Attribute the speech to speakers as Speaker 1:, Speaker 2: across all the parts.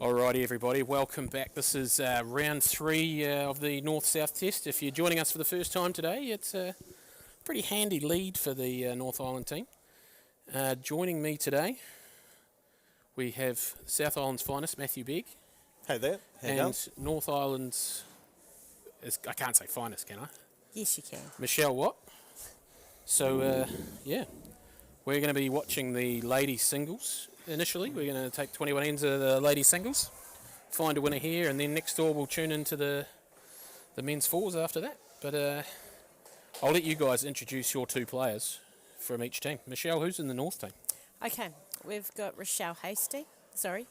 Speaker 1: Alrighty, everybody, welcome back. This is round 3 of the North-South Test. If you're joining us for the first time today, it's a pretty handy lead for the North Island team. Joining me today, we have South Island's finest, Matthew Begg.
Speaker 2: Hey there. How you
Speaker 1: and North Island's, I can't say finest, can I?
Speaker 3: Yes, you can.
Speaker 1: Michelle Watt. So, yeah, we're going to be watching the ladies' singles. Initially, we're going to take 21 ends of the ladies' singles, find a winner here, and then next door we'll tune into the men's fours after that. But I'll let you guys introduce your two players from each team. Michelle, who's in the North team?
Speaker 3: Okay, we've got Rochelle Cameron.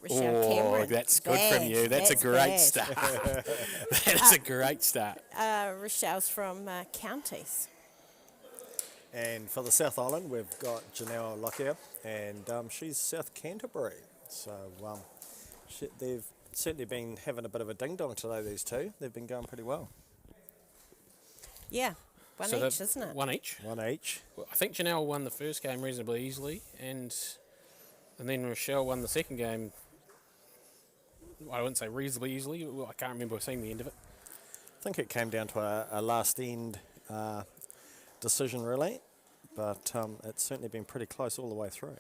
Speaker 1: Oh, that's good from you. That's a great start. That is a great start.
Speaker 3: Rochelle's from Counties.
Speaker 2: And for the South Island, we've got Janelle Lockyer, and she's South Canterbury. So they've certainly been having a bit of a ding-dong today, these two. They've been going pretty well.
Speaker 3: Yeah, one each, isn't it?
Speaker 1: One each.
Speaker 2: One each.
Speaker 1: Well, I think Janelle won the first game reasonably easily, and then Rochelle won the second game, I wouldn't say reasonably easily. Well, I can't remember seeing the end of it.
Speaker 2: I think it came down to a last-end decision, really, but it's certainly been pretty close all the way through.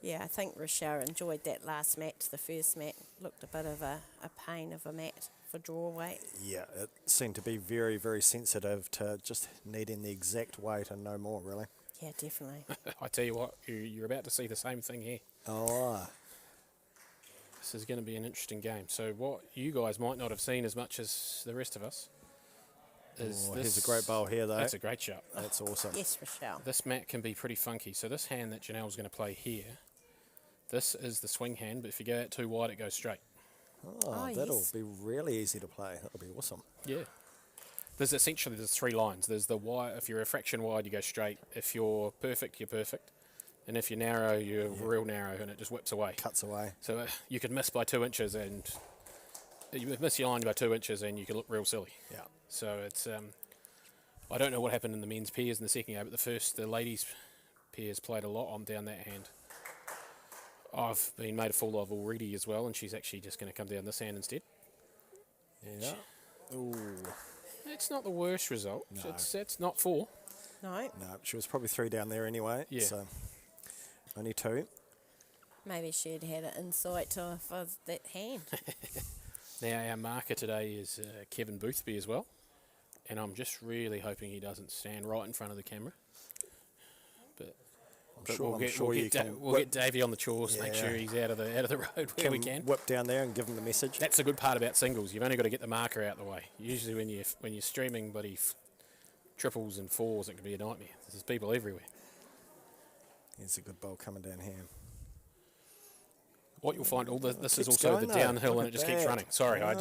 Speaker 3: Yeah, I think Rochelle enjoyed that last match. The first match looked a bit of a pain of a match for draw weight.
Speaker 2: Yeah, it seemed to be very, very sensitive to just needing the exact weight and no more, really.
Speaker 3: Yeah, definitely.
Speaker 1: I tell you what, you're about to see the same thing here.
Speaker 2: Oh.
Speaker 1: This is going to be an interesting game. So what you guys might not have seen as much as the rest of us is this.
Speaker 2: Here's a great bowl here, though.
Speaker 1: That's a great shot.
Speaker 2: That's awesome.
Speaker 3: Yes, Rochelle.
Speaker 1: This mat can be pretty funky. So this hand that Janelle's going to play here, this is the swing hand, but if you go out too wide, it goes straight.
Speaker 2: Oh, that'll
Speaker 3: yes.
Speaker 2: be really easy to play. That'll be awesome.
Speaker 1: Yeah. There's 3 lines. There's the wide. If you're a fraction wide, you go straight. If you're perfect, you're perfect. And if you're narrow, you're real narrow, and it just whips away.
Speaker 2: Cuts away.
Speaker 1: So you could miss by 2 inches, and you miss your line by 2 inches, and you could look real silly.
Speaker 2: Yeah.
Speaker 1: So it's I don't know what happened in the men's pairs in the second game, but the ladies' pairs played a lot on down that hand. I've been made a fool of already as well, and she's actually just going to come down this hand instead.
Speaker 2: Yeah. Ooh.
Speaker 1: It's not the worst result.
Speaker 2: No.
Speaker 1: It's not 4.
Speaker 3: No,
Speaker 2: No, she was probably 3 down there anyway.
Speaker 1: Yeah.
Speaker 2: So only 2.
Speaker 3: maybe she'd had an insight of that hand.
Speaker 1: Now, our marker today is Kevin Boothby as well, and I'm just really hoping he doesn't stand right in front of the camera. But we'll get Davey on the chores, make sure he's out of the road where we can.
Speaker 2: Whip down there and give him the message.
Speaker 1: That's the good part about singles. You've only got to get the marker out the way. Usually when you're streaming triples and fours, it can be a nightmare. There's people everywhere.
Speaker 2: Here's a good bowl coming down here.
Speaker 1: What you'll find, this is
Speaker 2: Keeps
Speaker 1: also
Speaker 2: going
Speaker 1: the
Speaker 2: though.
Speaker 1: downhill,
Speaker 2: Look
Speaker 1: and it
Speaker 2: at
Speaker 1: just keeps
Speaker 2: that.
Speaker 1: running. Sorry, I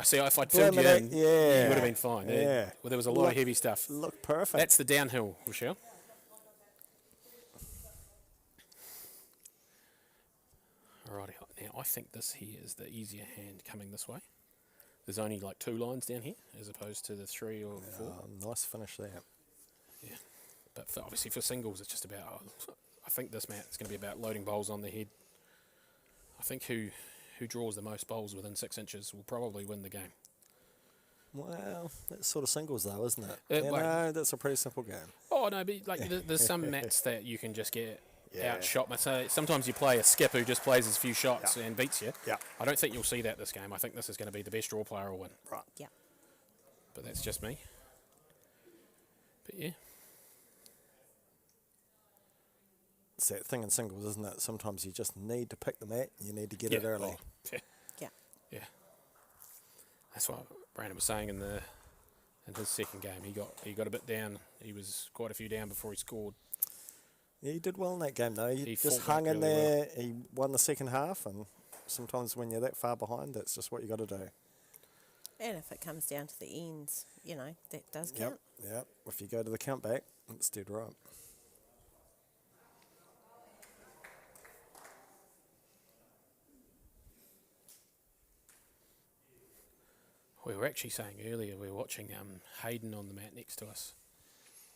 Speaker 1: see. If I'd
Speaker 2: Blame
Speaker 1: filled you
Speaker 2: it
Speaker 1: in,
Speaker 2: out.
Speaker 1: you
Speaker 2: Yeah.
Speaker 1: would have been fine.
Speaker 2: Yeah.
Speaker 1: Well, there was a lot of heavy stuff.
Speaker 2: Look perfect.
Speaker 1: That's the downhill, Rochelle. Alrighty, now I think this here is the easier hand coming this way. There's only like 2 lines down here as opposed to the 3 or 4.
Speaker 2: Nice finish there.
Speaker 1: Yeah, but obviously for singles, it's just about. I think this mat is going to be about loading bowls on the head. I think who draws the most bowls within 6 inches will probably win the game.
Speaker 2: Well, that's sort of singles though, isn't it?
Speaker 1: Well,
Speaker 2: that's a pretty simple game.
Speaker 1: Oh no, but like there's some mats that you can just get
Speaker 2: Yeah.
Speaker 1: outshot. So sometimes you play a skip who just plays his few shots and beats you.
Speaker 2: Yeah.
Speaker 1: I don't think you'll see that this game. I think this is going to be the best draw player will win.
Speaker 2: Right.
Speaker 3: Yeah.
Speaker 1: But that's just me. But yeah.
Speaker 2: It's that thing in singles, isn't it? Sometimes you just need to pick the mat. You need to get it early.
Speaker 1: Yeah.
Speaker 3: Yeah.
Speaker 1: Yeah. That's what Brandon was saying in his second game. He got a bit down. He was quite a few down before he scored.
Speaker 2: Yeah, he did well in that game, though. He just
Speaker 1: fought
Speaker 2: hung
Speaker 1: back
Speaker 2: in
Speaker 1: really
Speaker 2: there. He won the second half, and sometimes when you're that far behind, that's just what you got to do.
Speaker 3: And if it comes down to the ends, that does count.
Speaker 2: Yep. If you go to the count back, it's dead right.
Speaker 1: We were actually saying earlier, we were watching Hayden on the mat next to us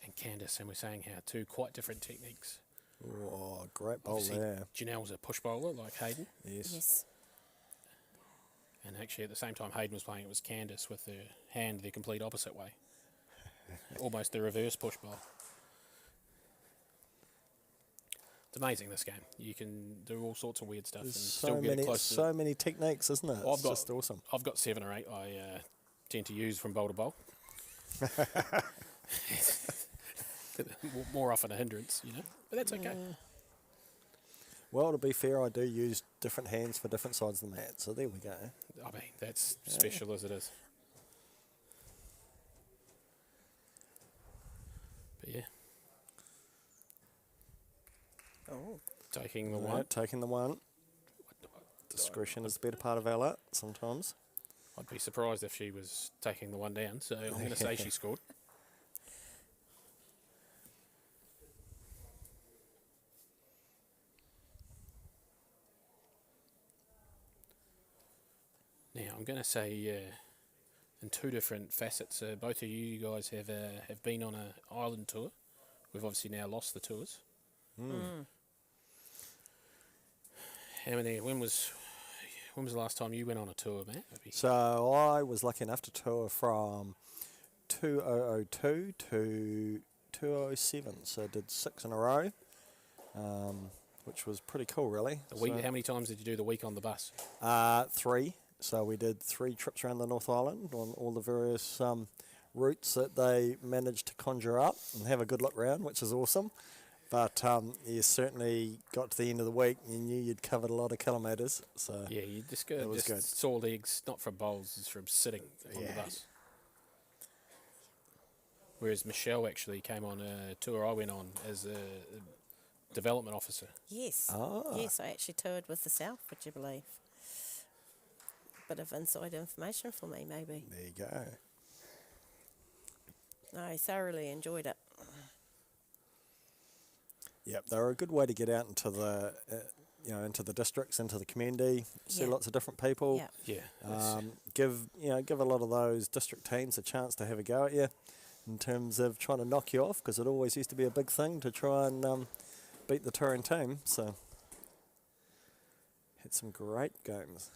Speaker 1: and Candice, and we're saying how 2 quite different techniques.
Speaker 2: Oh, great bowl
Speaker 1: Obviously,
Speaker 2: there.
Speaker 1: Janelle's a push bowler like Hayden.
Speaker 2: Yes.
Speaker 3: Yes.
Speaker 1: And actually, at the same time Hayden was playing, it was Candice with her hand the complete opposite way. Almost the reverse push bowl. It's amazing, this game. You can do all sorts of weird stuff
Speaker 2: There's
Speaker 1: and
Speaker 2: so
Speaker 1: still get
Speaker 2: many,
Speaker 1: it close
Speaker 2: so many techniques, isn't it?
Speaker 1: Well,
Speaker 2: It's just awesome.
Speaker 1: I've got 7 or 8 I tend to use from bowl to bowl. More often a hindrance, you know. But that's okay.
Speaker 2: Well, to be fair, I do use different hands for different sides of the mat, so there we go.
Speaker 1: I mean, that's special as it is. But yeah,
Speaker 3: Oh,
Speaker 1: taking the
Speaker 2: Right,
Speaker 1: one.
Speaker 2: taking the one. Discretion is the better part of our art sometimes.
Speaker 1: I'd be surprised if she was taking the one down, so I'm going to say she scored. Now, I'm going to say in 2 different facets, both of you guys have been on an island tour. We've obviously now lost the tours. How many? When was the last time you went on a tour, Matt?
Speaker 2: So I was lucky enough to tour from 2002 to 2007, so I did 6 in a row, which was pretty cool, really.
Speaker 1: The week,
Speaker 2: So,
Speaker 1: how many times did you do the week on the bus?
Speaker 2: 3. So we did 3 trips around the North Island on all the various routes that they managed to conjure up and have a good look round, which is awesome. But you certainly got to the end of the week and you knew you'd covered a lot of kilometres. So
Speaker 1: Yeah, you just
Speaker 2: It was
Speaker 1: just
Speaker 2: good.
Speaker 1: sore legs, not from bowls, it's from sitting on the
Speaker 2: Yeah.
Speaker 1: bus. Whereas Michelle actually came on a tour I went on as a development officer.
Speaker 3: yes.
Speaker 2: Ah.
Speaker 3: Yes, I actually toured with the South, would you believe? Bit of inside information for me, maybe.
Speaker 2: there you go.
Speaker 3: No, I thoroughly enjoyed it.
Speaker 2: Yep, they're a good way to get out into the, into the districts, into the community, see
Speaker 3: Yeah.
Speaker 2: lots of different people.
Speaker 3: Yeah.
Speaker 1: Yeah, that's-
Speaker 2: Give a lot of those district teams a chance to have a go at you in terms of trying to knock you off, because it always used to be a big thing to try and beat the touring team. So had some great games.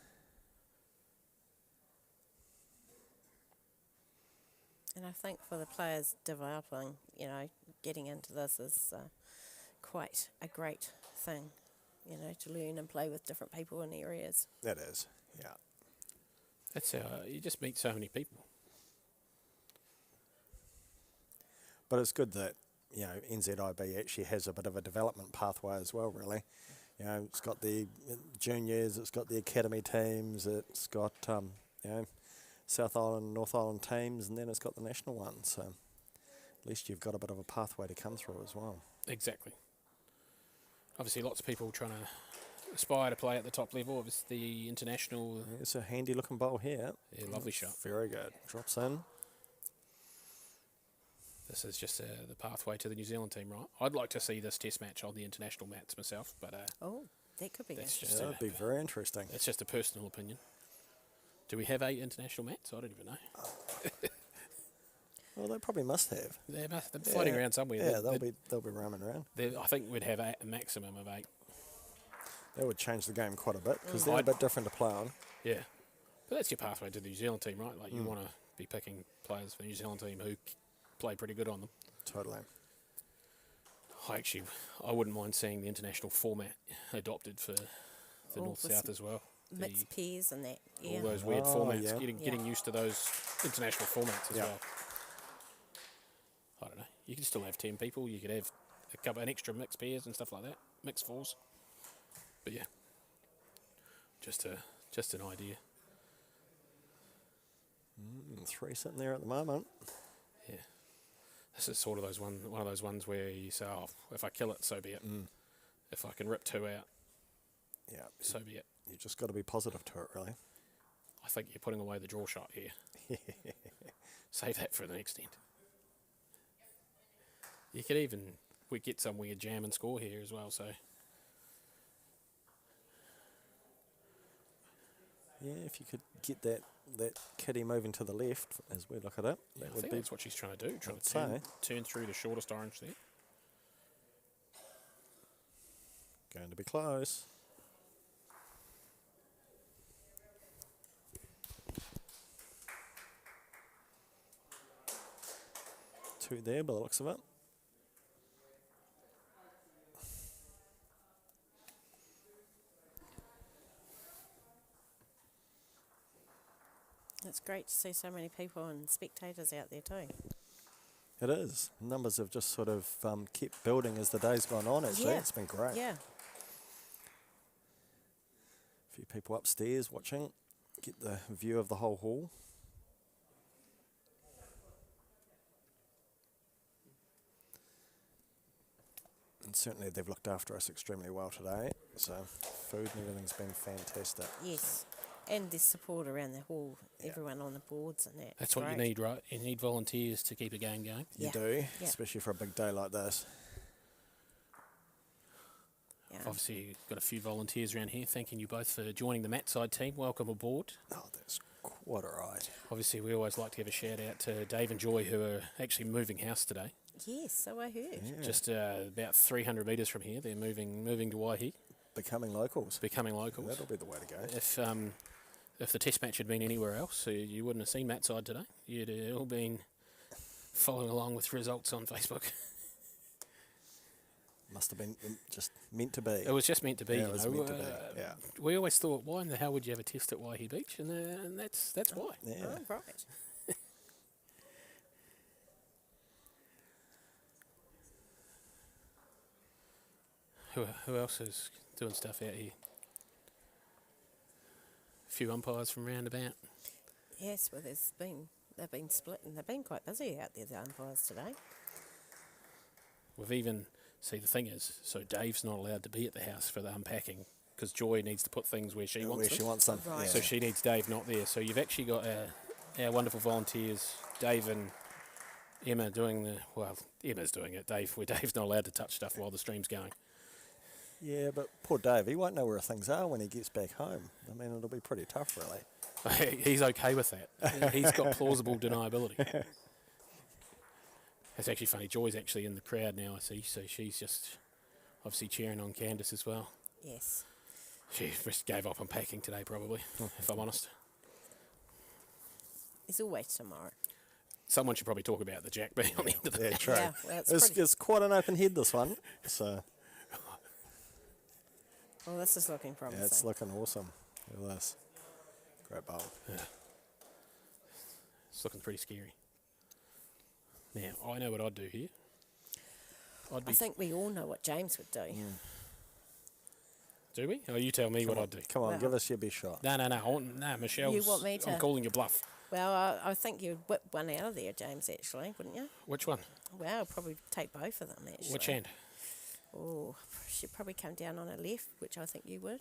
Speaker 3: And I think for the players developing, getting into this is quite a great thing, to learn and play with different people in areas.
Speaker 2: That is, yeah.
Speaker 1: that's how you just meet so many people.
Speaker 2: But it's good that, NZIB actually has a bit of a development pathway as well, really. It's got the juniors, it's got the academy teams, it's got, South Island, North Island teams, and then it's got the national one. So at least you've got a bit of a pathway to come through as well.
Speaker 1: Exactly. Obviously, lots of people trying to aspire to play at the top level. Obviously, the international,
Speaker 2: It's a handy looking bowl here.
Speaker 1: lovely shot.
Speaker 2: Very good. Drops in.
Speaker 1: This is just the pathway to the New Zealand team, right? I'd like to see this test match on the international mats myself, but
Speaker 3: Oh, that could be
Speaker 1: That's
Speaker 3: interesting.
Speaker 1: just
Speaker 2: That would be very interesting.
Speaker 1: that's just a personal opinion. Do we have 8 international mats? I don't even know.
Speaker 2: Well, they probably must have.
Speaker 1: They're floating around somewhere.
Speaker 2: Yeah, they'll be roaming around.
Speaker 1: I think we'd have a maximum of 8.
Speaker 2: That would change the game quite a bit because they're a bit different to play on.
Speaker 1: Yeah. But that's your pathway to the New Zealand team, right? Like, you want to be picking players for the New Zealand team who play pretty good on them.
Speaker 2: Totally.
Speaker 1: I wouldn't mind seeing the international format adopted for the
Speaker 3: Oh,
Speaker 1: North-South as well.
Speaker 3: Mixed pairs and that. Yeah.
Speaker 1: All those weird
Speaker 2: Oh,
Speaker 1: formats,
Speaker 2: yeah.
Speaker 1: getting used to those international formats as
Speaker 2: Yeah.
Speaker 1: well. I don't know. You could still have 10 people. You could have an extra mixed pairs and stuff like that, mixed fours. But yeah, just an idea.
Speaker 2: 3 sitting there at the moment.
Speaker 1: Yeah, this is sort of one of those ones where you say, "Oh, if I kill it, so be it. If I can rip 2 out,
Speaker 2: Yeah,
Speaker 1: so be it."
Speaker 2: you just got to be positive to it, really.
Speaker 1: I think you're putting away the draw shot here. Save that for the next end. You could we get some weird jam and score here as well. So
Speaker 2: Yeah, if you could get that kitty moving to the left as we look at it,
Speaker 1: yeah, I
Speaker 2: that would
Speaker 1: think
Speaker 2: be
Speaker 1: that's what she's trying to do. Trying
Speaker 2: I'd
Speaker 1: to
Speaker 2: say.
Speaker 1: turn through the shortest orange there.
Speaker 2: going to be close. two there by the looks of it.
Speaker 3: It's great to see so many people and spectators out there too.
Speaker 2: It is. Numbers have just sort of kept building as the day's gone on, actually.
Speaker 3: Yeah.
Speaker 2: It's been great.
Speaker 3: Yeah.
Speaker 2: A few people upstairs watching, get the view of the whole hall. And certainly they've looked after us extremely well today, so food and everything's been fantastic.
Speaker 3: Yes. And there's support around the hall,
Speaker 2: Yeah.
Speaker 3: everyone on the boards and that.
Speaker 1: That's what you
Speaker 3: Great.
Speaker 1: need, right? You need volunteers to keep a game going.
Speaker 2: You
Speaker 3: Yeah.
Speaker 2: do,
Speaker 3: Yeah.
Speaker 2: especially for a big day like this.
Speaker 3: Yeah.
Speaker 1: Obviously, you've got a few volunteers around here. Thanking you both for joining the mat side team. Welcome aboard.
Speaker 2: Oh, that's quite all right.
Speaker 1: Obviously, we always like to give a shout out to Dave and Joy, who are actually moving house today.
Speaker 3: Yes, so I heard.
Speaker 2: Yeah.
Speaker 1: Just about 300 metres from here. They're moving to Waihi,
Speaker 2: Becoming locals.
Speaker 1: becoming locals.
Speaker 2: That'll be the way to go.
Speaker 1: If the test match had been anywhere else, you wouldn't have seen mat side today. You'd all been following along with results on Facebook.
Speaker 2: Must have been just meant to be.
Speaker 1: It was just meant to be.
Speaker 2: Yeah,
Speaker 1: you
Speaker 2: it was
Speaker 1: know.
Speaker 2: meant to be. Yeah.
Speaker 1: We always thought, why in the hell would you have a test at Waihi Beach? And that's why.
Speaker 2: Yeah.
Speaker 3: Oh, right.
Speaker 1: Who else is doing stuff out here? A few umpires from round about.
Speaker 3: Yes, well, they've been split and they've been quite busy out there, the umpires today.
Speaker 1: We've even, see, the thing is, so Dave's not allowed to be at the house for the unpacking because Joy needs to put things where she wants
Speaker 2: Where
Speaker 1: them.
Speaker 2: she wants them.
Speaker 3: Right.
Speaker 2: Yeah.
Speaker 1: So she needs Dave not there. So you've actually got our wonderful volunteers, Dave and Emma doing Emma's doing it. Dave's not allowed to touch stuff while the stream's going.
Speaker 2: Yeah, but poor Dave, he won't know where things are when he gets back home. I mean, it'll be pretty tough, really.
Speaker 1: He's okay with that. He's got plausible deniability. It's actually funny. Joy's actually in the crowd now, I see. So she's just obviously cheering on Candice as well.
Speaker 3: Yes.
Speaker 1: She just gave up on packing today, probably, if I'm honest.
Speaker 3: There's always tomorrow.
Speaker 1: Someone should probably talk about the Jack being on the end of the
Speaker 2: Yeah, true.
Speaker 3: Yeah, well,
Speaker 2: It's quite an open head, this one. So,
Speaker 3: Well, this is looking promising.
Speaker 2: yeah, it's looking awesome. Look at this. Great bowl.
Speaker 1: It's looking pretty scary. Now, I know what I'd do here.
Speaker 3: I think we all know what James would do.
Speaker 1: Do we? Oh, you tell me what I'd do.
Speaker 2: Come on,
Speaker 3: Well-
Speaker 2: give us your best shot.
Speaker 1: No, Michelle.
Speaker 3: You want me to-
Speaker 1: I'm calling your bluff.
Speaker 3: Well, I think you'd whip one out of there, James, actually, wouldn't you?
Speaker 1: Which one?
Speaker 3: Well, I'd probably take both of them, actually.
Speaker 1: Which hand?
Speaker 3: Oh, she'd probably come down on her left, which I think you would,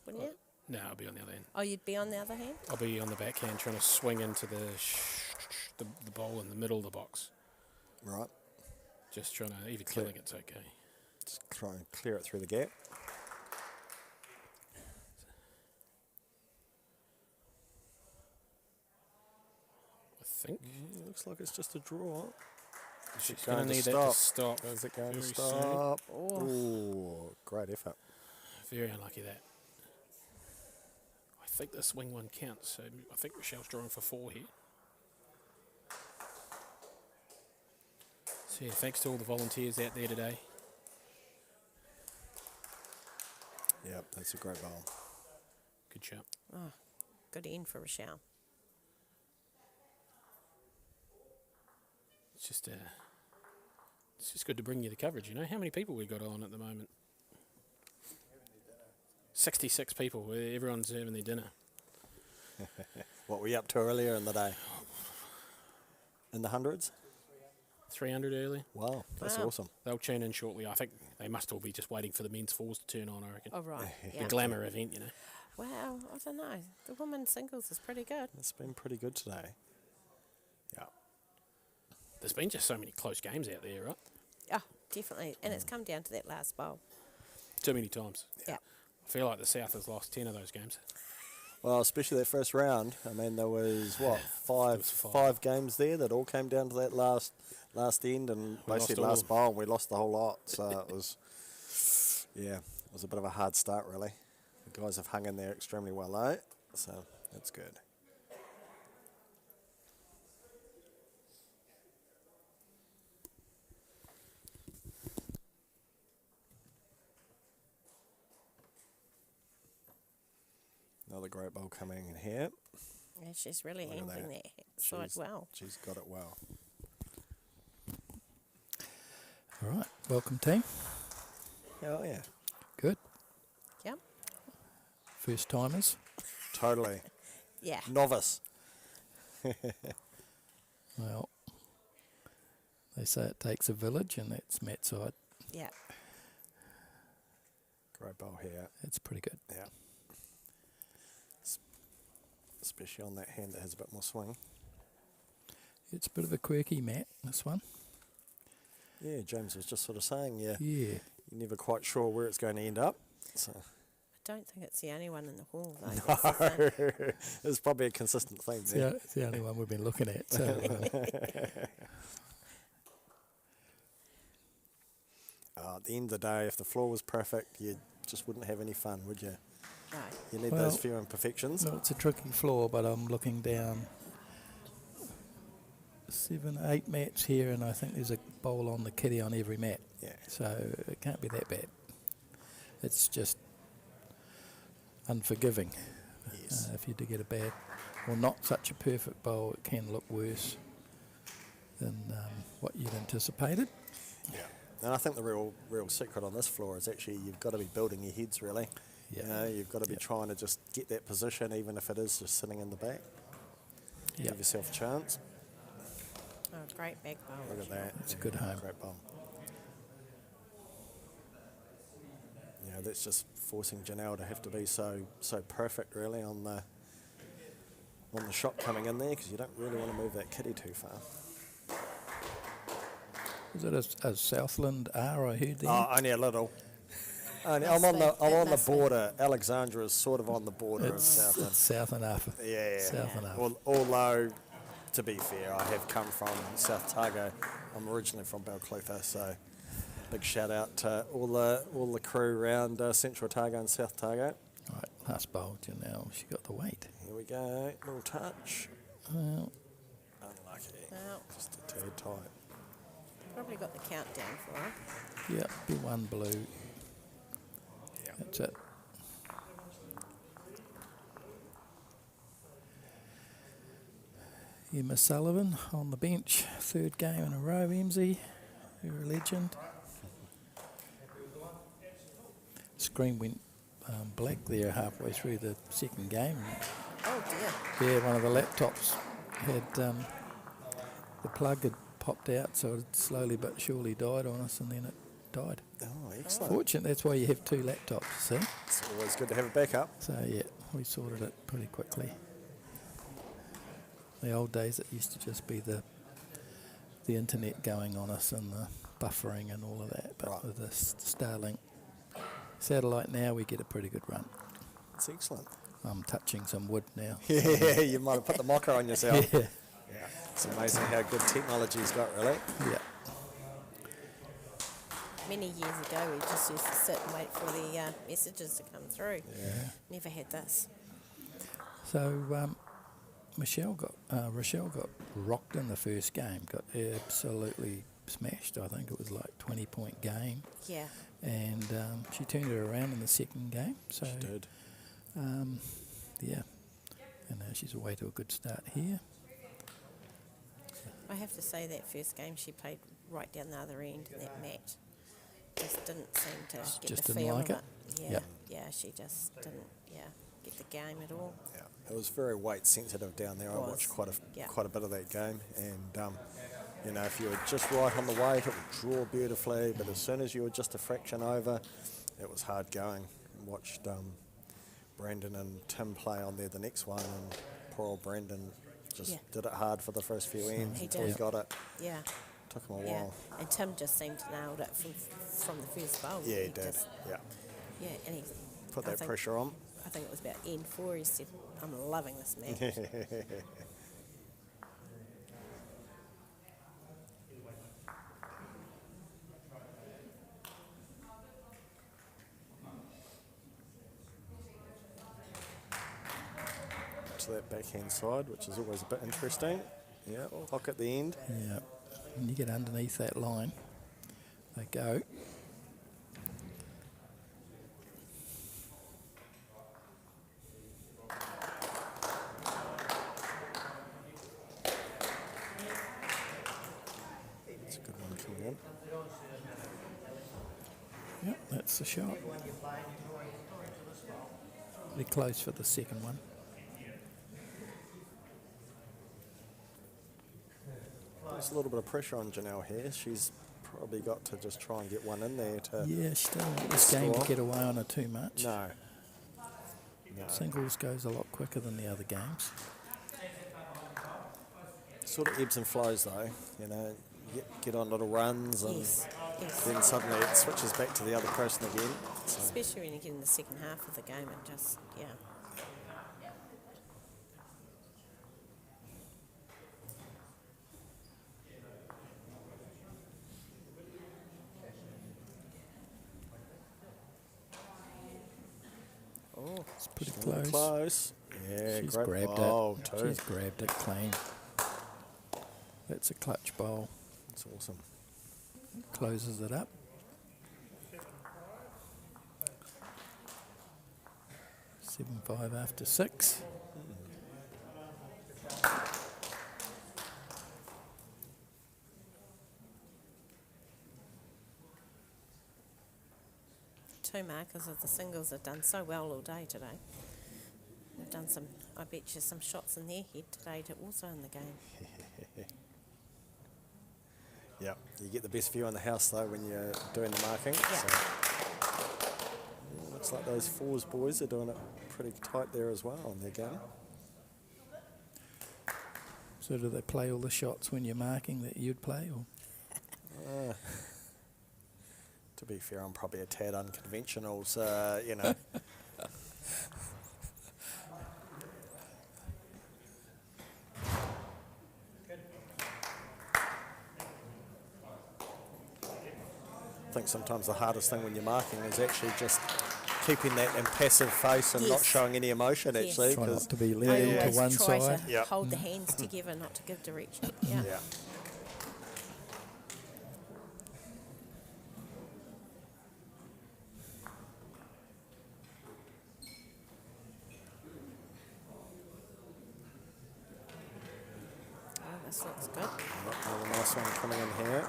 Speaker 3: wouldn't you?
Speaker 1: No, I'll be on the other hand.
Speaker 3: Oh, you'd be on the other hand?
Speaker 1: I'll be on the backhand trying to swing into the bowl in the middle of the box.
Speaker 2: Right.
Speaker 1: Just trying to, even killing it's okay.
Speaker 2: Just try and clear it through the gap.
Speaker 1: I think
Speaker 2: Looks like it's just a draw.
Speaker 1: she's
Speaker 2: going
Speaker 1: going to
Speaker 2: to
Speaker 1: need that to stop.
Speaker 2: Is it going to
Speaker 1: very
Speaker 2: stop?
Speaker 3: Oh.
Speaker 2: Ooh, great effort.
Speaker 1: Very unlucky that. I think the swing one counts, so I think Michelle's drawing for 4 here. So yeah, thanks to all the volunteers out there today.
Speaker 2: Yep, that's a great bowl.
Speaker 1: Good shot.
Speaker 3: Oh, good end for Rochelle.
Speaker 1: It's just good to bring you the coverage, you know. How many people we got on at the moment? 66 people. Everyone's having their dinner.
Speaker 2: What were you up to earlier in the day? In the hundreds?
Speaker 1: 300 earlier.
Speaker 2: Wow, that's
Speaker 3: Wow.
Speaker 2: awesome.
Speaker 1: They'll tune in shortly. I think they must all be just waiting for the men's fours to turn on, I reckon.
Speaker 3: Oh, right.
Speaker 1: The
Speaker 3: Yeah.
Speaker 1: glamour event, you know.
Speaker 3: Well, I don't know. The women's singles is pretty good.
Speaker 2: It's been pretty good today. Yeah.
Speaker 1: There's been just so many close games out there, right?
Speaker 3: Oh, definitely. And it's come down to that last bowl.
Speaker 1: Too many times.
Speaker 3: Yeah.
Speaker 1: I feel like the South has lost 10 of those games.
Speaker 2: Well, especially that first round. I mean, there was, what,
Speaker 1: was
Speaker 2: five games there that all came down to that last end and
Speaker 1: We
Speaker 2: basically
Speaker 1: lost all
Speaker 2: last bowl, and we lost the whole lot. So it was, yeah, it was a bit of a hard start, really. The guys have hung in there extremely well, though, so that's good. Another great bowl coming in here.
Speaker 3: Yeah, she's really
Speaker 2: Look at
Speaker 3: handling
Speaker 2: that.
Speaker 3: that side well.
Speaker 2: She's got it well.
Speaker 4: All right, welcome team.
Speaker 2: Oh yeah,
Speaker 4: Good.
Speaker 3: Yeah.
Speaker 4: First timers.
Speaker 2: totally.
Speaker 3: Yeah.
Speaker 2: Novice.
Speaker 4: Well, they say it takes a village, and that's Matt's side.
Speaker 3: Yeah.
Speaker 2: Great bowl here.
Speaker 4: It's pretty good.
Speaker 2: Yeah. Especially on that hand that has a bit more swing.
Speaker 4: It's a bit of a quirky mat, this one.
Speaker 2: Yeah, James was just sort of saying,
Speaker 4: Yeah.
Speaker 2: you're never quite sure where it's going to end up. So.
Speaker 3: I don't think it's the only one in the hall, though. That's the thing.
Speaker 2: No, it's probably a consistent theme
Speaker 4: It's
Speaker 2: there.
Speaker 4: the only one we've been looking at. So,
Speaker 2: At the end of the day, if the floor was perfect, you just wouldn't have any fun, would you?
Speaker 3: No.
Speaker 2: You need
Speaker 4: Well,
Speaker 2: those few imperfections.
Speaker 4: well, it's a tricky floor, but I'm looking down 7, 8 mats here, and I think there's a bowl on the kitty on every mat.
Speaker 2: Yeah.
Speaker 4: So it can't be that bad. It's just unforgiving.
Speaker 2: Yes.
Speaker 4: If you do get a bad, or not such a perfect bowl, it can look worse than what you'd anticipated.
Speaker 2: Yeah. And I think the real secret on this floor is actually you've got to be building your heads, really.
Speaker 4: Yeah.
Speaker 2: You know, you've got to be trying to just get that position, even if it is just sitting in the back.
Speaker 4: Yeah.
Speaker 2: Give yourself a chance.
Speaker 3: Oh, great back bowl.
Speaker 2: Look at that.
Speaker 4: It's a good home.
Speaker 2: Great bowl. Yeah, that's just forcing Janelle to have to be so perfect, really, on the shot coming in there, because you don't really want to move that kitty too far.
Speaker 4: Is it a Southland R I heard there?
Speaker 2: Oh, only a little. I'm
Speaker 3: Must
Speaker 2: on
Speaker 3: be.
Speaker 2: the
Speaker 3: It
Speaker 2: on the
Speaker 3: must be.
Speaker 2: border. Alexandra is sort of on the border of
Speaker 4: It's
Speaker 2: Southland.
Speaker 4: south enough.
Speaker 2: Yeah.
Speaker 4: South enough.
Speaker 2: Although, to be fair, I have come from South Targo. I'm originally from Balclutha, so big shout out to all the crew around Central Otago and South Otago.
Speaker 4: Right, last bowl, Janelle. She got the weight.
Speaker 2: Here we go. Little touch.
Speaker 4: Well,
Speaker 2: Unlucky.
Speaker 3: Well,
Speaker 2: Just a tad tight.
Speaker 3: probably got the countdown for her.
Speaker 4: yeah, be one blue.
Speaker 2: Yeah.
Speaker 4: That's it. Emma Sullivan on the bench, third game in a row, MZ. You're a legend. Screen went black there halfway through the second game.
Speaker 3: Oh, dear.
Speaker 4: Yeah, one of the laptops had the plug had popped out, so it slowly but surely died on us, and then it died.
Speaker 2: Oh, excellent.
Speaker 4: Fortunate, that's why you have two laptops, see?
Speaker 2: It's always good to have a backup.
Speaker 4: So yeah, we sorted it pretty quickly. The old days, it used to just be the internet going on us and the buffering and all of that, but
Speaker 2: Right.
Speaker 4: with the Starlink satellite now, we get a pretty good run.
Speaker 2: It's excellent.
Speaker 4: I'm touching some wood now.
Speaker 2: Yeah, you might have put the mocker on yourself.
Speaker 4: Yeah,
Speaker 2: Yeah. It's amazing how good technology's got, really.
Speaker 4: yeah.
Speaker 3: Many years ago, we just used to sit and wait for the messages to come through.
Speaker 2: Yeah.
Speaker 3: Never had this.
Speaker 4: So Rochelle got rocked in the first game, got absolutely smashed. I think it was like 20-point game,
Speaker 3: Yeah.
Speaker 4: and she turned it around in the second game. So
Speaker 2: She did.
Speaker 4: yeah, and she's away to a good start here.
Speaker 3: I have to say that first game she played right down the other end in that match. Just didn't seem to get
Speaker 4: Just
Speaker 3: the
Speaker 4: didn't
Speaker 3: feel
Speaker 4: like
Speaker 3: of
Speaker 4: it?
Speaker 3: it. Yeah,
Speaker 4: Yep.
Speaker 3: yeah, she just didn't get the game at all.
Speaker 2: Yeah. It was very weight sensitive down there. I
Speaker 3: Was.
Speaker 2: watched quite
Speaker 3: Yeah.
Speaker 2: a bit of that game, and you know, if you were just right on the weight, it would draw beautifully. But as soon as you were just a fraction over, it was hard going. Watched Brandon and Tim play on there the next one, and poor old Brandon just
Speaker 3: Yeah.
Speaker 2: did it hard for the first few ends
Speaker 3: He
Speaker 2: until he
Speaker 3: did.
Speaker 2: got it.
Speaker 3: Yeah,
Speaker 2: Took him a
Speaker 3: yeah.
Speaker 2: while.
Speaker 3: And Tim just seemed to nailed it from the first bowl.
Speaker 2: Yeah, he did.
Speaker 3: Just,
Speaker 2: Yeah,
Speaker 3: yeah, and he
Speaker 2: put
Speaker 3: I
Speaker 2: that
Speaker 3: think-
Speaker 2: pressure on.
Speaker 3: I think it was about N4. He said, "I'm loving this match."
Speaker 2: To that backhand side, which is always a bit interesting. Yeah, lock at the end.
Speaker 4: Yeah, when you get underneath that line, they go. That's the shot. Pretty close for the second one.
Speaker 2: There's a little bit of pressure on Janelle here. She's probably got to just try and get one in there to...
Speaker 4: Yeah, she doesn't want this game to
Speaker 2: score.
Speaker 4: get away on her too much.
Speaker 2: No. No.
Speaker 4: Singles goes a lot quicker than the other games.
Speaker 2: Sort of ebbs and flows though, you know, get on little runs and
Speaker 3: Yes.
Speaker 2: then suddenly it switches back to the other person again. So,
Speaker 3: Especially when you get in the second half of the game and just, yeah. Oh,
Speaker 4: It's pretty
Speaker 2: still
Speaker 4: close.
Speaker 2: close. Yeah,
Speaker 4: She's
Speaker 2: great
Speaker 4: grabbed
Speaker 2: bowl
Speaker 4: it.
Speaker 2: too.
Speaker 4: She's grabbed it clean. That's a clutch bowl.
Speaker 2: That's awesome.
Speaker 4: Closes it up. 7-5 after 6.
Speaker 3: two markers of the singles have done so well all day today. They've done some, I bet you, some shots in their head today to also in the game.
Speaker 2: Yeah, you get the best view in the house though when you're doing the marking.
Speaker 3: Yeah.
Speaker 2: So, yeah, looks like those fours boys are doing it pretty tight there as well on their game.
Speaker 4: So do they play all the shots when you're marking that you'd play? Or?
Speaker 2: To be fair, I'm probably a tad unconventional, so, you know. I think sometimes the hardest thing when you're marking is actually just keeping that impassive face and not
Speaker 3: Yes.
Speaker 2: showing any emotion,
Speaker 3: Yes.
Speaker 2: actually.
Speaker 4: Try
Speaker 2: 'cause-
Speaker 4: not to be
Speaker 3: I
Speaker 4: leaning to
Speaker 3: always
Speaker 4: one
Speaker 3: try
Speaker 4: side.
Speaker 3: to
Speaker 2: Yep.
Speaker 3: hold the hands together, not to give direction. Yeah.
Speaker 2: yeah.
Speaker 3: Oh, this looks good.
Speaker 2: Another nice one coming in here.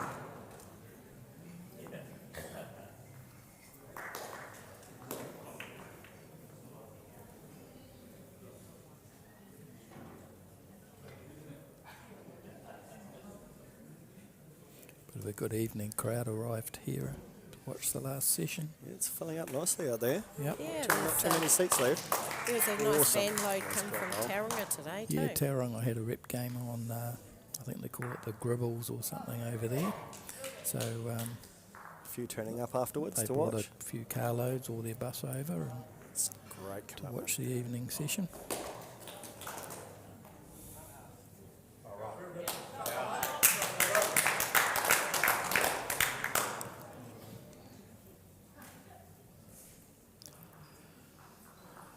Speaker 4: Bit of a good evening crowd arrived here to watch the last session.
Speaker 2: Yeah, it's filling up nicely out there.
Speaker 4: Yep.
Speaker 3: Yeah,
Speaker 2: Not
Speaker 3: there's,
Speaker 2: too many seats left.
Speaker 3: there was a nice
Speaker 2: Awesome.
Speaker 3: van load
Speaker 2: That's
Speaker 3: come
Speaker 2: great
Speaker 3: from
Speaker 2: goal.
Speaker 3: Tauranga today too.
Speaker 4: Yeah, Tauranga had a rep game on, I think they call it the Gribbles or something over there. So
Speaker 2: A few turning up afterwards
Speaker 4: they
Speaker 2: to
Speaker 4: brought
Speaker 2: watch.
Speaker 4: a few carloads or their bus over and
Speaker 2: It's great
Speaker 4: to
Speaker 2: commitment.
Speaker 4: watch the evening session.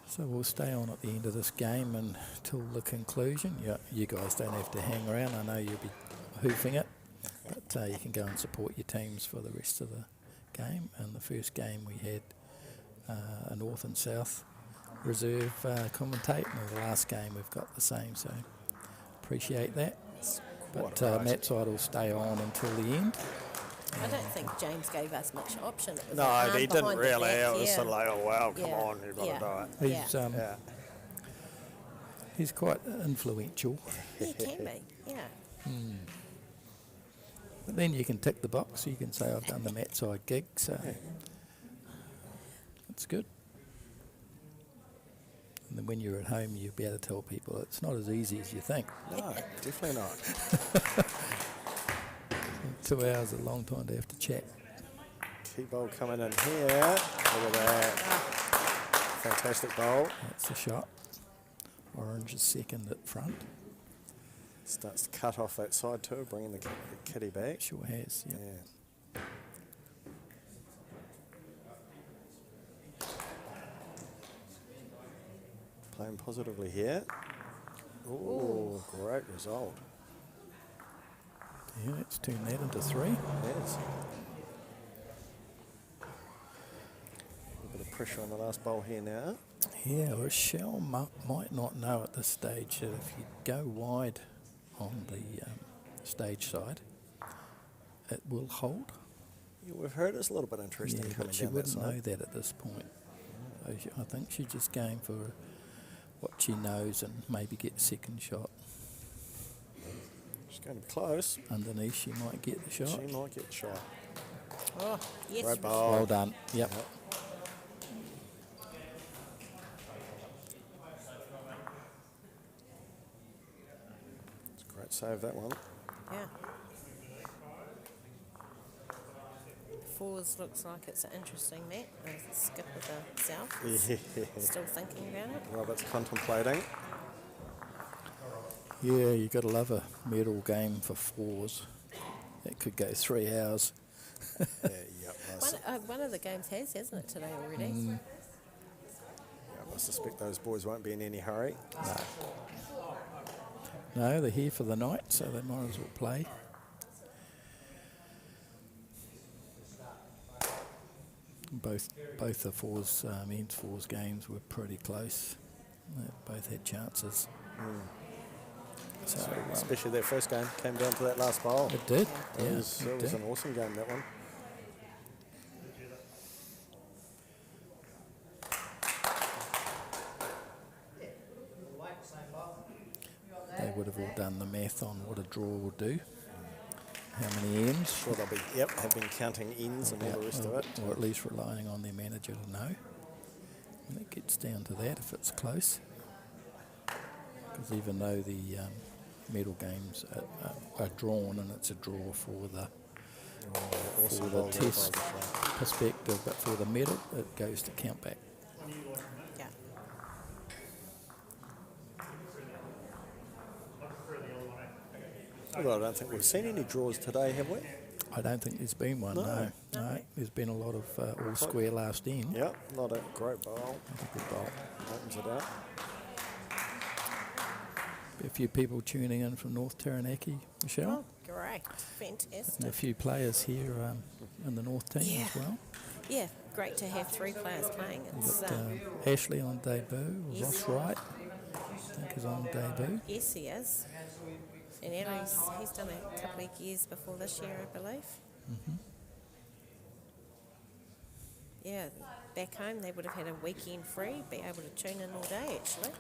Speaker 4: So we'll stay on at the end of this game until the conclusion. Yeah, you guys don't have to hang around. I know you'll be hoofing it, but you can go and support your teams for the rest of the game. And the first game we had a North and South reserve commentate, and the last game we've got the same. So appreciate that. But
Speaker 2: right.
Speaker 4: Matt side will stay on until the end.
Speaker 3: I don't think James gave us much option. It was
Speaker 2: No,
Speaker 3: an arm
Speaker 2: he didn't
Speaker 3: behind the
Speaker 2: really.
Speaker 3: back,
Speaker 2: It was
Speaker 3: yeah.
Speaker 2: sort of like, oh wow, come
Speaker 3: Yeah.
Speaker 2: on, you've got
Speaker 3: Yeah.
Speaker 2: to do it.
Speaker 4: He's
Speaker 2: Yeah.
Speaker 4: he's quite influential.
Speaker 3: He can be, yeah.
Speaker 4: But then you can tick the box. You can say I've done the Matt side gig, so it's good. And then when you're at home, you'll be able to tell people it's not as easy as you think.
Speaker 2: No, definitely not.
Speaker 4: 2 hours is a long time to have to chat.
Speaker 2: Key bowl coming in here. Look at that. Fantastic bowl.
Speaker 4: That's the shot. Orange is second at front.
Speaker 2: Starts to cut off that side too, bringing the kitty back.
Speaker 4: Sure has. Yeah.
Speaker 2: Yeah. Playing positively here. Ooh, great result.
Speaker 4: Yeah, let's turn that into 3.
Speaker 2: Yes. A bit of pressure on the last bowl here now.
Speaker 4: Yeah, Rochelle might not know at this stage that if you go wide on the stage side, it will hold.
Speaker 2: Yeah, we've heard it's a little bit interesting
Speaker 4: Yeah,
Speaker 2: coming
Speaker 4: but she
Speaker 2: down that
Speaker 4: wouldn't know
Speaker 2: side.
Speaker 4: that at this point. So I think she's just going for what she knows and maybe get second shot.
Speaker 2: She's going to be close.
Speaker 4: Underneath, she might get the shot.
Speaker 2: She might get shot.
Speaker 3: Oh, yes.
Speaker 2: Great ball.
Speaker 4: Well done. Yep.
Speaker 2: Yep. It's a great save, that one.
Speaker 3: Yeah. Fours looks like it's an interesting net. A skip with the south.
Speaker 2: Yeah.
Speaker 3: Still thinking about it.
Speaker 2: Robert's contemplating.
Speaker 4: Yeah, you got to love a medal game for fours. It could go 3 hours.
Speaker 2: Yeah, yep.
Speaker 3: One of the games has, hasn't it, today already?
Speaker 2: I suspect those boys won't be in any hurry.
Speaker 4: No, they're here for the night, so they might as well play. Both the fours, men's fours games were pretty close. They both had chances. So
Speaker 2: Especially their first game came down to that last bowl.
Speaker 4: it did.
Speaker 2: It
Speaker 4: Yeah,
Speaker 2: was,
Speaker 4: it
Speaker 2: it was
Speaker 4: did.
Speaker 2: an awesome game, that one.
Speaker 4: They would have all done the math on what a draw would do. How many ends?
Speaker 2: Sure, they'll be, have been counting ends and all the rest of it.
Speaker 4: Or at least relying on their manager to know. And it gets down to that if it's close. Because even though the medal games are drawn and it's a draw for the
Speaker 2: Awesome
Speaker 4: the
Speaker 2: ball there by
Speaker 4: test
Speaker 2: the show.
Speaker 4: perspective, but for the medal, it goes to count back.
Speaker 3: Yeah.
Speaker 2: Although I don't think we've seen any draws today, have we?
Speaker 4: I don't think there's been one,
Speaker 2: No.
Speaker 4: no. There's been a lot of all square last end.
Speaker 2: Yep, not a great bowl.
Speaker 4: Good bowl.
Speaker 2: Opens it out.
Speaker 4: A few people tuning in from North Taranaki, Michelle.
Speaker 3: Oh, great.
Speaker 4: And a
Speaker 3: Fantastic.
Speaker 4: few players here in the North team
Speaker 3: Yeah.
Speaker 4: as well.
Speaker 3: Yeah, great to have 3 players playing.
Speaker 4: We've
Speaker 3: It's,
Speaker 4: got Ashley on debut,
Speaker 3: Yes.
Speaker 4: Ross Wright, I think is on debut.
Speaker 3: yes, he is. And he's done a couple of years before this year, I believe. Yeah, back home they would have had a weekend free, be able to tune in all day actually.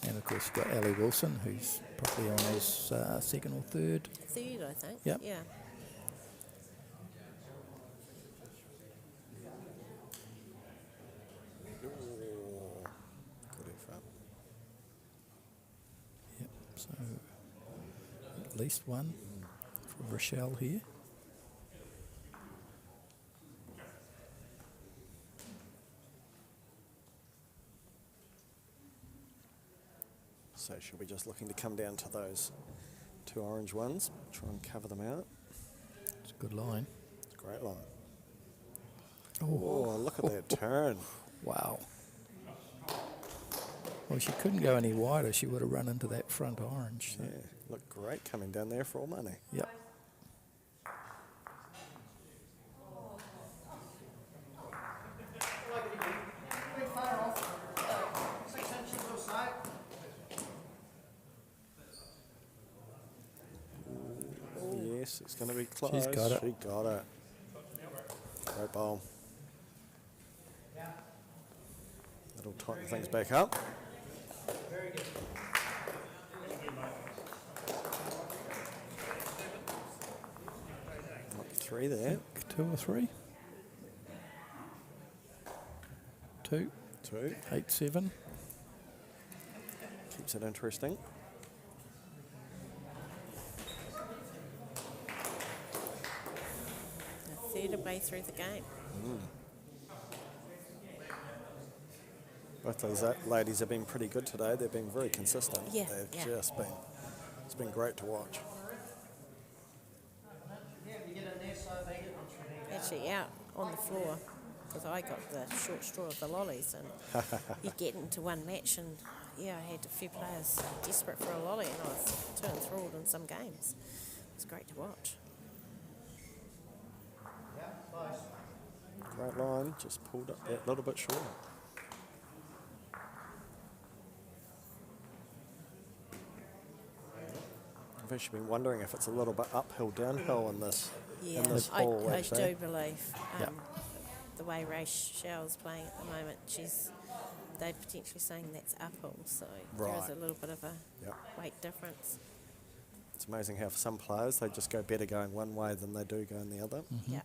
Speaker 4: And of course you've got Ali Wilson, who's probably on his second or third.
Speaker 3: Third, I think.
Speaker 4: Yep.
Speaker 3: Yeah.
Speaker 2: Good effort.
Speaker 4: Yep. So at least one for Rochelle here.
Speaker 2: So she'll be just looking to come down to those 2 orange ones, try and cover them out.
Speaker 4: It's a good line.
Speaker 2: It's a great line.
Speaker 4: Oh,
Speaker 2: Oh, look at that turn.
Speaker 4: wow. Well, she couldn't go any wider. She would have run into that front orange. So.
Speaker 2: Yeah, looked great coming down there for all money.
Speaker 4: Yep.
Speaker 2: Yes, it's going to be close.
Speaker 4: She's got it.
Speaker 2: She got it. Great bowl. That'll tighten things back up. Up 3 there.
Speaker 4: 2 or 3? 2,
Speaker 2: 2.
Speaker 4: 8, 7.
Speaker 2: Keeps it interesting.
Speaker 3: A third of way through the game.
Speaker 2: Both those ladies have been pretty good today. They've been very consistent.
Speaker 3: Yeah,
Speaker 2: They've
Speaker 3: yeah.
Speaker 2: just been, it's been great to watch.
Speaker 3: Actually out on the floor because I got the short straw of the lollies and you get into one match and yeah, I had a few players desperate for a lolly and I was too enthralled in some games. It was great to watch.
Speaker 2: Great line, just pulled up that little bit short. I've actually been wondering if it's a little bit uphill, downhill in this
Speaker 3: Yeah,
Speaker 2: in this
Speaker 3: I
Speaker 2: hall, actually.
Speaker 3: do believe
Speaker 4: Yeah.
Speaker 3: the way Rachel's playing at the moment, they're potentially saying that's uphill, so there is
Speaker 2: Right.
Speaker 3: a little bit of a
Speaker 2: Yep.
Speaker 3: weight difference.
Speaker 2: It's amazing how for some players they just go better going one way than they do going the other.
Speaker 3: Yeah.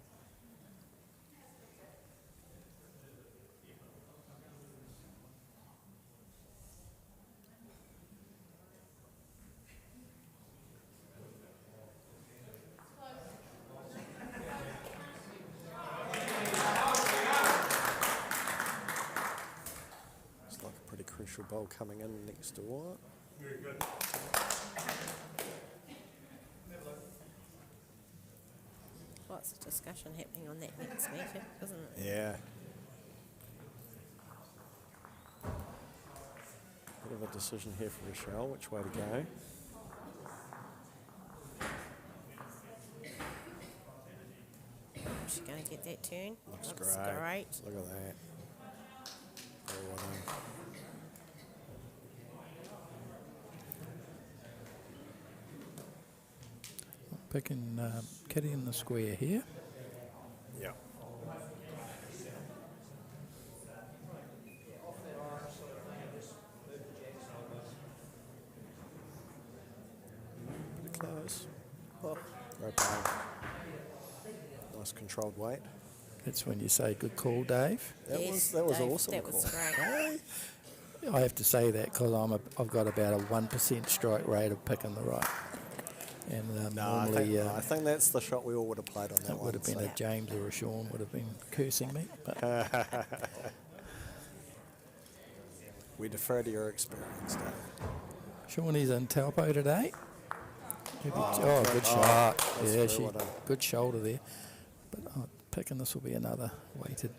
Speaker 2: It's like a pretty crucial bowl coming in next door.
Speaker 3: Lots of discussion happening on that next meeting, isn't it?
Speaker 2: Yeah. Bit of a decision here for Rochelle, which way to go.
Speaker 3: She's going to get that turn.
Speaker 2: Looks
Speaker 3: Looks
Speaker 2: great.
Speaker 3: great.
Speaker 2: Look at that. Very well done.
Speaker 4: Picking Kitty in the square here.
Speaker 2: Yeah. Pretty close.
Speaker 3: Oh,
Speaker 2: Great play. Nice controlled weight.
Speaker 4: That's when you say good call, Dave.
Speaker 2: That
Speaker 3: yes,
Speaker 2: was
Speaker 3: Dave,
Speaker 2: awesome.
Speaker 3: That was
Speaker 2: call.
Speaker 3: great.
Speaker 2: Hey?
Speaker 4: I have to say that because I've got about a 1% strike rate of picking the right. And
Speaker 2: No,
Speaker 4: normally
Speaker 2: I think that's the shot we all would have played on that
Speaker 4: it
Speaker 2: one.
Speaker 4: would have been
Speaker 2: so.
Speaker 4: a James or a Sean would have been cursing me. But
Speaker 2: We defer to your experience, Dave.
Speaker 4: Shawnee's in Taupo today. Good
Speaker 2: that's
Speaker 4: shot.
Speaker 2: very
Speaker 4: Yeah, she
Speaker 2: well done.
Speaker 4: good shoulder there. But picking this will be another weighted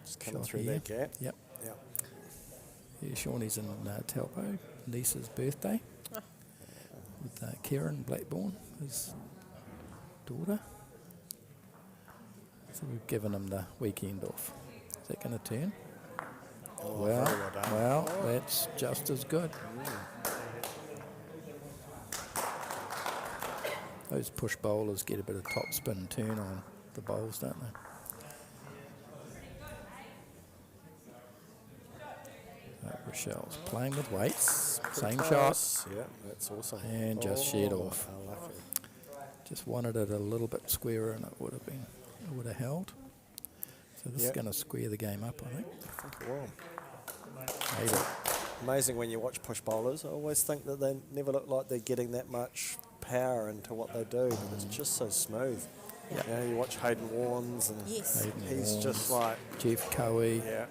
Speaker 2: Just coming
Speaker 4: shot
Speaker 2: through
Speaker 4: here.
Speaker 2: that gap.
Speaker 4: Yep.
Speaker 2: Yep.
Speaker 4: Yeah, Shawnee's in Taupo, niece's birthday, with Kieran Blackburn, his daughter. So we've given him the weekend off. Is that going to turn?
Speaker 2: Oh, very well done.
Speaker 4: Well, that's just as good. Those push bowlers get a bit of top spin turn on the bowls, don't they? Rochelle's playing with weights. Same shot.
Speaker 2: Close. Yeah, that's awesome.
Speaker 4: And just shed off.
Speaker 2: How lucky.
Speaker 4: Just wanted it a little bit squarer and it would have held. So this is
Speaker 2: Yep.
Speaker 4: going to square the game up, I think.
Speaker 2: I think it will.
Speaker 4: Hate it.
Speaker 2: Amazing when you watch push bowlers. I always think that they never look like they're getting that much power into what they do, but it's just so smooth.
Speaker 4: Yeah.
Speaker 2: You know, you watch Hayden Warnes and
Speaker 3: Yes.
Speaker 4: Hayden
Speaker 2: he's just
Speaker 4: Warnes,
Speaker 2: like,
Speaker 4: Jeff Cowie.
Speaker 2: yeah,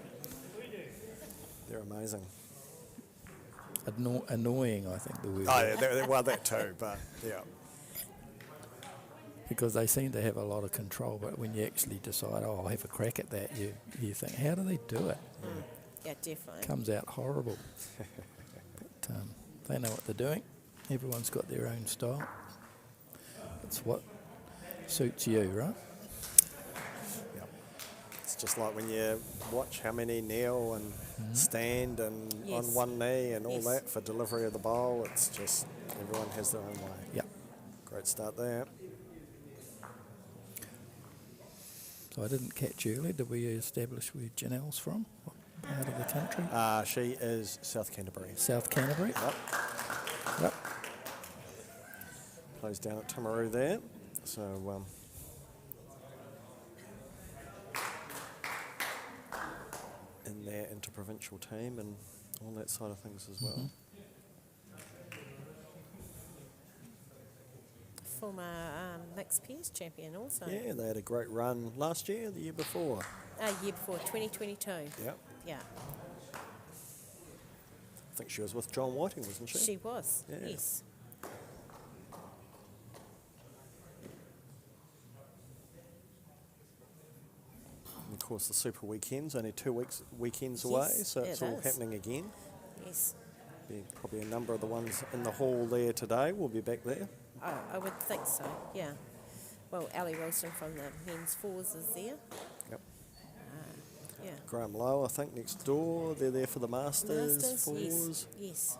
Speaker 2: they're amazing.
Speaker 4: Annoying, I think the word.
Speaker 2: Oh, yeah, well, that too, but yeah.
Speaker 4: Because they seem to have a lot of control, but when you actually decide, I'll have a crack at that, you think, how do they do it?
Speaker 3: Yeah, definitely.
Speaker 4: Comes out horrible. But they know what they're doing. Everyone's got their own style. It's what suits you, right?
Speaker 2: Yep. It's just like when you watch how many kneel and stand and
Speaker 3: Yes.
Speaker 2: on one knee and all
Speaker 3: Yes.
Speaker 2: that for delivery of the bowl. It's just everyone has their own way.
Speaker 4: Yep.
Speaker 2: Great start there.
Speaker 4: So I didn't catch earlier. Did we establish where Janelle's from? What part of the country?
Speaker 2: She is South Canterbury.
Speaker 4: South Canterbury?
Speaker 2: Yep.
Speaker 4: Yep.
Speaker 2: Plays down at Timaru there. So in their interprovincial team and all that side of things as well.
Speaker 3: Former mixed pairs champion also.
Speaker 2: Yeah, they had a great run last year, the year before.
Speaker 3: Year before, 2022.
Speaker 2: Yep.
Speaker 3: Yeah,
Speaker 2: I think she was with John Whiting, wasn't she?
Speaker 3: she was.
Speaker 2: Yeah.
Speaker 3: Yes.
Speaker 2: And of course, the Super Weekend's only 2 weekends
Speaker 3: Yes,
Speaker 2: away, so
Speaker 3: it
Speaker 2: it's all
Speaker 3: is.
Speaker 2: happening again.
Speaker 3: Yes.
Speaker 2: Be probably a number of the ones in the hall there today will be back there.
Speaker 3: Oh, I would think so, yeah. Well, Ali Wilson from the men's fours is there.
Speaker 2: Yep.
Speaker 3: Yeah.
Speaker 2: Graham Lowe, I think, next door. They're there for the Masters,
Speaker 3: Masters,
Speaker 2: fours.
Speaker 3: yes.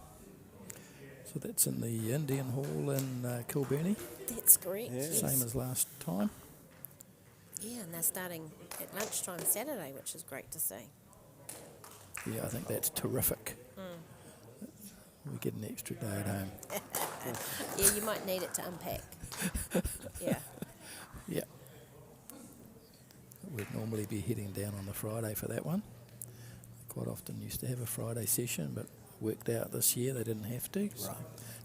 Speaker 4: So that's in the Indian Hall in Kilburnie,
Speaker 3: That's correct.
Speaker 2: Yeah.
Speaker 3: Yes.
Speaker 4: same as last time.
Speaker 3: Yeah, and they're starting at lunchtime Saturday, which is great to see.
Speaker 4: Yeah, I think that's terrific. We get an extra day at home.
Speaker 3: Yeah, you might need it to unpack. Yeah.
Speaker 4: Yeah. We'd normally be heading down on the Friday for that one. Quite often used to have a Friday session, but worked out this year they didn't have to. So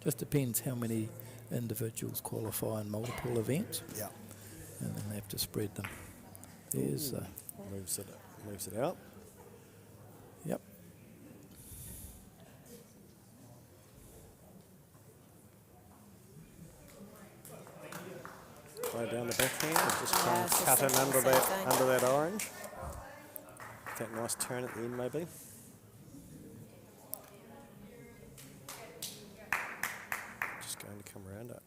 Speaker 4: just depends how many individuals qualify in multiple events,
Speaker 2: Yeah.
Speaker 4: and then they have to spread them. There's,
Speaker 2: Moves it out.
Speaker 4: yep.
Speaker 2: Go down the backhand and just try
Speaker 3: Yeah,
Speaker 2: and
Speaker 3: it's
Speaker 2: cut
Speaker 3: just
Speaker 2: in under
Speaker 3: the same
Speaker 2: that
Speaker 3: thing.
Speaker 2: under that orange. That nice turn at the end, maybe. Just going to come around it.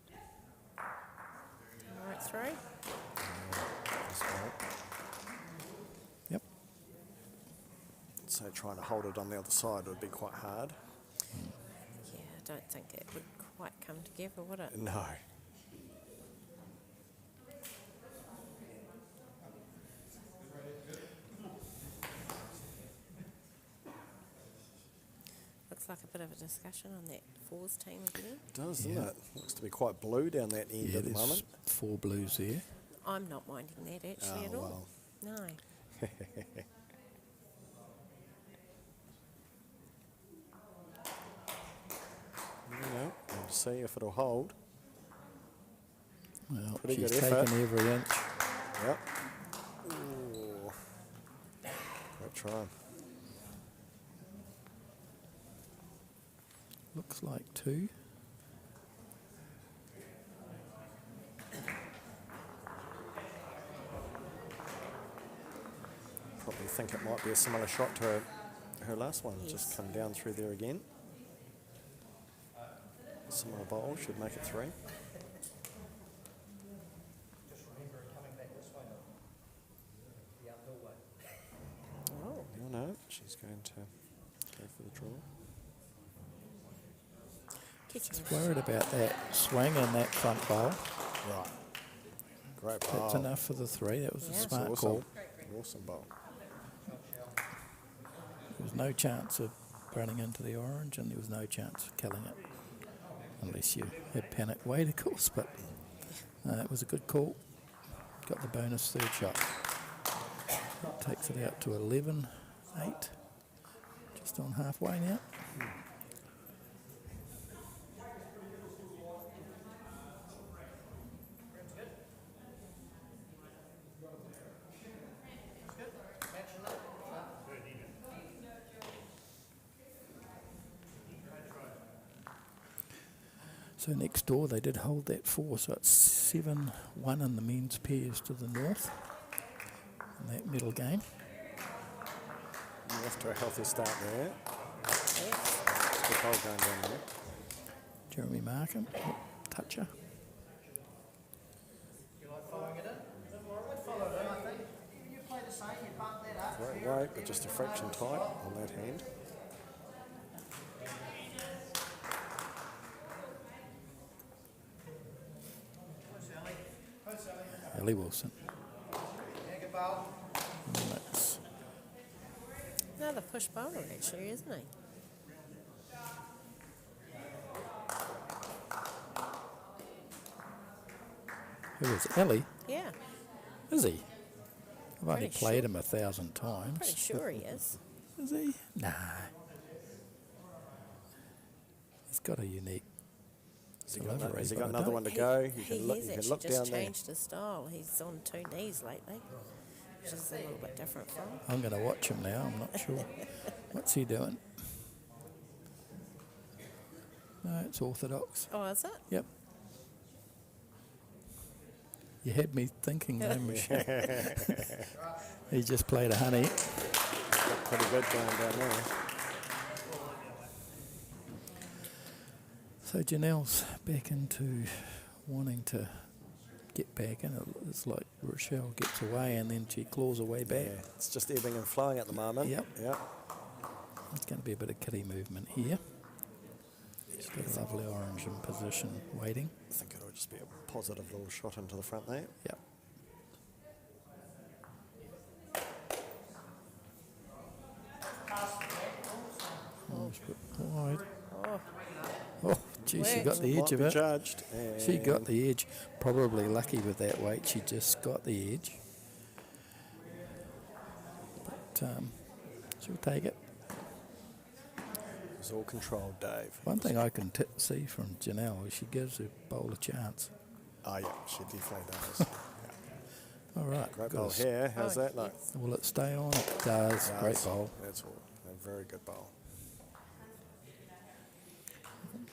Speaker 3: Right through.
Speaker 2: This way.
Speaker 4: Yep.
Speaker 2: So trying to hold it on the other side would be quite hard.
Speaker 3: Yeah, I don't think it would quite come together, would it?
Speaker 2: No.
Speaker 3: Looks like a bit of a discussion on that fours team again.
Speaker 2: It does, doesn't
Speaker 4: Yeah.
Speaker 2: it? Looks to be quite blue down that end
Speaker 4: Yeah,
Speaker 2: at the
Speaker 4: there's
Speaker 2: moment.
Speaker 4: 4 blues there.
Speaker 3: I'm not minding that actually at
Speaker 2: Oh,
Speaker 3: all.
Speaker 2: well.
Speaker 3: No.
Speaker 2: We'll see if it'll hold.
Speaker 4: Well,
Speaker 2: Pretty
Speaker 4: she's
Speaker 2: good
Speaker 4: taken
Speaker 2: effort.
Speaker 4: every inch.
Speaker 2: Yep. Ooh. Great try.
Speaker 4: Looks like 2.
Speaker 2: Probably think it might be a similar shot to her last one.
Speaker 3: Yes.
Speaker 2: Just come down through there again. Similar bowl, should make it 3.
Speaker 3: Oh.
Speaker 2: No, she's going to go for the draw.
Speaker 4: Just worried about that swing in that front bowl.
Speaker 2: Right. Great bowl.
Speaker 4: That's enough for the 3. That was a
Speaker 3: Yeah.
Speaker 4: smart
Speaker 2: Awesome.
Speaker 4: call.
Speaker 2: Awesome bowl.
Speaker 4: There was no chance of running into the orange, and there was no chance of killing it. Unless you had panic weight, of course, but it was a good call. Got the bonus 3rd shot. That takes it out to 11-8. Just on halfway now. So next door they did hold that 4, so it's 7-1 in the men's pairs to the north in that middle game.
Speaker 2: You're off to a healthy start there.
Speaker 3: Yes.
Speaker 2: Good bowl going down there.
Speaker 4: Jeremy Markham, toucher.
Speaker 2: Great weight, but just a fraction tight on that hand.
Speaker 4: Ellie Wilson. And that's
Speaker 3: Another push bowler actually, isn't he?
Speaker 4: who is Ellie?
Speaker 3: Yeah,
Speaker 4: Is he? I've only
Speaker 3: Pretty
Speaker 4: played
Speaker 3: sure.
Speaker 4: him 1,000 times.
Speaker 3: pretty sure he is.
Speaker 4: Is he? Nah. He's got a unique.
Speaker 2: Has he
Speaker 4: delivery,
Speaker 2: got
Speaker 4: but I
Speaker 2: another
Speaker 4: don't-
Speaker 2: one to go? You
Speaker 3: He
Speaker 2: can look,
Speaker 3: has
Speaker 2: you can
Speaker 3: actually
Speaker 2: look
Speaker 3: just
Speaker 2: down there.
Speaker 3: changed his style. He's on 2 knees lately, which is a little bit different from him.
Speaker 4: I'm going to watch him now. I'm not sure. What's he doing? No, it's orthodox.
Speaker 3: Oh, is it?
Speaker 4: Yep. You had me thinking though, Michelle. He just played a honey.
Speaker 2: Pretty good going down there.
Speaker 4: So Janelle's back into wanting to get back in. It's like Rochelle gets away and then she claws her way back.
Speaker 2: Yeah, it's just ebbing and flowing at the moment.
Speaker 4: Yep.
Speaker 2: Yep.
Speaker 4: There's going to be a bit of kitty movement here. got a lovely orange in position, waiting.
Speaker 2: I think it'll just be a positive little shot into the front there.
Speaker 4: Yep. Just put wide.
Speaker 3: Oh,
Speaker 4: Oh, gee, she
Speaker 3: Worked.
Speaker 4: got the edge
Speaker 2: Might
Speaker 4: of
Speaker 2: be
Speaker 4: it.
Speaker 2: judged.
Speaker 4: She got
Speaker 2: and
Speaker 4: the edge. Probably lucky with that weight. She just got the edge. But she'll take it.
Speaker 2: It's all controlled, Dave.
Speaker 4: One thing I can see from Janelle is she gives her bowl a chance.
Speaker 2: Oh, yeah, she definitely does.
Speaker 4: All right.
Speaker 2: Great
Speaker 4: got
Speaker 2: bowl
Speaker 4: a
Speaker 2: here. How's
Speaker 3: Oh,
Speaker 2: that? No.
Speaker 3: yes.
Speaker 4: Will it stay on? It does. Great
Speaker 2: Does.
Speaker 4: bowl.
Speaker 2: That's all. A very good bowl.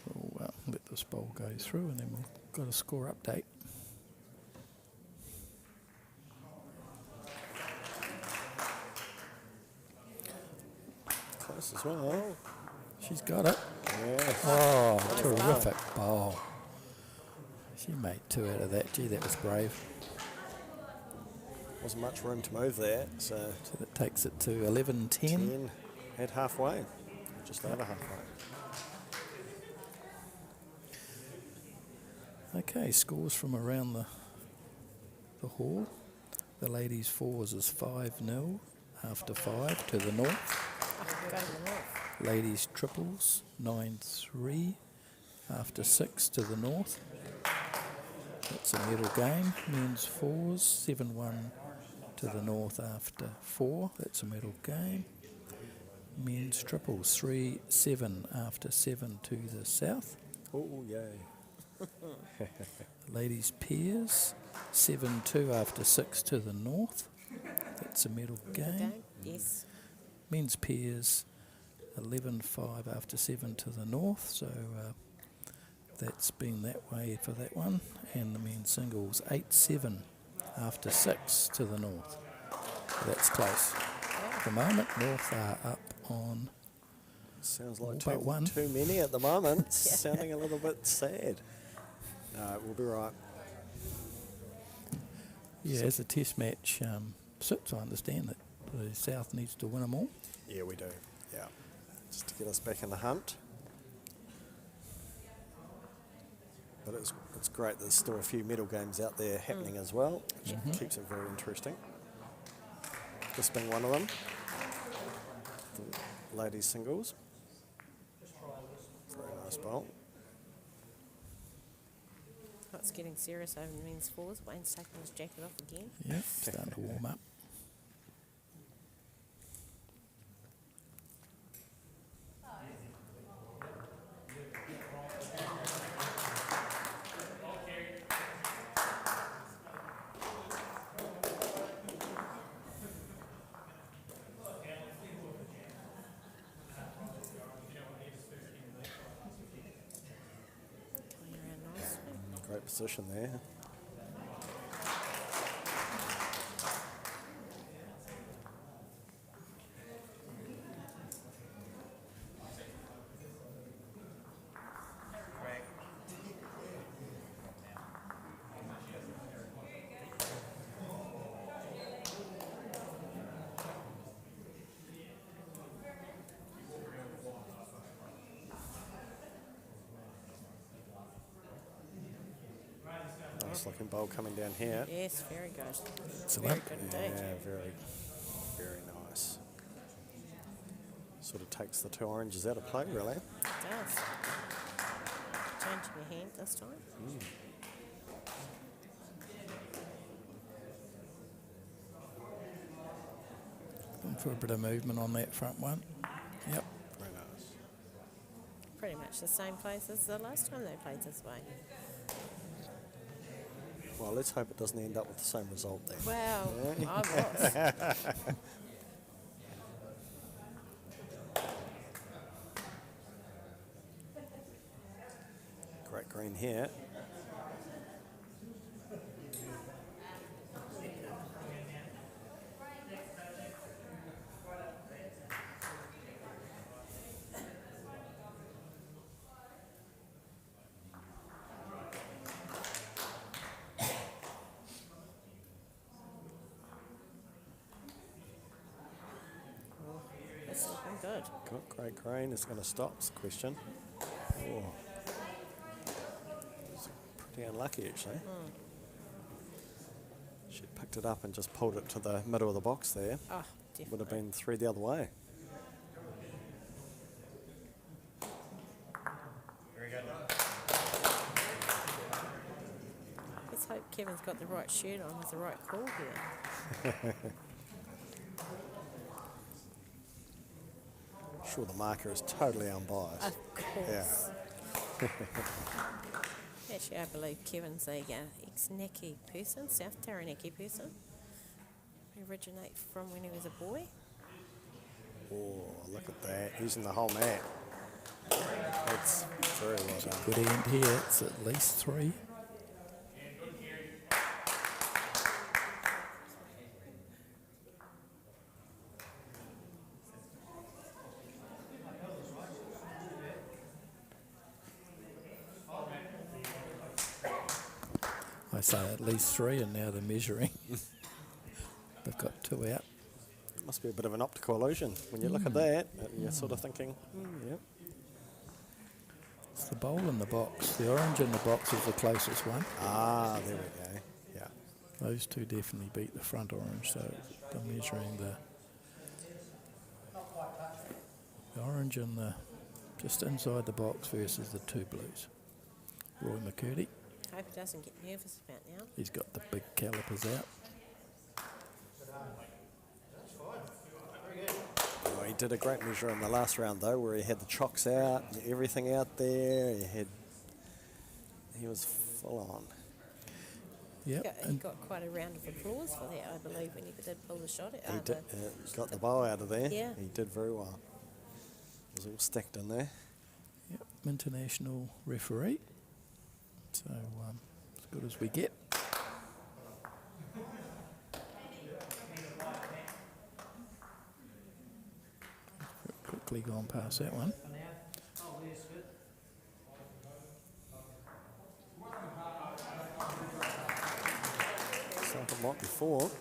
Speaker 4: We'll let this bowl go through and then we've got a score update.
Speaker 2: Close as well.
Speaker 4: She's got it.
Speaker 2: Yes.
Speaker 4: Oh,
Speaker 3: Nice
Speaker 4: terrific bowl. She made 2 out of that. Gee, that was brave.
Speaker 2: Wasn't much room to move there. So
Speaker 4: So that takes it to 11-10.
Speaker 2: 10 at halfway. Just over halfway.
Speaker 4: Okay, scores from around the hall. The ladies' fours is 5-0 after 5 to the north.
Speaker 3: go to the north.
Speaker 4: Ladies' triples 9-3 after 6 to the north. That's a medal game. Men's fours 7-1 to the north after 4. That's a medal game. Men's triples 3-7 after 7 to the south.
Speaker 2: Oh, yay.
Speaker 4: Ladies' pairs 7-2 after 6 to the north. That's a medal game.
Speaker 3: Game? Yes.
Speaker 4: Men's pairs 11-5 after 7 to the north. So that's been that way for that one. And the men's singles 8-7 after 6 to the north. So that's close. At the moment, North are up on
Speaker 2: Sounds
Speaker 4: all
Speaker 2: like
Speaker 4: but one.
Speaker 2: too many at the moment. Sounding a little bit sad. No, we'll be right.
Speaker 4: Yeah, as the test match sits, I understand that the South needs to win them all.
Speaker 2: Yeah, we do. Yeah. Just to get us back in the hunt. But it's great there's still a few medal games out there happening as well, which keeps it very interesting. This being one of them. The ladies singles. Very nice bowl.
Speaker 3: Oh, it's getting serious over the men's fours. Wayne's taking his jacket off again.
Speaker 4: Yep, starting to warm up.
Speaker 3: Coming around nicely.
Speaker 2: Great position there. Nice looking bowl coming down here.
Speaker 3: Yes, very good.
Speaker 4: Excellent.
Speaker 3: Very good
Speaker 2: Yeah,
Speaker 3: indeed.
Speaker 2: very, very nice. Sort of takes the 2 oranges out of play, really.
Speaker 3: It does. Changing your hand this time.
Speaker 4: Looking for a bit of movement on that front one. Yep.
Speaker 2: Very nice.
Speaker 3: Pretty much the same place as the last time they played this way.
Speaker 2: Well, let's hope it doesn't end up with the same result then.
Speaker 3: Wow, I was.
Speaker 2: Great green here.
Speaker 3: It's looking good.
Speaker 2: Got great green. Is it going to stop? Is the question. Oh, pretty unlucky actually. She picked it up and just pulled it to the middle of the box there.
Speaker 3: Oh,
Speaker 2: Would have
Speaker 3: definitely.
Speaker 2: been 3 the other way.
Speaker 3: Let's hope Kevin's got the right shirt on with the right call here.
Speaker 2: I'm sure the marker is totally unbiased.
Speaker 3: Of course. Actually, I believe Kevin's a ex-Naki person, South Taranaki person. He originates from when he was a boy.
Speaker 2: Oh, look at that. Using the whole mat. That's very well done.
Speaker 4: Good end here. It's at least 3. I say at least 3, and now they're measuring. They've got 2 out.
Speaker 2: Must be a bit of an optical illusion. When you look at that, you're sort of thinking, yep.
Speaker 4: It's the bowl in the box. The orange in the box is the closest one.
Speaker 2: Ah, there we go. Yeah.
Speaker 4: Those two definitely beat the front orange, so they're measuring the orange in the just inside the box versus the 2 blues. Roy McCurdy,
Speaker 3: Hope he doesn't get nervous about now.
Speaker 4: he's got the big calipers out.
Speaker 2: Oh, he did a great measure in the last round though, where he had the chocks out, everything out there. He was full on.
Speaker 4: Yep,
Speaker 3: He
Speaker 4: and
Speaker 3: got quite a round of applause for that, I believe, when he did pull the shot.
Speaker 2: He did, got the bow out of there.
Speaker 3: Yeah.
Speaker 2: He did very well. It was all stacked in there.
Speaker 4: yep, international referee. So as good as we get. Quickly gone past that one.
Speaker 2: It's like it might be 4.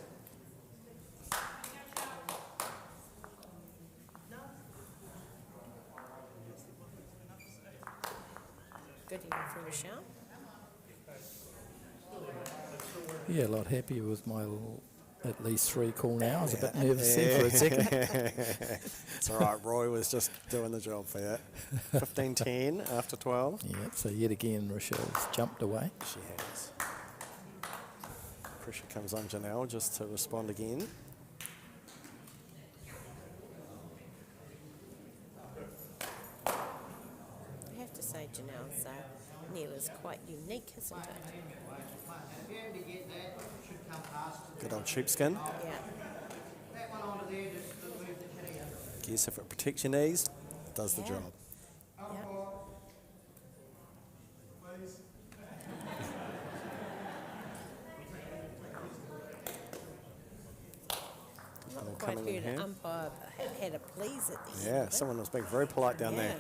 Speaker 3: Good enough for Michelle.
Speaker 4: Yeah, a lot happier with my little at least 3 call now. I was a bit nervous there for a second.
Speaker 2: It's all right. Roy was just doing the job for you. 15-10 after 12.
Speaker 4: Yeah, so yet again Rochelle's jumped away.
Speaker 2: She has. Pressure comes on Janelle just to respond again.
Speaker 3: I have to say, Janelle's Neil is quite unique, isn't it?
Speaker 2: Good old sheepskin.
Speaker 3: Yeah.
Speaker 2: Guess if it protects your knees, it does the
Speaker 3: Yeah.
Speaker 2: job.
Speaker 3: Yeah. Not quite
Speaker 2: coming in
Speaker 3: heard an
Speaker 2: here.
Speaker 3: umpire had a please at the end.
Speaker 2: Yeah,
Speaker 3: of it.
Speaker 2: someone was being very polite down
Speaker 3: yeah.
Speaker 2: there.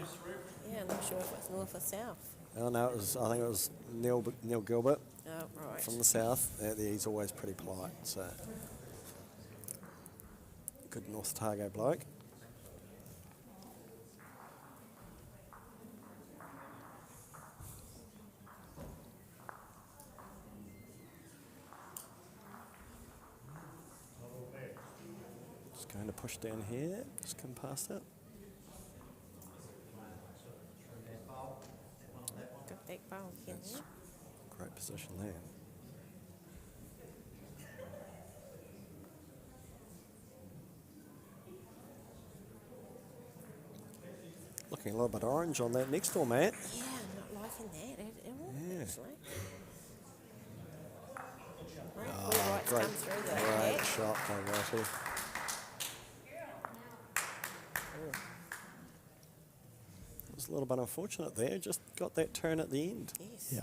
Speaker 3: Yeah, I'm not sure if it's north or south.
Speaker 2: Oh no, I think it was Neil Gilbert
Speaker 3: Oh, right.
Speaker 2: from the south. He's always pretty polite, so good North Otago bloke. Just going to push down here, just come past it.
Speaker 3: Good back bowl again there.
Speaker 2: Great position there. Looking a little bit orange on that next door, Matt.
Speaker 3: Yeah, I'm not liking that at all,
Speaker 2: Yeah.
Speaker 3: actually. Right, all rights
Speaker 2: Great,
Speaker 3: come through the
Speaker 2: great
Speaker 3: back.
Speaker 2: shot by Waihi. It was a little bit unfortunate there, just got that turn at the end.
Speaker 3: Yes.
Speaker 4: Yeah.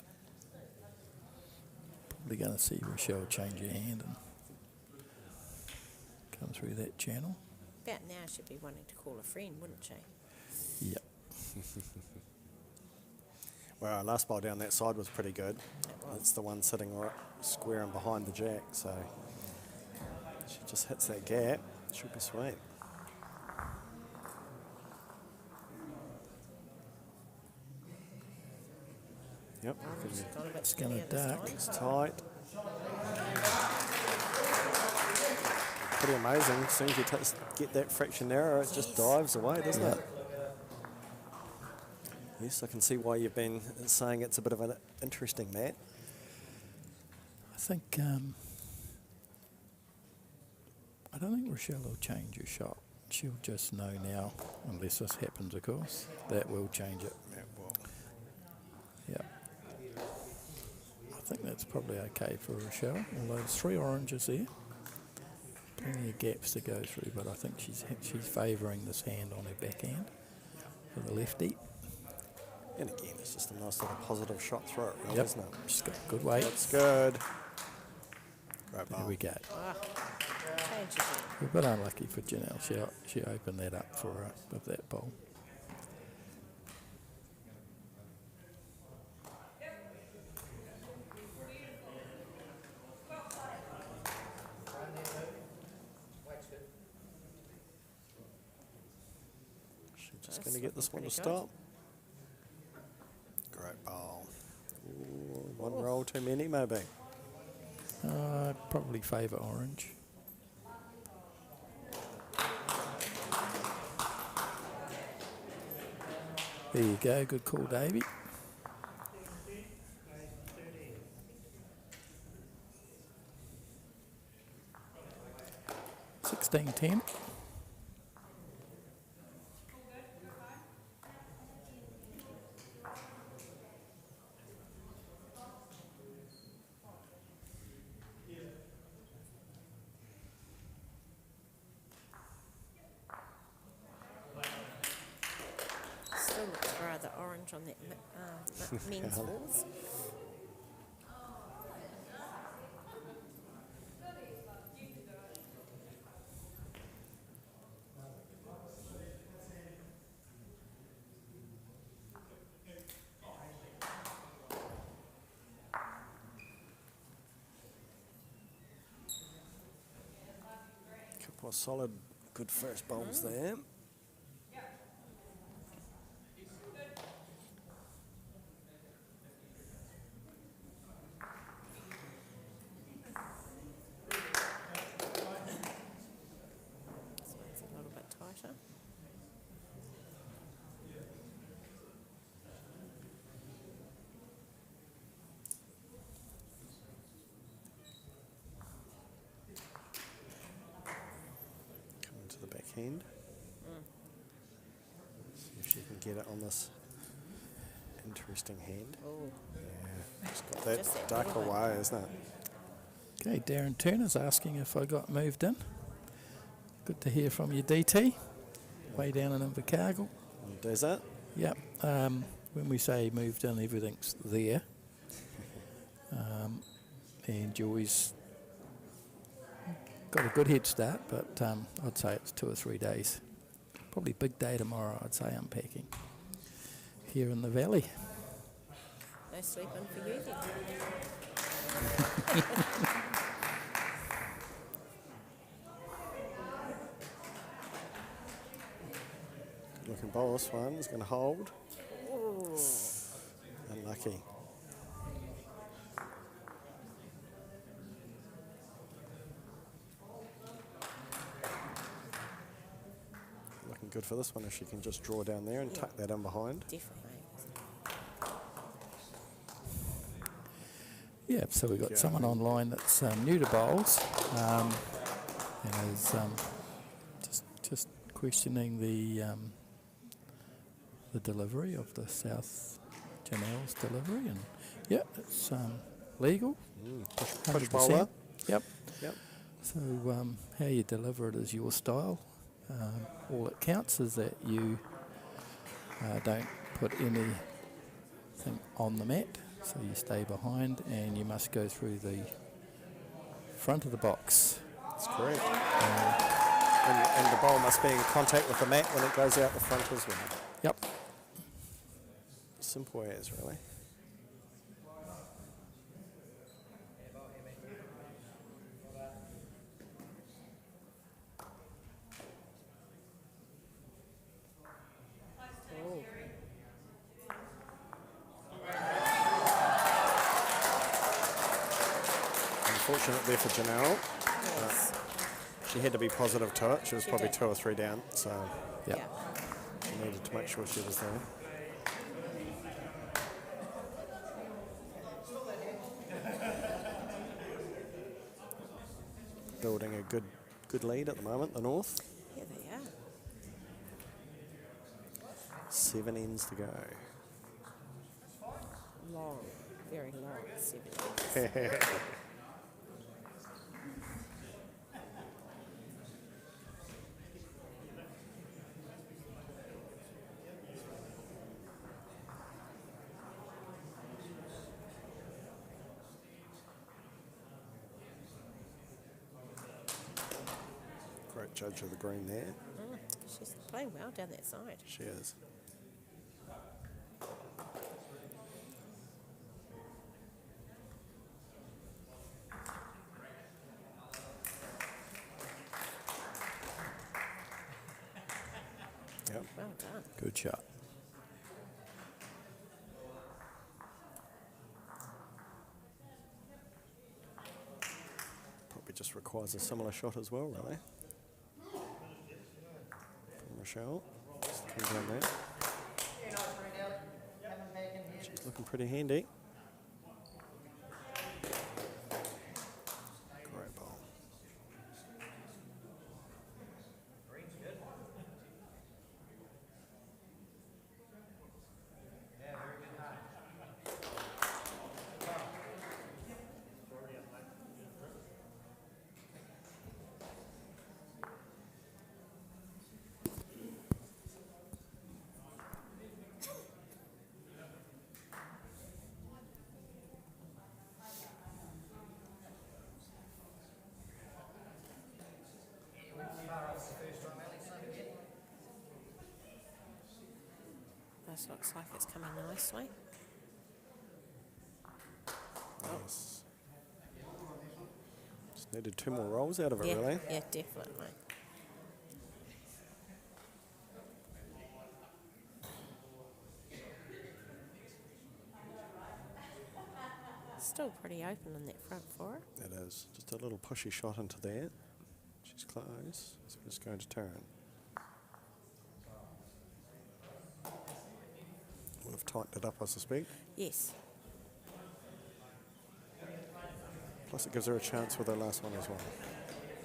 Speaker 4: Probably going to see Rochelle change her hand and come through that channel.
Speaker 3: About now she'd be wanting to call a friend, wouldn't she?
Speaker 4: Yep.
Speaker 2: Well, our last bowl down that side was pretty good.
Speaker 3: It was.
Speaker 2: It's the one sitting right square and behind the jack, so she just hits that gap. Should be sweet. Yep.
Speaker 3: It's got a bit
Speaker 4: It's gonna
Speaker 3: skinnier this
Speaker 4: duck.
Speaker 3: time.
Speaker 2: It's tight. Pretty amazing. As soon as you get that fraction narrow, it just dives away, doesn't it? Yes, I can see why you've been saying it's a bit of an interesting mat.
Speaker 4: I think I don't think Rochelle will change her shot. She'll just know now, unless this happens, of course, that will change it.
Speaker 2: Yeah, well,
Speaker 4: Yeah. I think that's probably okay for Rochelle, although there's 3 oranges there. Plenty of gaps to go through, but I think she's favouring this hand on her backhand for the lefty.
Speaker 2: and again, it's just a nice little positive shot through it, really,
Speaker 4: Yep.
Speaker 2: isn't it?
Speaker 4: She's got good weight.
Speaker 2: That's good. Great
Speaker 4: There
Speaker 2: ball.
Speaker 4: we go.
Speaker 3: Changes it.
Speaker 4: We're a bit unlucky for Janelle. She opened that up for her with that ball.
Speaker 2: She's just going to get this one to stop. Great ball. Ooh, one roll too many, maybe.
Speaker 4: I'd probably favour orange. There you go. Good call, Davey. $16.10.
Speaker 3: Still looks rather orange on that men's balls.
Speaker 2: Couple of solid, good first bowls there.
Speaker 3: This one's a little bit tighter.
Speaker 2: Coming to the backhand. See if she can get it on this interesting hand.
Speaker 3: Oh,
Speaker 2: Yeah, it's got
Speaker 3: Just
Speaker 2: that
Speaker 3: that
Speaker 2: duck
Speaker 3: little bit.
Speaker 2: away, isn't it?
Speaker 4: Okay, Darren Turner's asking if I got moved in. Good to hear from you, DT. Way down in Invercargill.
Speaker 2: Desert.
Speaker 4: Yep. When we say moved in, everything's there. And you always got a good head start, but I'd say it's 2 or 3 days. Probably big day tomorrow, I'd say, unpacking here in the valley.
Speaker 3: no sleeping for you then.
Speaker 2: Looking bowl, this one is going to hold.
Speaker 3: Ooh.
Speaker 2: Unlucky. Looking good for this one if she can just draw down there and
Speaker 3: Yeah.
Speaker 2: tuck that in behind.
Speaker 3: Definitely.
Speaker 4: Yeah, so we've got
Speaker 2: Yeah.
Speaker 4: someone online that's new to bowls and is just questioning the delivery of the South Janelle's delivery, and yeah, it's legal.
Speaker 2: Push
Speaker 4: 100%.
Speaker 2: bowler.
Speaker 4: Yep.
Speaker 2: Yep.
Speaker 4: So how you deliver it is your style. All it counts is that you don't put anything on the mat, so you stay behind and you must go through the front of the box.
Speaker 2: That's correct. And the bowl must be in contact with the mat when it goes out the front as well.
Speaker 4: Yep.
Speaker 2: Simple as, really. unfortunate there for Janelle.
Speaker 3: Yes.
Speaker 2: She had to be positive to it. She was
Speaker 3: She
Speaker 2: probably
Speaker 3: did.
Speaker 2: 2 or 3 down, so
Speaker 4: Yep.
Speaker 3: Yeah.
Speaker 2: she needed to make sure she was there. Building a good lead at the moment, the North.
Speaker 3: Yeah, they are.
Speaker 2: 7 ends to go.
Speaker 3: Long, very long 70s.
Speaker 2: Great judge of the green there.
Speaker 3: She's playing well down that side.
Speaker 2: She is. Yep.
Speaker 3: Well done.
Speaker 4: Good shot.
Speaker 2: Probably just requires a similar shot as well, really. From Rochelle. Just come down there. She's looking pretty handy. Great ball.
Speaker 3: This looks like it's coming nicely.
Speaker 2: Nice. Just needed 2 more rolls out of it,
Speaker 3: Yeah,
Speaker 2: really.
Speaker 3: yeah, definitely. Still pretty open in that front for her.
Speaker 2: It is. Just a little pushy shot into there. She's close. So just going to turn. Would have tightened it up, I suspect.
Speaker 3: Yes.
Speaker 2: Plus it gives her a chance with her last one as well.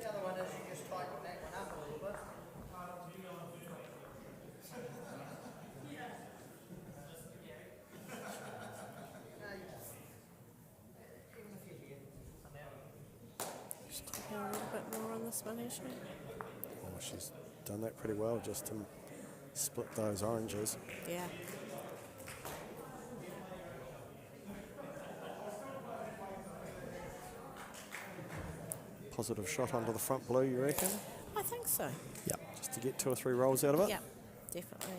Speaker 5: The other one is you just tighten that one up a little bit.
Speaker 3: She's taking a little bit more on this one, is she?
Speaker 2: Oh, she's done that pretty well just to split those oranges.
Speaker 3: Yeah.
Speaker 2: Positive shot onto the front blue, you reckon?
Speaker 3: I think so.
Speaker 4: Yep.
Speaker 2: Just to get 2 or 3 rolls out of it?
Speaker 3: Yeah, definitely.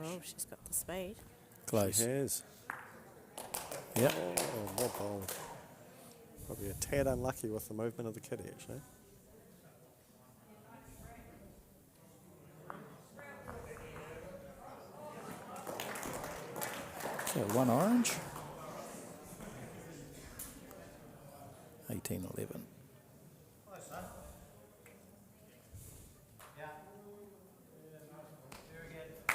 Speaker 3: Oh, she's got the speed.
Speaker 4: Close.
Speaker 2: She has.
Speaker 4: Yep.
Speaker 2: Oh, what bowl. Probably a tad unlucky with the movement of the kitty, actually.
Speaker 4: So 1 orange. 18-11.
Speaker 5: Yeah. Very good.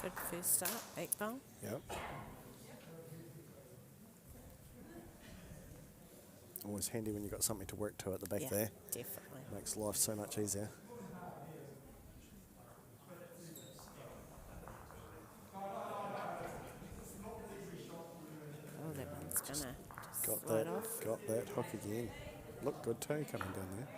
Speaker 3: Good first start, back bowl.
Speaker 2: Yep. Always handy when you've got something to work to at the back
Speaker 3: Yeah,
Speaker 2: there.
Speaker 3: definitely.
Speaker 2: Makes life so much easier.
Speaker 3: Oh, that one's gonna just
Speaker 2: Got
Speaker 3: slide
Speaker 2: that,
Speaker 3: off.
Speaker 2: got that hook again. looked good too coming down there.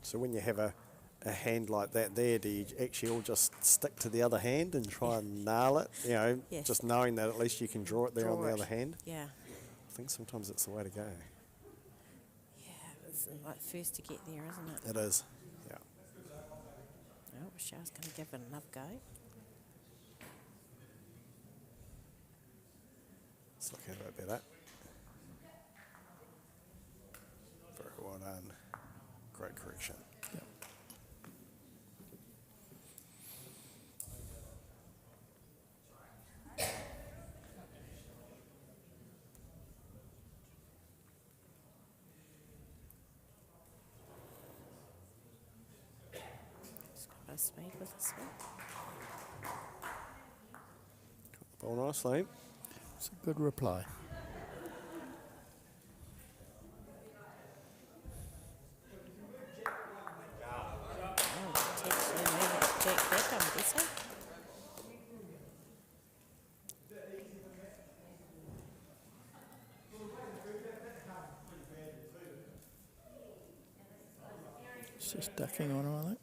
Speaker 2: So when you have a hand like that there, do you actually all just stick to the other hand and try and nail it? You know,
Speaker 3: Yes.
Speaker 2: just knowing that at least you can draw it there on
Speaker 3: Draw
Speaker 2: the
Speaker 3: it.
Speaker 2: other hand?
Speaker 3: Yeah.
Speaker 2: I think sometimes it's the way to go.
Speaker 3: Yeah, it's like first to get there, isn't it?
Speaker 2: It is, yeah.
Speaker 3: Oh, Rochelle's going to give it another go.
Speaker 2: Let's look at it a bit better. Very well done. Great correction.
Speaker 4: Yep.
Speaker 3: Just got a bit of speed with this one.
Speaker 2: Ball nicely.
Speaker 4: It's a good reply.
Speaker 3: Oh, potentially maybe Jack back on better.
Speaker 4: It's just ducking on her, I think.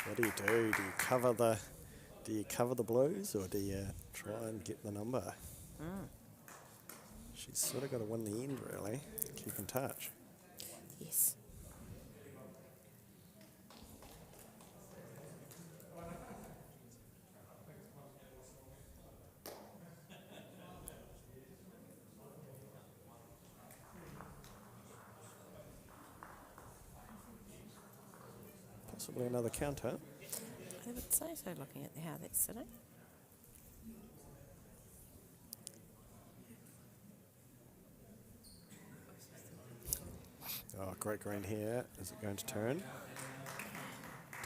Speaker 2: What do you do? Do you cover the blues or do you try and get the number? She's sort of got to win the end really. Keep in touch.
Speaker 3: Yes.
Speaker 2: Possibly another counter.
Speaker 3: I would say so, looking at how that's sitting.
Speaker 2: Oh, great green here. Is it going to turn?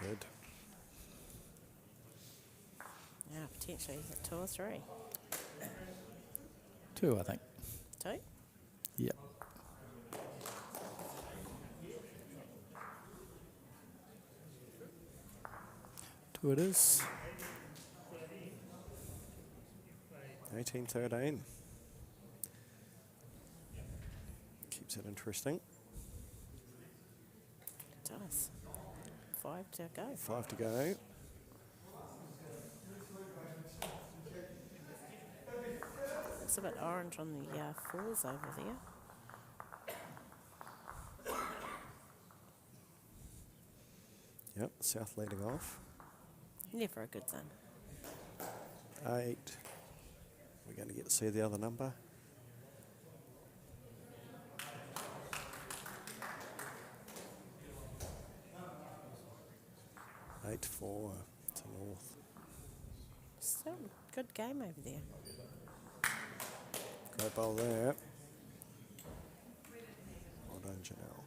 Speaker 2: Did.
Speaker 3: Now, potentially, is it 2 or 3?
Speaker 4: 2, I think.
Speaker 3: 2?
Speaker 4: Yep. Two it is.
Speaker 2: 18-13. Keeps it interesting.
Speaker 3: It does. 5 to go.
Speaker 2: 5 to go.
Speaker 3: Looks a bit orange on the 4s over there.
Speaker 2: Yep, South leading off.
Speaker 3: Never a good thing.
Speaker 2: 8. We're going to get to see the other number. Eight to 4 to North.
Speaker 3: Still good game over there.
Speaker 2: Great bowl there. Well done, Janelle.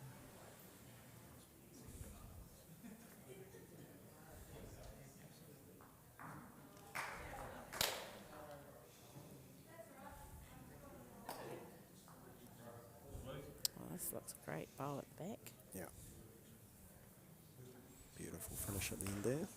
Speaker 3: Oh, this looks a great bowl at the back.
Speaker 2: Yeah. Beautiful finish at the end there.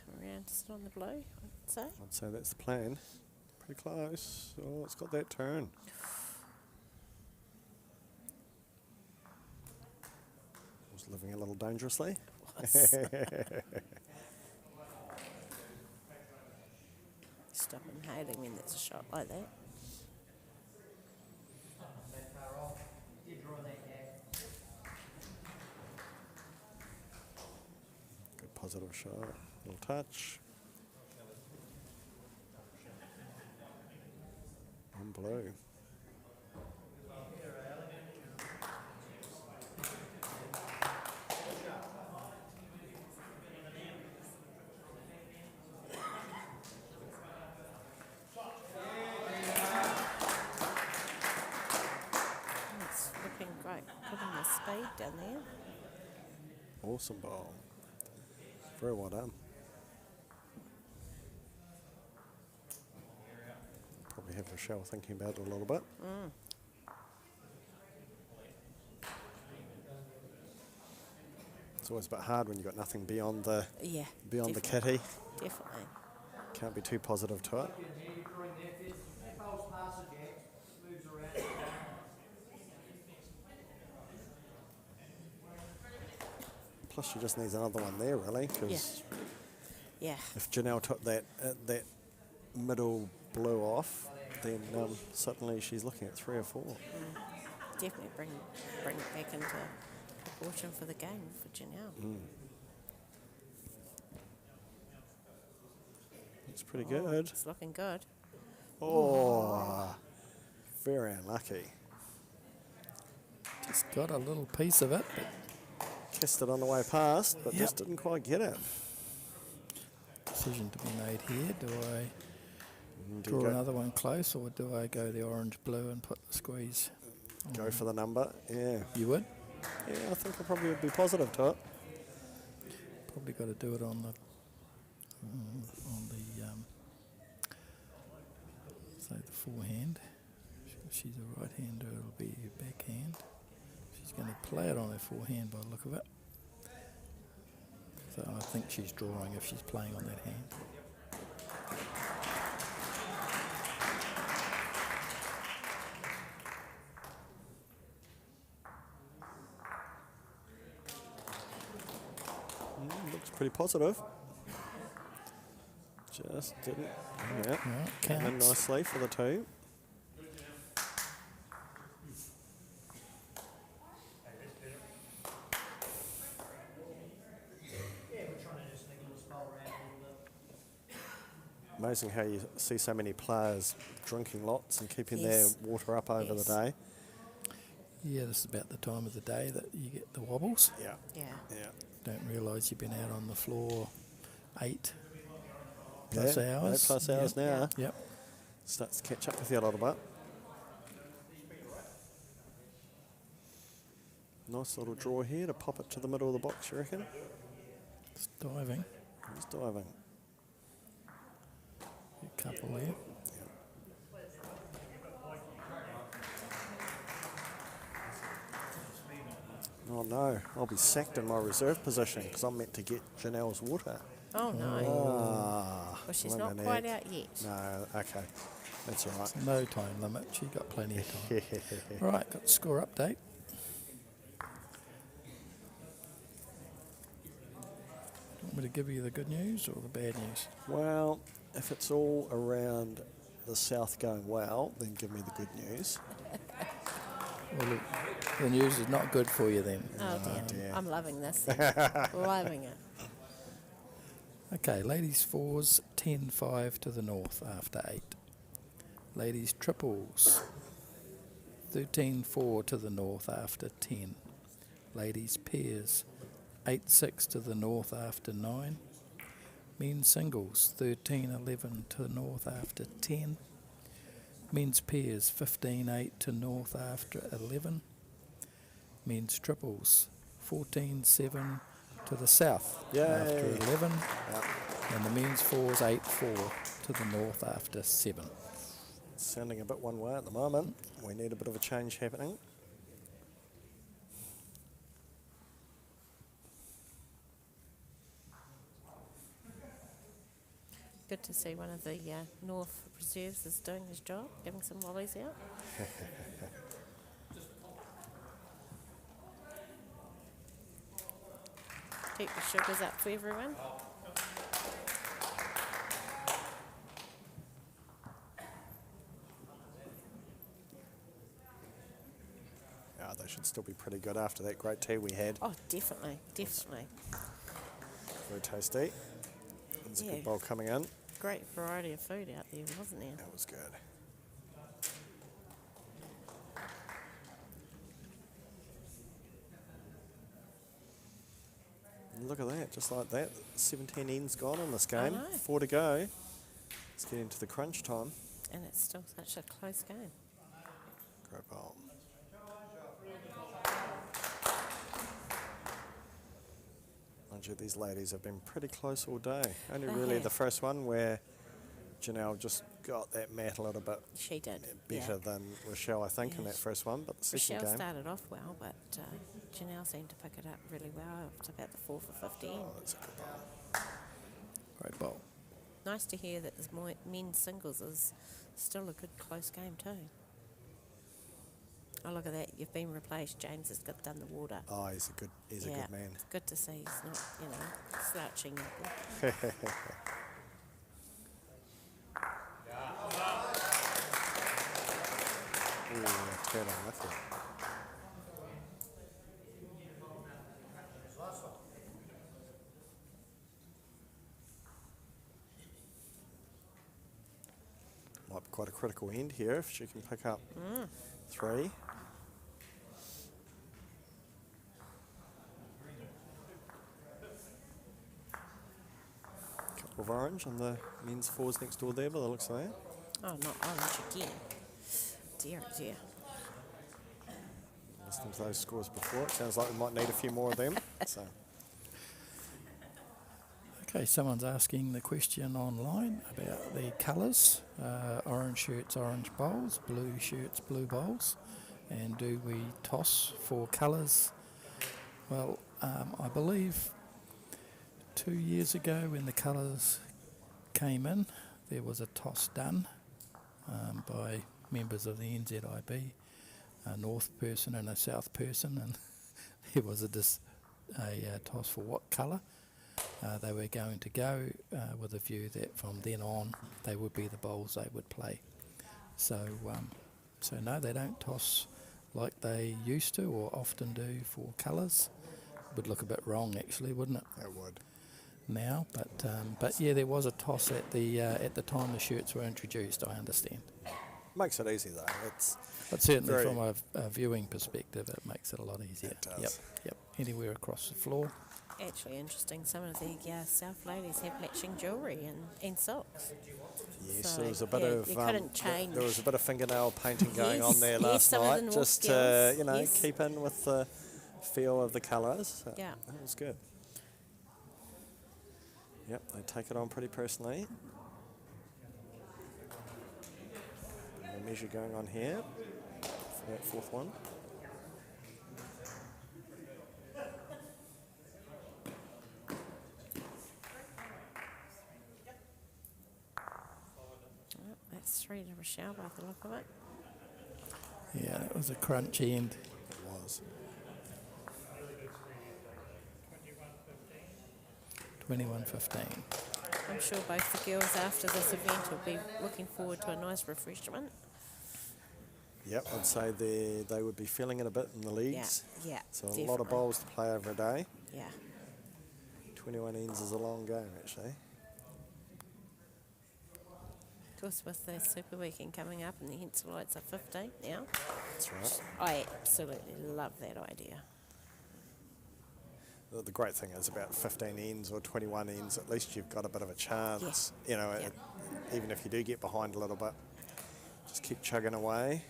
Speaker 3: Come around to sit on the blue, I'd say.
Speaker 2: I'd say that's the plan. Pretty close. Oh, it's got that turn. Was living a little dangerously.
Speaker 3: Stop inhaling when there's a shot like that.
Speaker 5: That far off. Did draw that gap.
Speaker 2: Good positive shot. Little touch. On blue.
Speaker 3: Yeah.
Speaker 2: Awesome bowl. Very well done. Probably have Rochelle thinking about it a little bit. It's always a bit hard when you've got nothing beyond the
Speaker 3: Yeah.
Speaker 2: beyond the
Speaker 3: definitely.
Speaker 2: kitty.
Speaker 3: Definitely.
Speaker 2: Can't be too positive to it.
Speaker 5: That ball's past the gate, moves around.
Speaker 2: Plus, she just needs another one there, really, because
Speaker 3: Yeah.
Speaker 2: if Janelle took that middle blue off, then suddenly she's looking at 3 or 4.
Speaker 3: Definitely bring it back into proportion for the game for Janelle.
Speaker 2: It's pretty good.
Speaker 3: It's looking good.
Speaker 2: Oh, very unlucky.
Speaker 4: Just got a little piece of it, but
Speaker 2: Kissed it on the way past, but just didn't quite get it.
Speaker 4: decision to be made here. Do I
Speaker 2: Do you
Speaker 4: draw
Speaker 2: go,
Speaker 4: another one close, or do I go the orange-blue and put the squeeze?
Speaker 2: go for the number? Yeah.
Speaker 4: You would?
Speaker 2: Yeah, I think I probably would be positive to it.
Speaker 4: Probably got to do it on the say the forehand. If she's a right-hander, it'll be a backhand. She's going to play it on her forehand by the look of it. So I think she's drawing if she's playing on that hand.
Speaker 2: Looks pretty positive. Just didn't. Yeah.
Speaker 4: Right,
Speaker 2: Came in
Speaker 4: counts.
Speaker 2: nicely for the 2. Amazing how you see so many players drinking lots and keeping
Speaker 3: Yes.
Speaker 2: their water up over
Speaker 3: Yes.
Speaker 2: the day.
Speaker 4: Yeah, this is about the time of the day that you get the wobbles.
Speaker 2: Yeah.
Speaker 3: Yeah.
Speaker 2: Yeah.
Speaker 4: Don't realise you've been out on the floor 8 plus
Speaker 2: Yeah,
Speaker 4: hours.
Speaker 2: 8+ hours now.
Speaker 4: Yep.
Speaker 2: Starts to catch up with you a little bit. Nice little draw here to pop it to the middle of the box, you reckon?
Speaker 4: It's diving.
Speaker 2: He's diving.
Speaker 4: A couple there.
Speaker 2: Oh no, I'll be sacked in my reserve position because I'm meant to get Janelle's water.
Speaker 3: Oh no.
Speaker 2: Ah,
Speaker 3: Well, she's
Speaker 2: lemon
Speaker 3: not quite
Speaker 2: egg.
Speaker 3: out yet.
Speaker 2: No, okay. That's all right.
Speaker 4: No time limit. She got plenty of time. All right, got the score update. Want me to give you the good news or the bad news?
Speaker 2: Well, if it's all around the south going well, then give me the good news.
Speaker 4: Well, look, the news is not good for you then.
Speaker 3: Oh dear.
Speaker 2: dear.
Speaker 3: I'm loving this. Then. Loving it.
Speaker 4: Okay, ladies fours, 10-5 to the north after 8. Ladies triples, 13-4 to the north after 10. Ladies pairs, 8-6 to the north after 9. Men's singles, 13-11 to the north after 10. Men's pairs, 15-8 to north after 11. Men's triples, 14-7 to the south after
Speaker 2: Yay.
Speaker 4: 11.
Speaker 2: Yep.
Speaker 4: And the men's fours, 8-4 to the north after 7.
Speaker 2: It's sounding a bit one way at the moment. We need a bit of a change happening.
Speaker 3: Good to see one of the North reserves is doing his job, giving some lollies out. Keep the sugars up for everyone.
Speaker 2: Yeah, they should still be pretty good after that great tea we had.
Speaker 3: Oh, definitely, definitely.
Speaker 2: Very tasty. There's a
Speaker 3: Yeah.
Speaker 2: good bowl coming in.
Speaker 3: Great variety of food out there, wasn't there?
Speaker 2: That was good. And look at that, just like that. 17 ends gone in this game.
Speaker 3: know.
Speaker 2: 4 to go. Let's get into the crunch time.
Speaker 3: And it's still such a close game.
Speaker 2: Great bowl. Mind you, these ladies have been pretty close all day. Only
Speaker 3: They
Speaker 2: really
Speaker 3: have.
Speaker 2: the first one where Janelle just got that mat a little bit
Speaker 3: She did.
Speaker 2: better than Rochelle, I think, in
Speaker 3: Yeah.
Speaker 2: that first one. But the second
Speaker 3: Rochelle
Speaker 2: game,
Speaker 3: started off well, but Janelle seemed to pick it up really well up to about the 4 for 15.
Speaker 2: that's a good ball.
Speaker 4: Great bowl.
Speaker 3: Nice to hear that the men's singles is still a good close game too. Oh, look at that. You've been replaced. James has done the water.
Speaker 2: Oh, he's a good man.
Speaker 3: It's good to see he's not, slouching nothing.
Speaker 2: Ooh, turn on with it. Might be quite a critical end here if she can pick up 3. Couple of orange on the men's fours next door there, by the looks of that.
Speaker 3: Oh, not orange again. Dear, dear.
Speaker 2: Listening to those scores before, it sounds like we might need a few more of them. So,
Speaker 4: Okay, someone's asking the question online about the colours. Orange shirts, orange bowls. Blue shirts, blue bowls. And do we toss for colours? Well, I believe 2 years ago when the colours came in, there was a toss done by members of the NZIB, a north person and a south person, and there was a toss for what colour they were going to go, with a view that from then on they would be the bowls they would play. So no, they don't toss like they used to or often do for colours. Would look a bit wrong actually, wouldn't it?
Speaker 2: it would.
Speaker 4: Now, but yeah, there was a toss at the time the shirts were introduced. I understand,
Speaker 2: Makes it easy though. It's
Speaker 4: but certainly
Speaker 2: Very-
Speaker 4: from a viewing perspective, it makes it a lot easier.
Speaker 2: It does.
Speaker 4: Yep. Anywhere across the floor.
Speaker 3: Actually interesting, some of the South ladies have matching jewellery and socks.
Speaker 2: yes,
Speaker 3: So,
Speaker 2: there was a bit
Speaker 3: yeah,
Speaker 2: of
Speaker 3: you couldn't change.
Speaker 2: there was a bit of fingernail painting going on
Speaker 3: Yes,
Speaker 2: there
Speaker 3: yes,
Speaker 2: last
Speaker 3: some of the
Speaker 2: night,
Speaker 3: North
Speaker 2: just to
Speaker 3: girls, yes.
Speaker 2: keep in with the feel of the colours. So
Speaker 3: Yeah.
Speaker 2: that was good. Yep, they take it on pretty personally. A measure going on here for that fourth one.
Speaker 3: Oh, that's 3 to Rochelle by the look of it.
Speaker 4: Yeah, it was a crunchy end.
Speaker 2: It was.
Speaker 4: 21-15.
Speaker 3: I'm sure both the girls after this event will be looking forward to a nice refreshment.
Speaker 2: Yep, I'd say they would be feeling it a bit in the leagues.
Speaker 3: Yeah,
Speaker 2: So
Speaker 3: definitely.
Speaker 2: a lot of bowls to play over a day.
Speaker 3: Yeah.
Speaker 2: 21 ends is a long game actually.
Speaker 3: Of course, with the Super Weekend coming up and the Henselites are 15 now,
Speaker 2: That's right.
Speaker 3: I absolutely love that idea.
Speaker 2: The great thing is about 15 ends or 21 ends, at least you've got a bit of a chance. You know,
Speaker 3: Yeah.
Speaker 2: even if you do get behind a little bit, just keep chugging away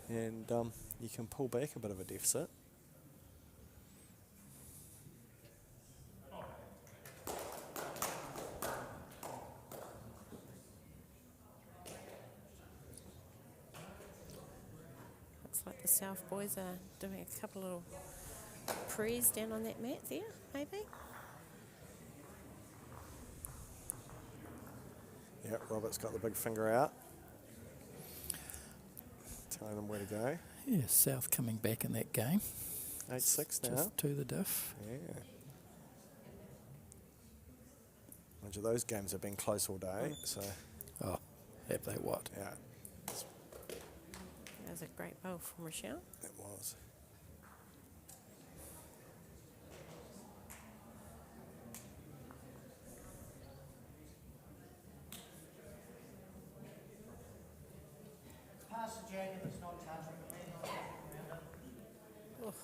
Speaker 2: and you can pull back a bit of a deficit.
Speaker 3: Looks like the South boys are doing a couple of prees down on that mat there, maybe.
Speaker 2: Yep, Robert's got the big finger out, telling them where to go.
Speaker 4: Yeah, South coming back in that game.
Speaker 2: 8-6 now.
Speaker 4: Just to the diff.
Speaker 2: Yeah. Mind you, those games have been close all day, so
Speaker 4: Oh, have they what?
Speaker 2: yeah,
Speaker 3: That was a great bowl from Rochelle.
Speaker 2: it was.
Speaker 5: Pass the jacket that's not touching the leg, not touching around it.
Speaker 3: Oh,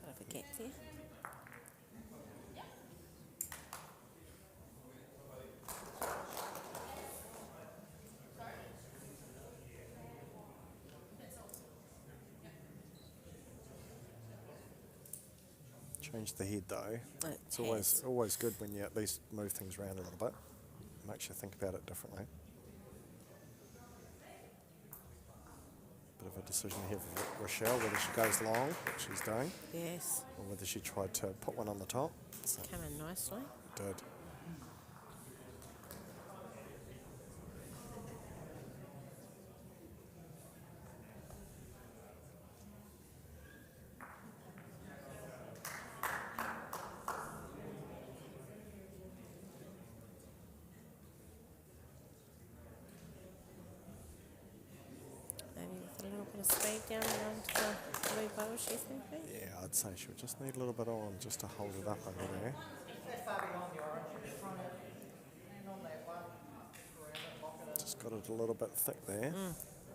Speaker 3: bit of a gap there.
Speaker 2: Change the head though.
Speaker 3: It
Speaker 2: It's
Speaker 3: has.
Speaker 2: always good when you at least move things around a little bit. Makes you think about it differently. Bit of a decision here for Rochelle, whether she goes long, which she's doing,
Speaker 3: Yes,
Speaker 2: or whether she tried to put one on the top. So
Speaker 3: coming nicely.
Speaker 2: did.
Speaker 3: Maybe with a little bit of speed down around the blue bowl, she's thinking.
Speaker 2: Yeah, I'd say she would just need a little bit on just to hold it up under there. Just got it a little bit thick there.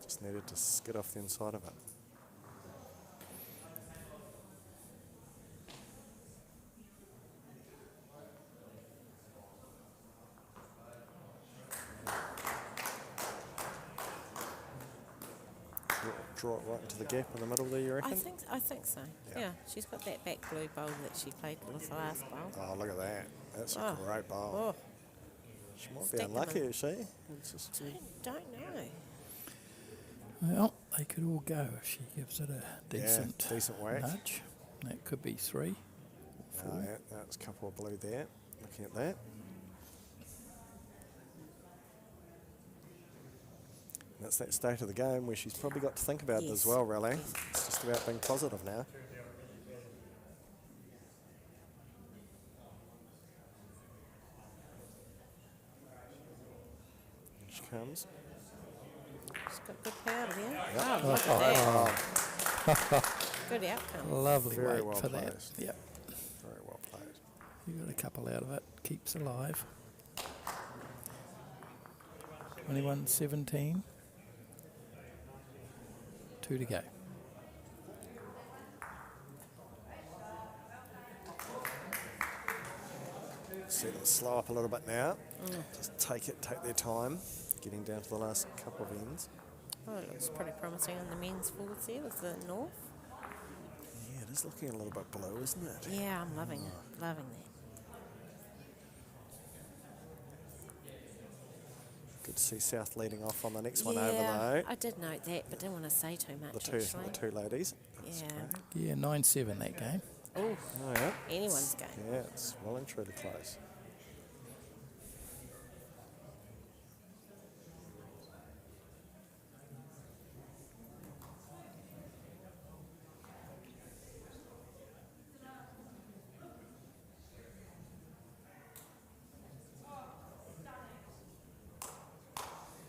Speaker 2: Just needed to skid off the inside of it. Draw it right into the gap in the middle there, you reckon?
Speaker 3: I think so.
Speaker 2: Yeah.
Speaker 3: Yeah, she's got that back blue bowl that she played with the last bowl.
Speaker 2: Oh, look at that. That's a
Speaker 3: Oh.
Speaker 2: great bowl.
Speaker 3: Oh,
Speaker 2: She might be
Speaker 3: Stick 'em
Speaker 2: unlucky,
Speaker 3: in.
Speaker 2: is she? It's just,
Speaker 3: don't know.
Speaker 4: Well, they could all go if she gives it a decent,
Speaker 2: decent whack.
Speaker 4: nudge. That could be 3 or 4.
Speaker 2: yeah, that's a couple of blue there. Looking at that. That's that state of the game where she's probably got to think about it as
Speaker 3: Yes.
Speaker 2: well, really. It's just about being positive now. Here she comes.
Speaker 3: She's got good power there.
Speaker 2: Yep.
Speaker 3: Oh, look at that. Good outcome.
Speaker 4: Lovely
Speaker 2: Very
Speaker 4: weight
Speaker 2: well
Speaker 4: for that.
Speaker 2: placed.
Speaker 4: Yep.
Speaker 2: Very well played.
Speaker 4: You got a couple out of it. Keeps alive. 21-17. 2 to go.
Speaker 2: See them slow up a little bit now. Just take their time. Getting down to the last couple of ends.
Speaker 3: Oh, it looks pretty promising on the men's forwards there with the north.
Speaker 2: Yeah, it is looking a little bit blue, isn't it?
Speaker 3: Yeah, I'm loving it. Loving that.
Speaker 2: Good to see South leading off on the next one over
Speaker 3: Yeah,
Speaker 2: though.
Speaker 3: I did note that, but didn't want to say too much.
Speaker 2: The
Speaker 3: actually.
Speaker 2: two ladies. That's
Speaker 3: Yeah.
Speaker 2: great.
Speaker 4: Yeah, 9-7 that game.
Speaker 3: Oh,
Speaker 2: Oh, yeah.
Speaker 3: anyone's game.
Speaker 2: Yeah, it's well and truly close.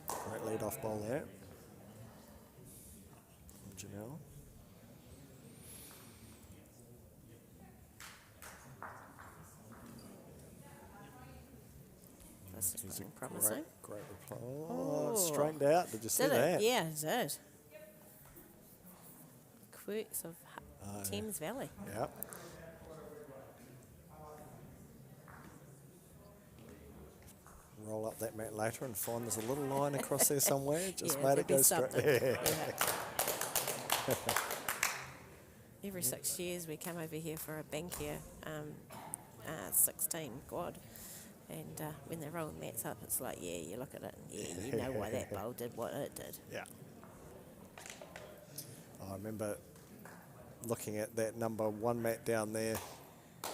Speaker 2: Great lead off ball there. From Janelle.
Speaker 3: This is
Speaker 2: He's a
Speaker 3: looking promising.
Speaker 2: great reply. Oh, it's
Speaker 3: Oh.
Speaker 2: straightened out. Did you see
Speaker 3: Did
Speaker 2: that?
Speaker 3: it? Yeah, it did. Quirks of Thames Valley.
Speaker 2: Yeah. Roll up that mat later and find there's a little line across there somewhere. Just
Speaker 3: Yeah,
Speaker 2: made
Speaker 3: there'd
Speaker 2: it
Speaker 3: be
Speaker 2: go straight.
Speaker 3: something. Yeah. Every 6 years we come over here for a Bankia 16 quad. And when they roll the mats up, it's like, yeah, you look at it and yeah, you know why that bowl did what it did.
Speaker 2: Yeah. I remember looking at that number 1 mat down there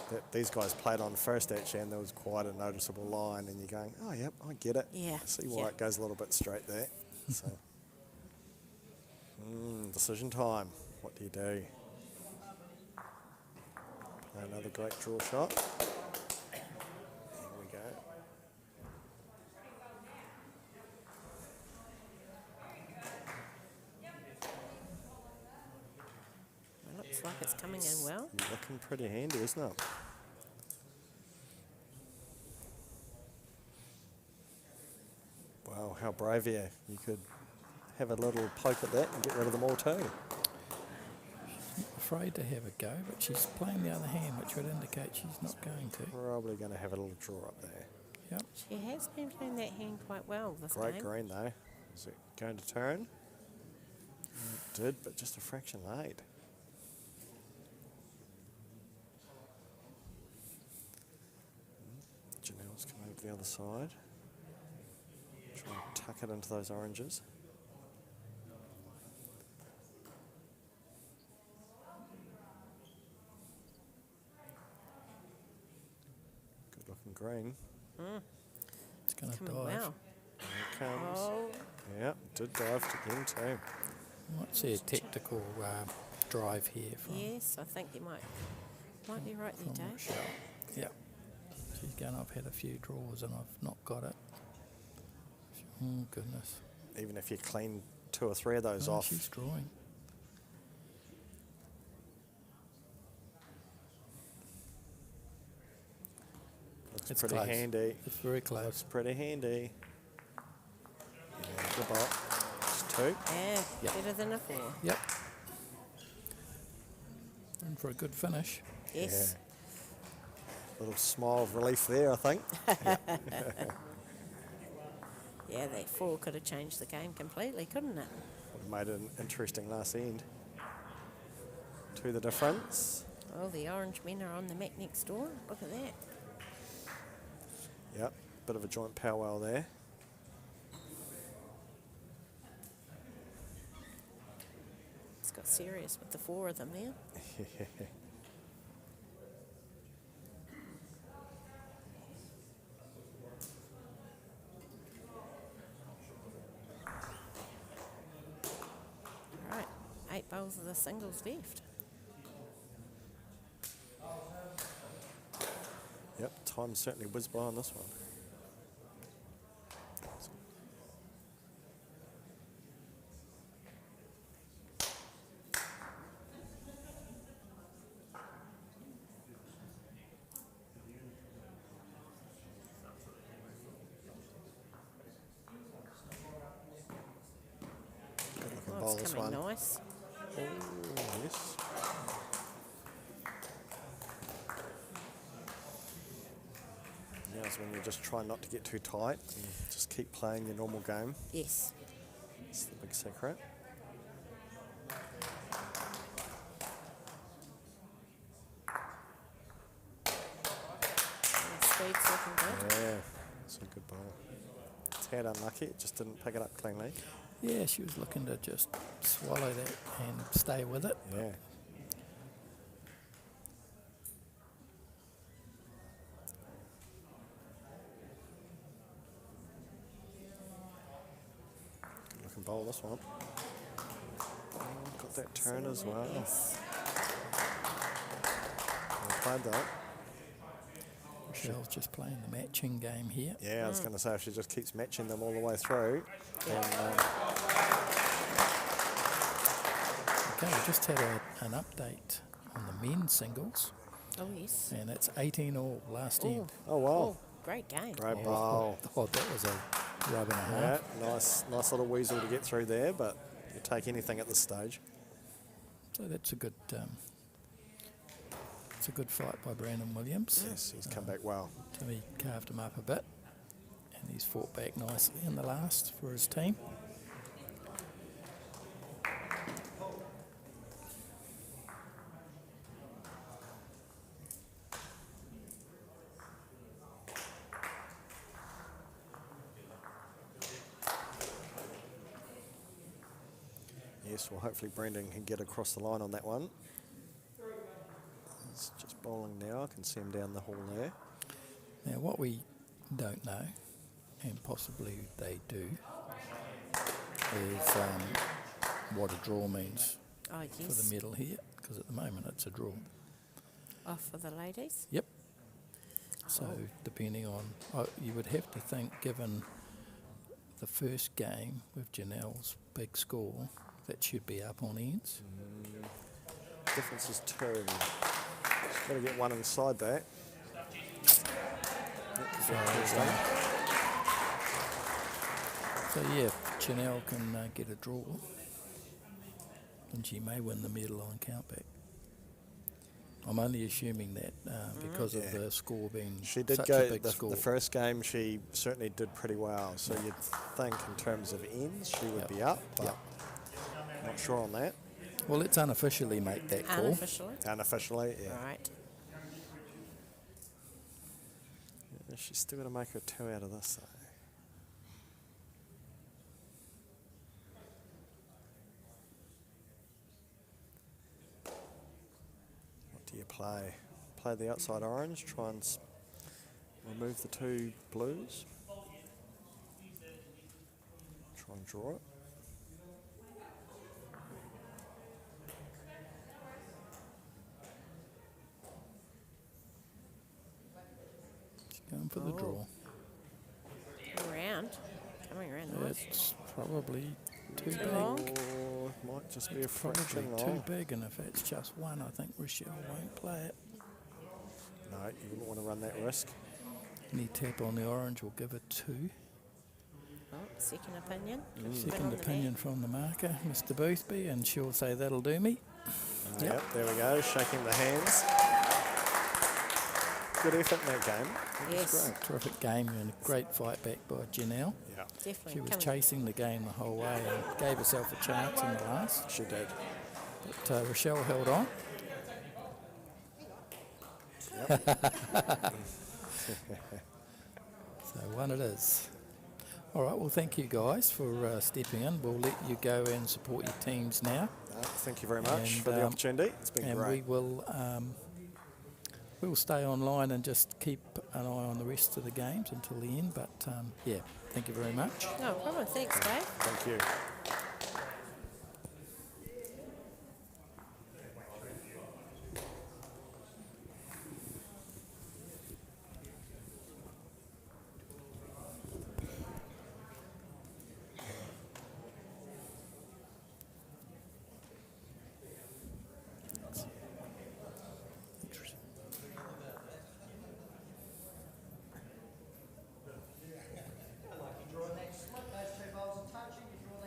Speaker 2: that these guys played on first actually, and there was quite a noticeable line, and you're going, oh, yep, I get it.
Speaker 3: Yeah,
Speaker 2: I see why
Speaker 3: yeah.
Speaker 2: it goes a little bit straight there. So, decision time. What do you do? Play another great draw shot. Here we go.
Speaker 3: It looks like it's coming in well.
Speaker 2: Looking pretty handy, isn't it? Wow, how brave of you. You could have a little poke at that and get rid of them all too.
Speaker 4: Afraid to have a go, but she's playing the other hand, which would indicate she's not going to.
Speaker 2: Probably going to have a little draw up there.
Speaker 4: Yep.
Speaker 3: She has been playing that hand quite well this
Speaker 2: Great
Speaker 3: game.
Speaker 2: green though. Is it going to turn? It did, but just a fraction late. the other side. Try and tuck it into those oranges. Good looking green.
Speaker 4: It's going to
Speaker 3: Coming
Speaker 4: dive.
Speaker 3: well.
Speaker 2: Here it comes.
Speaker 3: Oh,
Speaker 2: Yeah, did dive again too.
Speaker 4: Might see a tactical drive here from,
Speaker 3: yes, I think you might be right there,
Speaker 4: from
Speaker 3: Dave.
Speaker 4: Rochelle. Yeah. She's going, I've had a few draws and I've not got it. Oh, goodness.
Speaker 2: Even if you clean 2 or 3 of those
Speaker 4: Oh,
Speaker 2: off.
Speaker 4: she's drawing.
Speaker 2: Looks
Speaker 4: It's
Speaker 2: pretty
Speaker 4: close.
Speaker 2: handy.
Speaker 4: It's very close.
Speaker 2: Looks pretty handy. Yeah, good ball. It's 2.
Speaker 3: Yeah,
Speaker 4: Yep.
Speaker 3: better than a 4.
Speaker 4: Yep. And for a good finish.
Speaker 3: Yes.
Speaker 2: Little smile of relief there, I think.
Speaker 3: Yeah, that 4 could have changed the game completely, couldn't it?
Speaker 2: Would have made it an interesting last end. 2 the difference.
Speaker 3: Oh, the orange men are on the mat next door. Look at that.
Speaker 2: Yep, bit of a joint powwow there.
Speaker 3: It's got serious with the 4 of them there. Right, 8 bowls of the singles left.
Speaker 2: Yep, time certainly whizzed by on this one. Good looking
Speaker 3: Oh,
Speaker 2: bowl,
Speaker 3: it's
Speaker 2: this
Speaker 3: coming
Speaker 2: one.
Speaker 3: nice.
Speaker 2: Oh, yes. Now's when you just try not to get too tight and just keep playing your normal game.
Speaker 3: Yes.
Speaker 2: That's the big secret.
Speaker 3: And the speed's looking good.
Speaker 2: Yeah, it's a good ball. Tad unlucky, it just didn't pick it up cleanly.
Speaker 4: Yeah, she was looking to just swallow that and stay with it.
Speaker 2: Yeah. Good looking bowl, this one. Oh, got that turn as well.
Speaker 3: Yes.
Speaker 2: Well played that.
Speaker 4: Michelle's just playing the matching game here.
Speaker 2: Yeah, I was going to say if she just keeps matching them all the way through. Then,
Speaker 4: Okay, we just had an update on the men's singles,
Speaker 3: Oh, yes.
Speaker 4: and it's 18 all last end.
Speaker 2: oh wow,
Speaker 3: Oh, great game.
Speaker 2: great bowl.
Speaker 4: Oh, that was a rub and a
Speaker 2: Yeah,
Speaker 4: half.
Speaker 2: nice little weasel to get through there, but you take anything at this stage.
Speaker 4: So that's a good. It's a good fight by Brandon Williams.
Speaker 2: Yes, he's come back well.
Speaker 4: Timmy carved him up a bit, and he's fought back nicely in the last for his team.
Speaker 2: Yes, well hopefully Brendan can get across the line on that one. He's just bowling now, I can see him down the hall there.
Speaker 4: Now, what we don't know, and possibly they do, is what a draw means
Speaker 3: Oh,
Speaker 4: for
Speaker 3: yes.
Speaker 4: the medal here, because at the moment it's a draw.
Speaker 3: Off for the ladies.
Speaker 4: Yep. So depending on, you would have to think, given the first game with Janelle's big score, that should be up on ends.
Speaker 2: Difference is 2. Just got to get one inside that.
Speaker 4: So yeah, Janelle can get a draw, and she may win the medal on countback. I'm only assuming that because of
Speaker 2: Yeah.
Speaker 4: the score being
Speaker 2: She did
Speaker 4: such
Speaker 2: go
Speaker 4: a big
Speaker 2: the
Speaker 4: score.
Speaker 2: first game. She certainly did pretty well. So you'd think in terms of ends she would
Speaker 4: Yep.
Speaker 2: be up, but
Speaker 4: Yep.
Speaker 2: not sure on that.
Speaker 4: Well, let's unofficially make that call.
Speaker 3: Unofficially.
Speaker 2: Unofficially, yeah.
Speaker 3: Right.
Speaker 2: She's still going to make her 2 out of this, though. What do you play? Play the outside orange, try and remove the 2 blues. Try and draw it.
Speaker 4: Going for the draw.
Speaker 3: Coming around nice.
Speaker 4: It's probably too
Speaker 3: Too
Speaker 4: big.
Speaker 3: long.
Speaker 2: Or it might just be a
Speaker 4: Probably
Speaker 2: fraction
Speaker 4: too
Speaker 2: long.
Speaker 4: big, and if it's just one, I think Rochelle won't play it.
Speaker 2: No, you wouldn't want to run that risk.
Speaker 4: Any tap on the orange will give it 2.
Speaker 3: Oh, second opinion. Put on
Speaker 4: Second
Speaker 3: the
Speaker 4: opinion
Speaker 3: mat.
Speaker 4: from the marker, Mr. Boothby, and she'll say that'll do me.
Speaker 2: Yep, there we go, shaking the hands. Good effort in that game.
Speaker 3: Yes,
Speaker 4: Terrific game and a great fight back by Janelle.
Speaker 2: Yeah,
Speaker 3: definitely.
Speaker 4: She was
Speaker 3: Coming-
Speaker 4: chasing the game the whole way and gave herself a chance in the last.
Speaker 2: she did.
Speaker 4: But Rochelle held on. So 1 it is. All right, well, thank you guys for stepping in. We'll let you go and support your teams now.
Speaker 2: Thank you very much
Speaker 4: And,
Speaker 2: for the opportunity. It's been
Speaker 4: And
Speaker 2: great.
Speaker 4: we'll stay online and just keep an eye on the rest of the games until the end. But yeah, thank you very much.
Speaker 3: No problem. Thanks, Dave.
Speaker 2: Thank you.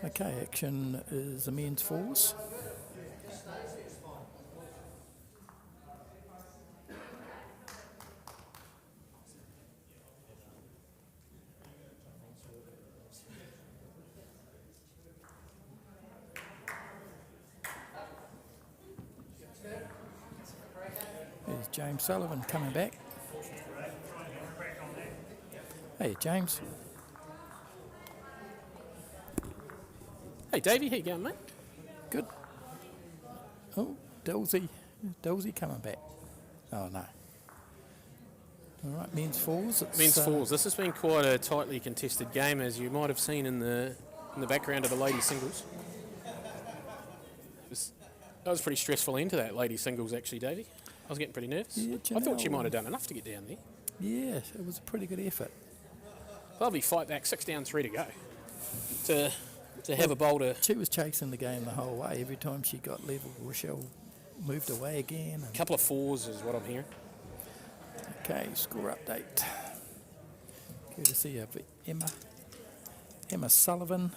Speaker 4: Okay, action is the men's fours. There's James Sullivan coming back. Hey, James.
Speaker 1: Hey, Davey, how you going, mate?
Speaker 4: Good. Oh, Dillsy coming back. Oh, no. All right, men's fours. It's,
Speaker 1: Men's fours. This has been quite a tightly contested game, as you might have seen in the background of the ladies singles. That was a pretty stressful end to that ladies singles, actually, Davey. I was getting pretty nervous.
Speaker 4: Yeah,
Speaker 1: I thought you
Speaker 4: Janelle,
Speaker 1: might have done enough to get down there.
Speaker 4: Yeah, it was a pretty good effort.
Speaker 1: Lovely fight back, 6 down, 3 to go. To have a bowl to...
Speaker 4: She was chasing the game the whole way. Every time she got level, Rochelle moved away again.
Speaker 1: A couple of fours is what I'm hearing.
Speaker 4: Okay, score update. Courtesy of Emma Sullivan.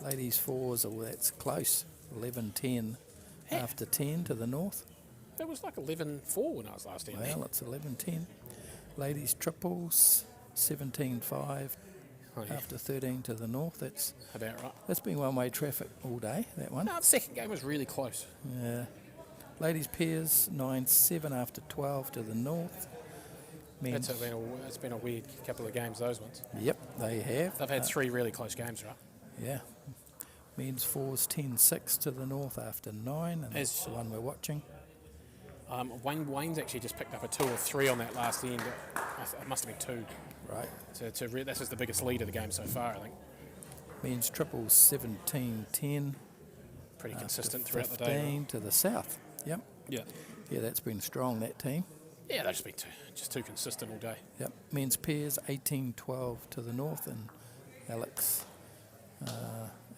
Speaker 4: Ladies fours, oh, that's close. 11-10 after 10 to the north.
Speaker 1: It was like 11-4 when I was last down there.
Speaker 4: Well, it's 11-10. Ladies triples, 17-5
Speaker 1: Oh, yeah.
Speaker 4: after 13 to the north. That's
Speaker 1: About right.
Speaker 4: been one-way traffic all day, that one.
Speaker 1: No, the second game was really close.
Speaker 4: Yeah. Ladies pairs, 9-7 after 12 to the north. Men's,
Speaker 1: It's been a weird couple of games, those ones.
Speaker 4: yep, they have.
Speaker 1: They've had 3 really close games, right?
Speaker 4: Yeah. Men's fours, 10-6 to the north after 9, and that's the one we're watching.
Speaker 1: Wayne's actually just picked up a 2 or 3 on that last end. It must have been 2.
Speaker 4: Right.
Speaker 1: This is the biggest lead of the game so far, I think.
Speaker 4: Men's triples, 17-10.
Speaker 1: Pretty
Speaker 4: after
Speaker 1: consistent throughout the
Speaker 4: 15
Speaker 1: day. Right?
Speaker 4: to the south. Yep.
Speaker 1: Yeah.
Speaker 4: Yeah, that's been strong, that team.
Speaker 1: Yeah, they've just been just too consistent all day.
Speaker 4: Yep. Men's pairs, 18-12 to the north, and Alex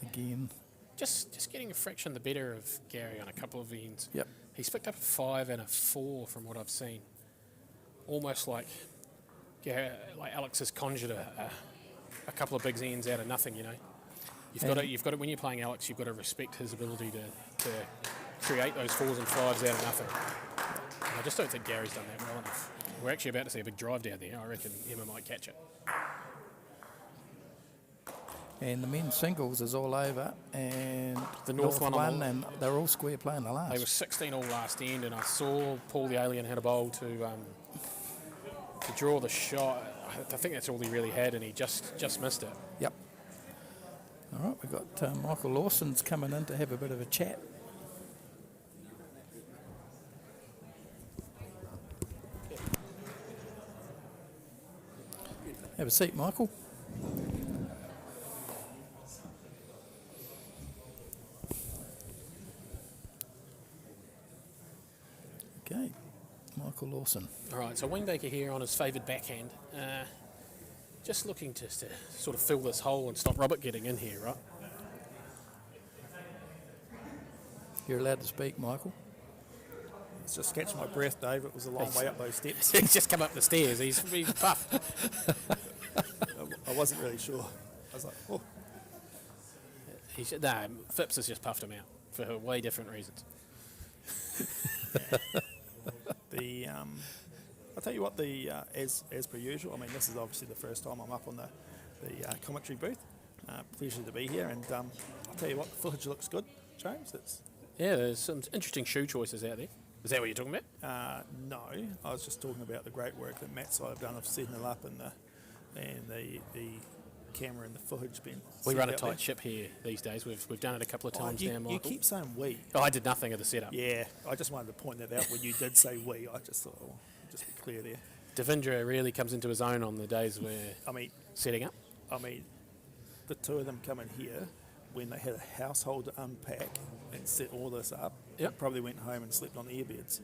Speaker 4: again.
Speaker 1: Just getting a fraction the better of Gary on a couple of ends.
Speaker 4: Yep.
Speaker 1: He's picked up a 5 and a 4 from what I've seen. Almost like Alex has conjured a couple of big ends out of nothing, you know. You've got to when you're playing Alex, you've got to respect his ability to create those 4s and 5s out of nothing. And I just don't think Gary's done that well enough. We're actually about to see a big drive down there. I reckon Emma might catch it.
Speaker 4: And the men's singles is all over, and
Speaker 1: The North one on
Speaker 4: won,
Speaker 1: the-
Speaker 4: and they're all square playing the last.
Speaker 1: They were 16 all last end, and I saw Paul the Alien had a bowl to to draw the shot. I think that's all he really had, and he just missed it.
Speaker 4: Yep. All right, we've got Michael Lawson's coming in to have a bit of a chat. Have a seat, Michael. Okay, Michael Lawson.
Speaker 1: All right, so Wingbaker here on his favoured backhand. Just looking to sort of fill this hole and stop Robert getting in here, right?
Speaker 4: You're allowed to speak, Michael.
Speaker 2: It's just catching my breath, Dave. It was a long way up those steps.
Speaker 1: He's just come up the stairs. He's puffed.
Speaker 2: I wasn't really sure. I was like, oh.
Speaker 1: Phipps has just puffed him out for way different reasons.
Speaker 2: I'll tell you what, as per usual, I mean, this is obviously the first time I'm up on the commentary booth. Pleasure to be here, and I'll tell you what, the footage looks good, James.
Speaker 1: There's some interesting shoe choices out there. Is that what you're talking about?
Speaker 2: No, I was just talking about the great work that Matt's side have done of setting it up and the camera and the footage being.
Speaker 1: We
Speaker 2: set
Speaker 1: run a
Speaker 2: out
Speaker 1: tight
Speaker 2: there.
Speaker 1: ship here these days. We've done it a couple of times now, Michael.
Speaker 2: You keep saying we.
Speaker 1: Oh, I did nothing of the setup.
Speaker 2: Yeah, I just wanted to point that out when you did say we. I just thought, just be clear there.
Speaker 1: Devindra really comes into his own on the days we're setting up.
Speaker 2: I mean, the two of them coming here when they had a household to unpack and set all this up.
Speaker 1: Yep.
Speaker 2: They probably went home and slept on the earbeds.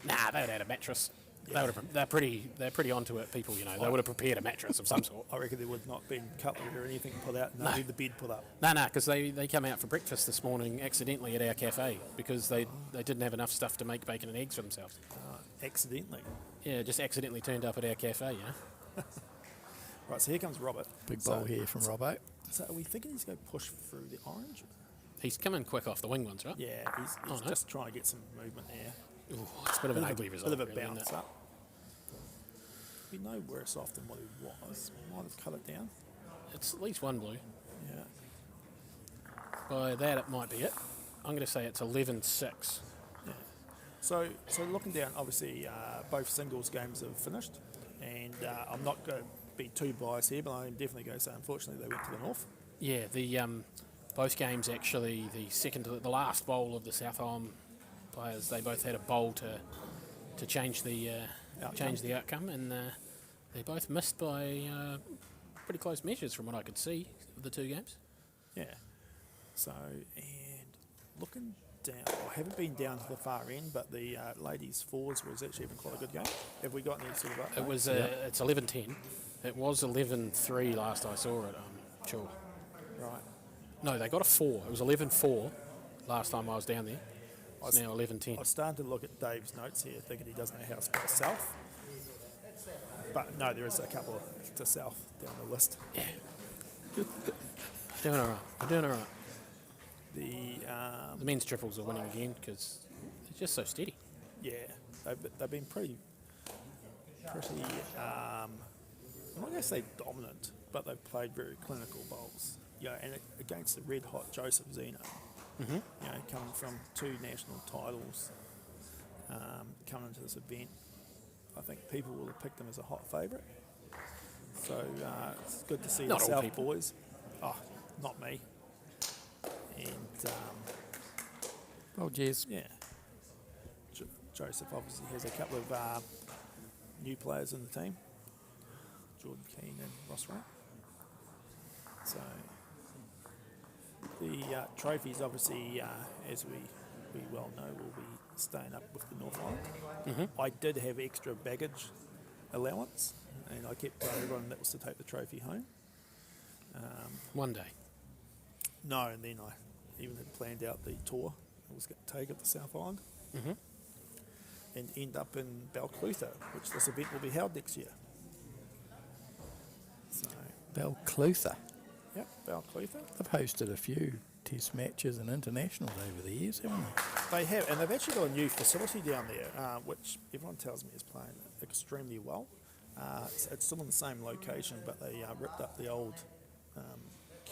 Speaker 1: Nah, they would have had a mattress.
Speaker 2: Yeah.
Speaker 1: They're pretty onto it, people. You know, they would have prepared a mattress of some sort.
Speaker 2: I reckon there would not been cutlery or anything put out.
Speaker 1: No.
Speaker 2: The bed put up.
Speaker 1: No, because they come out for breakfast this morning accidentally at our cafe because they didn't have enough stuff to make bacon and eggs for themselves.
Speaker 2: Accidentally.
Speaker 1: Yeah, just accidentally turned up at our cafe,
Speaker 2: Right, so here comes Robert.
Speaker 4: Big bowl here from Robbo.
Speaker 2: So are we thinking he's going to push through the orange?
Speaker 1: He's coming quick off the wing ones, right?
Speaker 2: Yeah, he's
Speaker 1: no.
Speaker 2: just trying to get some movement there.
Speaker 1: Ooh, it's a bit of an ugly result.
Speaker 2: Bit of a
Speaker 1: really, isn't
Speaker 2: bounce
Speaker 1: it?
Speaker 2: up. Be no worse off than what he was. Might have cut it down.
Speaker 1: It's at least one blue.
Speaker 2: Yeah.
Speaker 1: By that, it might be it. I'm going to say it's 11-6.
Speaker 2: Yeah. So looking down, obviously both singles games have finished, and I'm not going to be too biased here, but I'm definitely going to say unfortunately they went to the north.
Speaker 1: Yeah, the both games actually, the last bowl of the South Island players, they both had a bowl to change the outcome, and they both missed by pretty close measures from what I could see of the two games.
Speaker 2: Yeah. So, and looking down, I haven't been down to the far end, but the ladies' fours was actually even quite a good game. Have we got any sort of update?
Speaker 1: It was it's 11-10. It was 11-3 last I saw it. I'm sure.
Speaker 2: Right.
Speaker 1: No, they got a 4. It was 11-4 last time I was down there. It's now 11-10.
Speaker 2: I was starting to look at Dave's notes here, thinking he doesn't know how to spell south. But no, there is a couple to south down the list.
Speaker 1: Yeah. Doing all right. We're doing all right.
Speaker 2: The
Speaker 1: The men's triples are winning again because they're just so steady.
Speaker 2: yeah, they've been pretty. I'm not going to say dominant, but they've played very clinical bowls. Yeah, and against the red hot Joseph Zeno, coming from 2 national titles, coming into this event, I think people will have picked him as a hot favourite. So it's good to see
Speaker 1: Not
Speaker 2: the
Speaker 1: all
Speaker 2: South
Speaker 1: people.
Speaker 2: boys. Oh, not me. And
Speaker 4: Oh, Jez.
Speaker 2: yeah, Joseph obviously has a couple of new players in the team, Jordan Keane and Ross Wright. So the trophies, obviously, as we well know, will be staying up with the North Island. I did have extra baggage allowance, and I kept telling everyone that was to take the trophy home.
Speaker 1: One day.
Speaker 2: No, and then I even had planned out the tour I was going to take of the South Island and end up in Balclutha, which this event will be held next year. So,
Speaker 4: Balclutha.
Speaker 2: yep, Balclutha.
Speaker 4: They've hosted a few test matches and internationals over the years, haven't they?
Speaker 2: They have, and they've actually got a new facility down there, which everyone tells me is playing extremely well. It's still in the same location, but they ripped up the old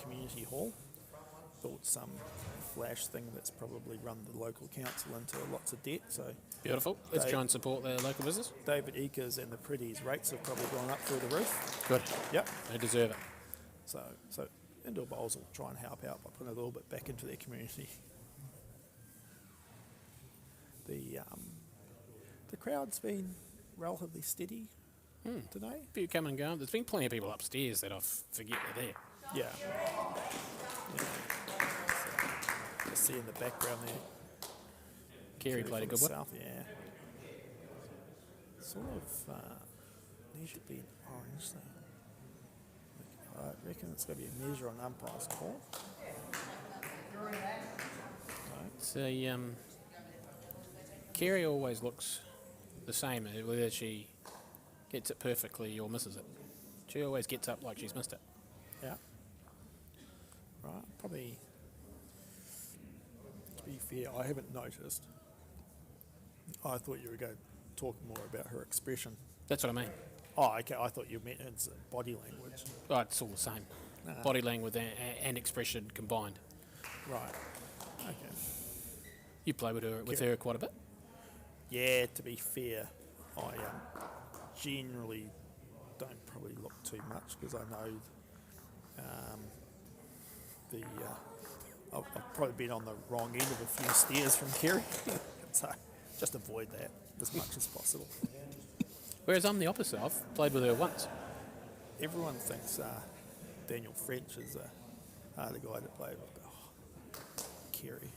Speaker 2: community hall
Speaker 6: built some flash thing that's probably run the local council into lots of debt. So
Speaker 1: Beautiful. Let's
Speaker 6: They-
Speaker 1: try and support the local business.
Speaker 6: David Eakers and the Pretty's rates have probably gone up through the roof.
Speaker 1: Good.
Speaker 6: Yep.
Speaker 1: They deserve it.
Speaker 6: So Indoor Bowls will try and help out by putting a little bit back into their community. The crowd's been relatively steady today.
Speaker 1: A few coming and going. There's been plenty of people upstairs that I forget they're there.
Speaker 6: Yeah. Just see in the background there.
Speaker 1: Kerry played a
Speaker 6: from
Speaker 1: good
Speaker 6: the
Speaker 1: one.
Speaker 6: South, yeah. Sort of, there should be an orange thing. I reckon it's going to be a measure on umpire's call.
Speaker 1: So, Kerry always looks the same, whether she gets it perfectly or misses it. She always gets up like she's missed it.
Speaker 6: Yeah. Right, probably, to be fair, I haven't noticed. I thought you were going to talk more about her expression.
Speaker 1: That's what I mean.
Speaker 6: Oh, okay, I thought you meant it's body language.
Speaker 1: Oh, it's all the same. Body language and expression combined.
Speaker 6: Right, okay.
Speaker 1: You play with her quite a bit.
Speaker 6: Yeah, to be fair, I generally don't probably look too much because I know I've probably been on the wrong end of a few stairs from Kerry, so just avoid that as much as possible.
Speaker 1: Whereas I'm the opposite. I've played with her once.
Speaker 6: Everyone thinks Daniel French is the guy to play with. Oh, Kerry,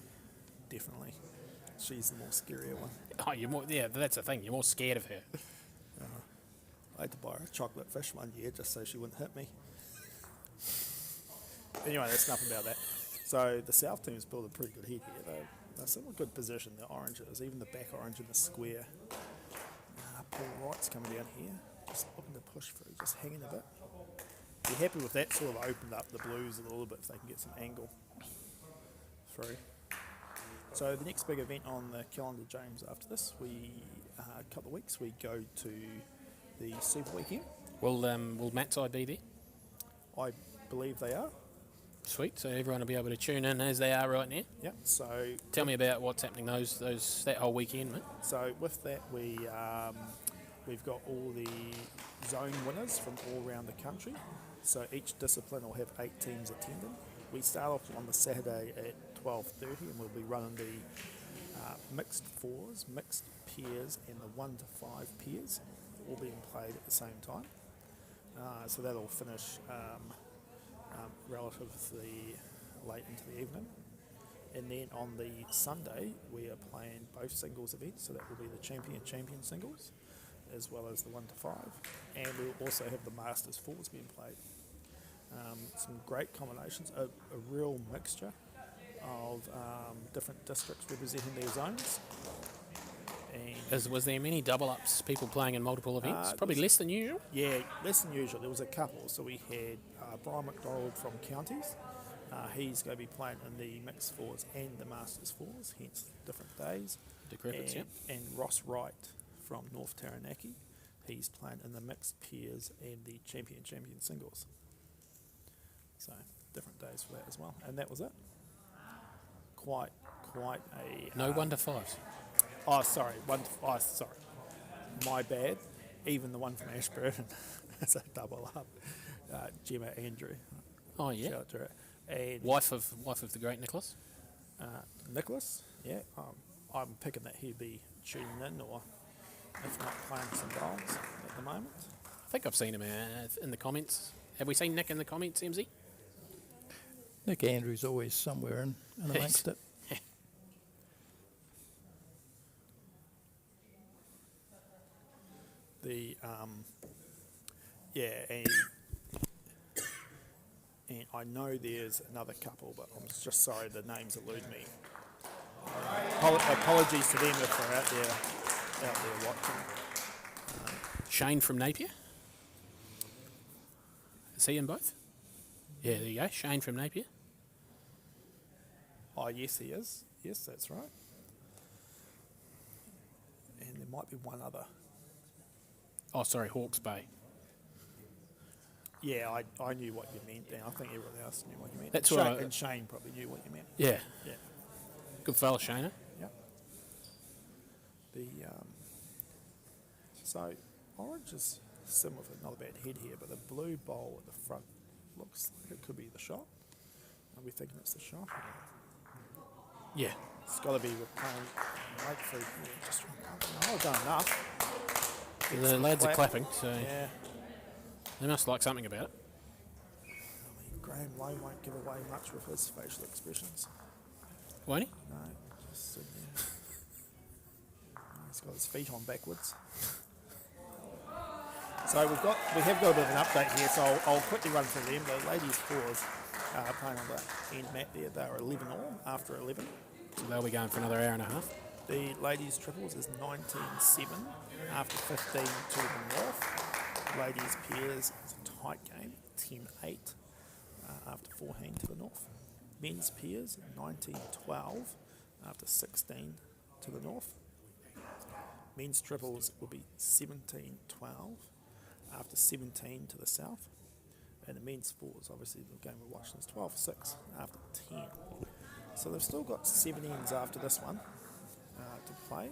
Speaker 6: definitely. She's the more scarier one.
Speaker 1: Oh, you're more. Yeah, that's the thing. You're more scared of her.
Speaker 6: I had to buy her a chocolate fish one year just so she wouldn't hit me. Anyway, that's enough about that. So the South team's built a pretty good head here. They're still in a good position, the oranges, even the back orange in the square. Paul Wright's coming down here, just looking to push through, just hanging a bit. Be happy with that, sort of opened up the Blues a little bit if they can get some angle through. So the next big event on the calendar, James, after this, a couple of weeks, we go to the Super Weekend.
Speaker 1: Will Matt's side be there?
Speaker 6: I believe they are.
Speaker 1: Sweet. So everyone will be able to tune in as they are right now.
Speaker 6: Yep. So
Speaker 1: Tell me about what's happening that whole weekend, mate.
Speaker 6: So with that, we've got all the zone winners from all around the country. So each discipline will have 8 teams attending. We start off on the Saturday at 12:30, and we'll be running the mixed fours, mixed pairs, and the 1 to 5 pairs, all being played at the same time. So that'll finish relatively late into the evening. And then on the Sunday, we are playing both singles events, so that will be the champion singles, as well as the 1 to 5. And we'll also have the Masters fours being played. Some great combinations, a real mixture of different districts representing their zones. And
Speaker 1: Was there many double ups, people playing in multiple events? Probably
Speaker 6: there's-
Speaker 1: less than usual.
Speaker 6: yeah, less than usual. There was a couple. So we had Brian McDonald from Counties. He's going to be playing in the mixed fours and the Masters fours, hence different days.
Speaker 1: Decrepits, yeah.
Speaker 6: And Ross Wright from North Taranaki. He's playing in the mixed pairs and the champion singles. So different days for that as well. And that was it. Quite a...
Speaker 1: No 1 to 5s.
Speaker 6: Oh, sorry. Sorry. My bad. Even the one from Ashburton is a double up. Gemma Andrew.
Speaker 1: Oh, yeah.
Speaker 6: Shout out to her. And
Speaker 1: Wife of the great Nicholas.
Speaker 6: Nicholas. Yeah. I'm picking that he'd be tuning in, or if not playing some bowls at the moment.
Speaker 1: I think I've seen him in the comments. Have we seen Nick in the comments, MZ?
Speaker 4: Nick Andrews always somewhere in amongst it.
Speaker 6: And I know there's another couple, but I'm just sorry the names elude me. Apologies to them if they're out there watching.
Speaker 1: Shane from Napier. Is he in both? Yeah, there you go. Shane from Napier.
Speaker 6: Oh, yes, he is. Yes, that's right. And there might be one other.
Speaker 1: Oh, sorry, Hawke's Bay.
Speaker 6: Yeah, I knew what you meant, and I think everyone else knew what you meant.
Speaker 1: That's
Speaker 6: Shane,
Speaker 1: what I-
Speaker 6: and Shane probably knew what you meant.
Speaker 1: Yeah.
Speaker 6: Yeah.
Speaker 1: Good fella, Shana.
Speaker 6: Yep. The so orange is similar with another bad head here, but the blue bowl at the front looks like it could be the shot. Are we thinking it's the shot?
Speaker 1: Yeah.
Speaker 6: It's got to be with playing right through here. Just I've done enough. Get
Speaker 1: The
Speaker 6: some
Speaker 1: lads are
Speaker 6: clap.
Speaker 1: clapping, so
Speaker 6: Yeah.
Speaker 1: they must like something about it.
Speaker 6: I mean, Graham Lowe won't give away much with his facial expressions.
Speaker 1: Won't he?
Speaker 6: No, just sitting there. He's got his feet on backwards. So we have got a bit of an update here. So I'll quickly run through them. The ladies fours playing on the end mat there. They are 11 all after 11.
Speaker 1: So they'll be going for another hour and a half.
Speaker 6: The ladies triples is 19-7 after 15 to the north. Ladies pairs is a tight game, 10-8 after 14 to the north. Men's pairs 19-12 after 16 to the north. Men's triples will be 17-12 after 17 to the south. And the men's fours, obviously the game we're watching is 12-6 after 10. So they've still got 7 ends after this one to play.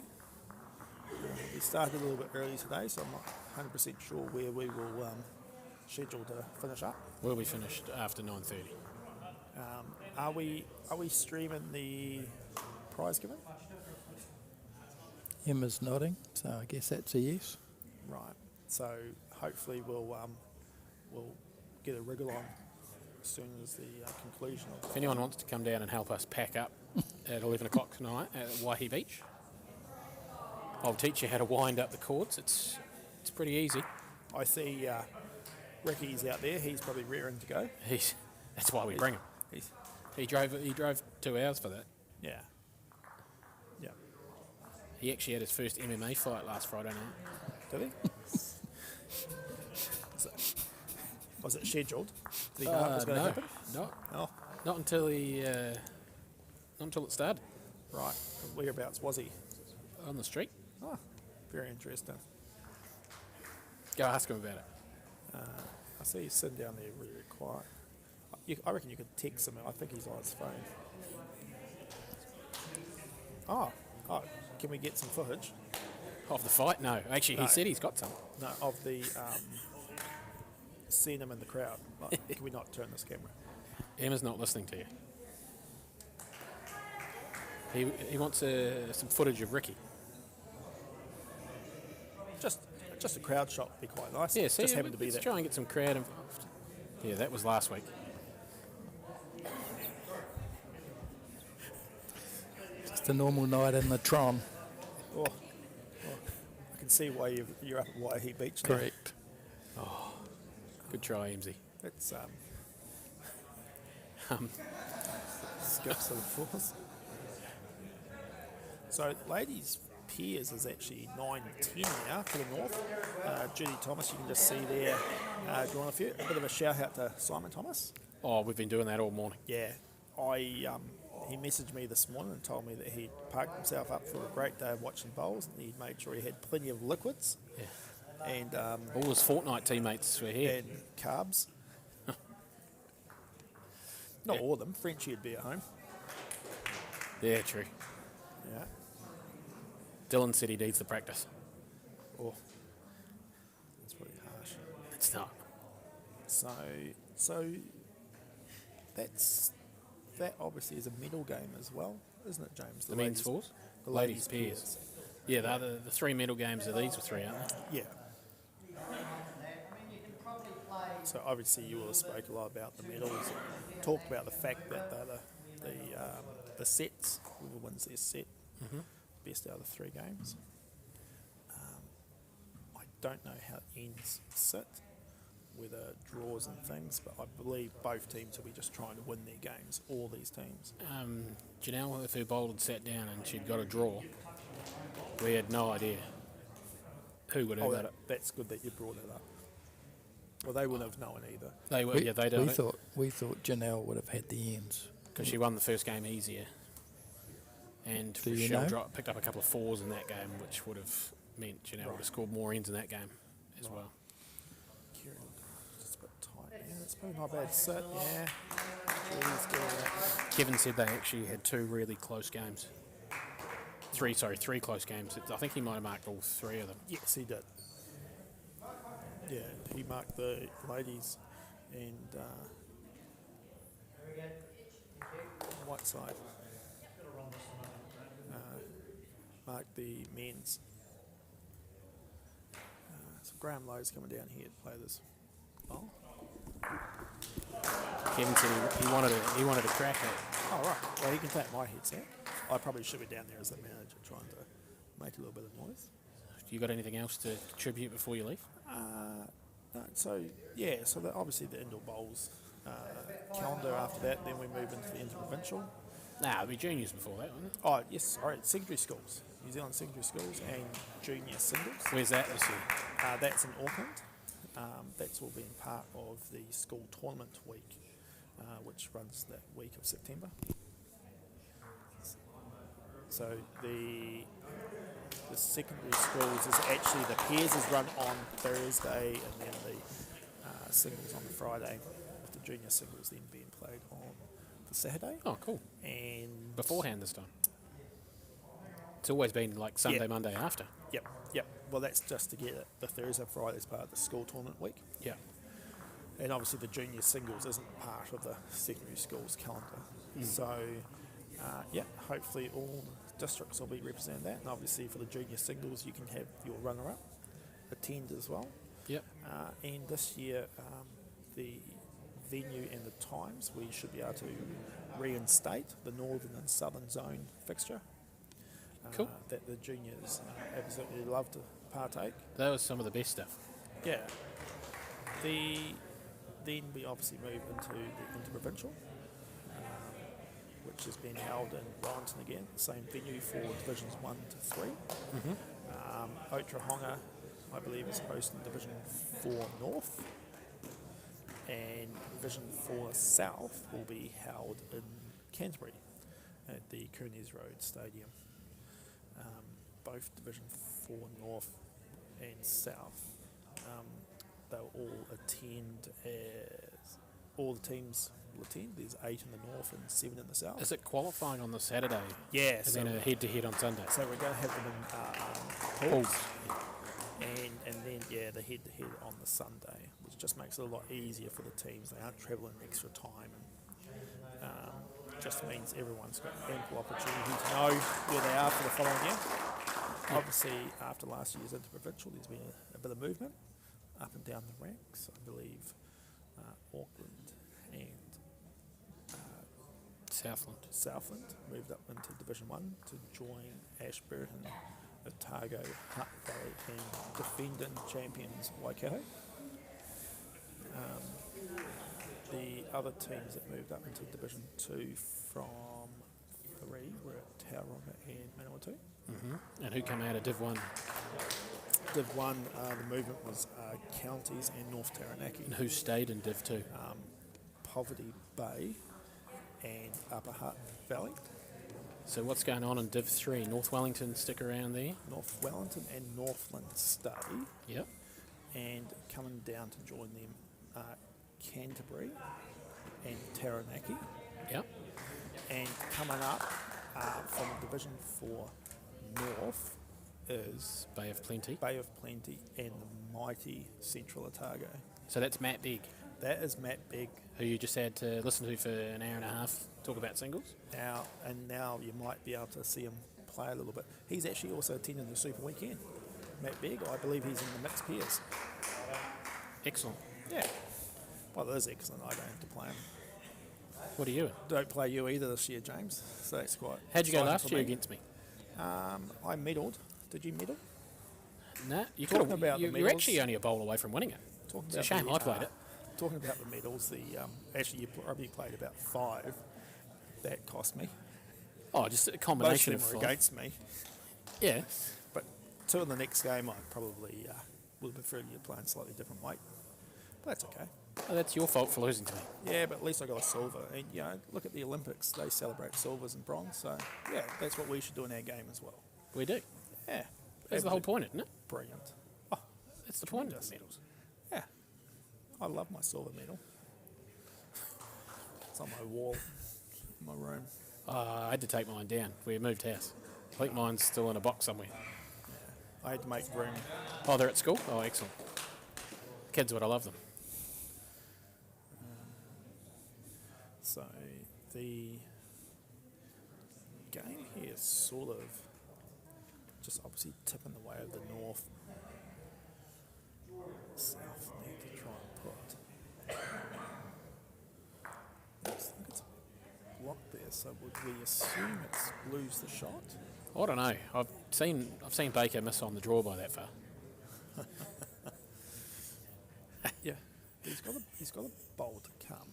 Speaker 6: We started a little bit early today, so I'm not 100% sure where we will schedule to finish up.
Speaker 1: We'll be finished after 9:30.
Speaker 6: Are we streaming the prize giving?
Speaker 4: Emma's nodding, so I guess that's a yes.
Speaker 6: Right. So hopefully we'll get a wriggle on as soon as the conclusion of.
Speaker 1: If anyone wants to come down and help us pack up at 11 o'clock tonight at Waihi Beach, I'll teach you how to wind up the cords. It's pretty easy.
Speaker 6: I see Ricky's out there. He's probably rearing to go.
Speaker 1: That's why we bring him.
Speaker 6: He's,
Speaker 1: He drove 2 hours for that.
Speaker 6: yeah. Yeah.
Speaker 1: He actually had his first MMA fight last Friday night.
Speaker 6: Did he? Was it scheduled? Did he know it was going to
Speaker 1: No,
Speaker 6: happen? Oh,
Speaker 1: not until not until it started
Speaker 6: right. Whereabouts was he?
Speaker 1: on the street.
Speaker 6: Oh, very interesting.
Speaker 1: Go ask him about it.
Speaker 6: I see he's sitting down there really quiet. I reckon you could text him. I think he's on his phone. Oh, can we get some footage?
Speaker 1: Of the fight? No. Actually,
Speaker 6: No.
Speaker 1: he said he's got some.
Speaker 6: No, of the seeing him in the crowd. Like, can we not turn this camera?
Speaker 1: Emma's not listening to you. He wants some footage of Ricky.
Speaker 6: Just a crowd shot would be quite nice.
Speaker 1: Yeah, see,
Speaker 6: just happened to be
Speaker 1: let's
Speaker 6: that.
Speaker 1: try and get some crowd involved. Yeah, that was last week.
Speaker 4: Just a normal night in the Tron.
Speaker 6: Oh, I can see why you're up at Waihi Beach now.
Speaker 4: Correct.
Speaker 1: Good try, MZ.
Speaker 6: It's skips to the fours. So ladies pairs is actually 9-10 now to the north. Judy Thomas, you can just see there drawing a bit of a shout out to Simon Thomas.
Speaker 1: Oh, we've been doing that all morning.
Speaker 6: Yeah, he messaged me this morning and told me that he'd parked himself up for a great day of watching bowls, and he'd made sure he had plenty of liquids
Speaker 1: Yeah.
Speaker 6: and
Speaker 1: All his Fortnite teammates were here.
Speaker 6: and carbs. Not
Speaker 1: Yeah.
Speaker 6: all of them. Frenchie would be at home.
Speaker 1: Yeah, true.
Speaker 6: Yeah.
Speaker 1: Dylan said he needs the practice.
Speaker 6: Oh, that's pretty harsh.
Speaker 1: It's not.
Speaker 6: So that obviously is a medal game as well, isn't it, James?
Speaker 1: The men's fours?
Speaker 6: the
Speaker 1: ladies' pairs. Yeah, the three medal games are these three, aren't they?
Speaker 6: Yeah. So obviously you will have spoke a lot about the medals, and talked about the fact that the sets, whoever wins their set, best out of the 3 games. I don't know how ends sit, whether draws and things, but I believe both teams will be just trying to win their games, all these teams.
Speaker 1: Janelle, if her bowl had sat down and she'd got a draw, we had no idea who would have got it.
Speaker 6: That's good that you brought that up. Well, they wouldn't have known either.
Speaker 1: They were,
Speaker 4: We
Speaker 1: they did it
Speaker 4: thought Janelle would have had the ends.
Speaker 1: because she won the first game easier. And
Speaker 4: Do you
Speaker 1: Rochelle
Speaker 4: know?
Speaker 1: picked up a couple of fours in that game, which would have meant Janelle would have scored more ends in that game as well.
Speaker 6: Kieran, just a bit tight Yeah, that's probably not bad. Sit, yeah. He's getting that.
Speaker 1: Kevin said they actually had 2 really close games. 3 close games. I think he might have marked all 3 of them.
Speaker 6: Yes, he did. Yeah, he marked the ladies and Whiteside marked the men's. So Graham Lowe's coming down here to play this bowl.
Speaker 1: Kevin said he wanted to crack it.
Speaker 6: Oh, right. Well, he can take my headset. I probably should be down there as the manager trying to make a little bit of noise.
Speaker 1: You got anything else to contribute before you leave?
Speaker 6: No, so obviously the indoor bowls calendar after that, then we move into the interprovincial.
Speaker 1: Nah, it'll be juniors before that, won't it?
Speaker 6: Oh, yes, all right, secondary schools. New Zealand secondary schools and junior singles.
Speaker 1: Where's that this year?
Speaker 6: That's in Auckland. That's all been part of the school tournament week, which runs that week of September. So the secondary schools is actually the pairs is run on Thursday and then the singles on the Friday, with the junior singles then being played on the Saturday.
Speaker 1: Oh, cool.
Speaker 6: And
Speaker 1: Beforehand this time. It's always been like Sunday,
Speaker 6: Yeah.
Speaker 1: Monday after.
Speaker 6: Yep. Well, that's just to get it. The Thursday, Friday is part of the school tournament week.
Speaker 1: Yeah.
Speaker 6: And obviously the junior singles isn't part of the secondary schools calendar. So, hopefully all districts will be representing that. And obviously for the junior singles, you can have your runner-up attend as well.
Speaker 1: Yep.
Speaker 6: And this year, the venue and the times, we should be able to reinstate the northern and southern zone fixture.
Speaker 1: Cool.
Speaker 6: That the juniors absolutely love to partake.
Speaker 1: That was some of the best stuff.
Speaker 6: Yeah. Then we obviously move into the interprovincial, which has been held in Wellington again, same venue for Divisions 1 to 3. Otrahonga, I believe, is hosting Division 4 North, and Division 4 South will be held in Canterbury at the Cooney's Road Stadium. Both Division 4 North and South, they'll all attend as all the teams will attend. There's 8 in the north and 7 in the south.
Speaker 1: Is it qualifying on the Saturday?
Speaker 6: Yeah,
Speaker 1: And then a head-to-head on Sunday?
Speaker 6: so we're going to have them in pools. And then, the head-to-head on the Sunday, which just makes it a lot easier for the teams. They aren't travelling extra time. And just means everyone's got ample opportunity to know where they are for the following year. Obviously, after last year's interprovincial, there's been a bit of movement up and down the ranks. I believe Auckland and Southland moved up into Division 1 to join Ashburton, Otago, Hutt Valley and defending champions Waikato. The other teams that moved up into Division 2 from 3 were at Tauranga and Manawatu.
Speaker 1: And who came out of Div 1?
Speaker 6: Div 1, the movement was Counties and North Taranaki.
Speaker 1: And who stayed in Div 2?
Speaker 6: Poverty Bay and Upper Hutt Valley.
Speaker 1: So what's going on in Div 3? North Wellington stick around there?
Speaker 6: North Wellington and Northland stay.
Speaker 1: Yep.
Speaker 6: And coming down to join them, Canterbury and Taranaki.
Speaker 1: Yep.
Speaker 6: And coming up from Division 4 North is
Speaker 1: Bay of Plenty.
Speaker 6: Bay of Plenty and the mighty Central Otago.
Speaker 1: So that's Matt Begg,
Speaker 6: That is Matt Begg.
Speaker 1: who you just had to listen to for an hour and a half talk about singles.
Speaker 6: Now you might be able to see him play a little bit. He's actually also attending the Super Weekend. Matt Begg, I believe he's in the mixed pairs.
Speaker 1: Excellent.
Speaker 6: Yeah. Well, it is excellent. I don't have to play him.
Speaker 1: What are you in?
Speaker 6: Don't play you either this year, James. So that's quite.
Speaker 1: How'd you go
Speaker 6: exciting
Speaker 1: last
Speaker 6: for
Speaker 1: year
Speaker 6: me.
Speaker 1: against me?
Speaker 6: I medalled. Did you medal?
Speaker 1: Nah, you
Speaker 6: Talking
Speaker 1: could have.
Speaker 6: about the
Speaker 1: You're
Speaker 6: medals-
Speaker 1: actually only a bowl away from winning it.
Speaker 6: Talking
Speaker 1: It's a
Speaker 6: about
Speaker 1: shame
Speaker 6: the,
Speaker 1: I played it.
Speaker 6: Talking about the medals, actually you probably played about 5. That cost me.
Speaker 1: Oh, just a
Speaker 6: Most
Speaker 1: combination
Speaker 6: of
Speaker 1: of
Speaker 6: them were
Speaker 1: five.
Speaker 6: against me,
Speaker 1: Yeah.
Speaker 6: but 2 in the next game I probably would have preferred you playing slightly different weight. But that's okay.
Speaker 1: Oh, that's your fault for losing to me.
Speaker 6: Yeah, but at least I got a silver. And look at the Olympics; they celebrate silvers and bronze. So that's what we should do in our game as well.
Speaker 1: We do.
Speaker 6: Yeah,
Speaker 1: That's the whole point, isn't it?
Speaker 6: Brilliant.
Speaker 1: That's the point of
Speaker 6: Tremendous.
Speaker 1: the medals.
Speaker 6: Yeah, I love my silver medal. It's on my wall in my room.
Speaker 1: I had to take mine down. We moved house. I think mine's still in a box somewhere.
Speaker 6: I had to make room.
Speaker 1: Oh, they're at school? Oh, excellent. Kids would have loved them.
Speaker 6: So the game here is sort of just obviously tipping the way of the north. South need to try and put. I think it's blocked there, so would we assume it's blues the shot?
Speaker 1: I don't know. I've seen Baker miss on the draw by that far.
Speaker 6: Yeah, he's got a bowl to come.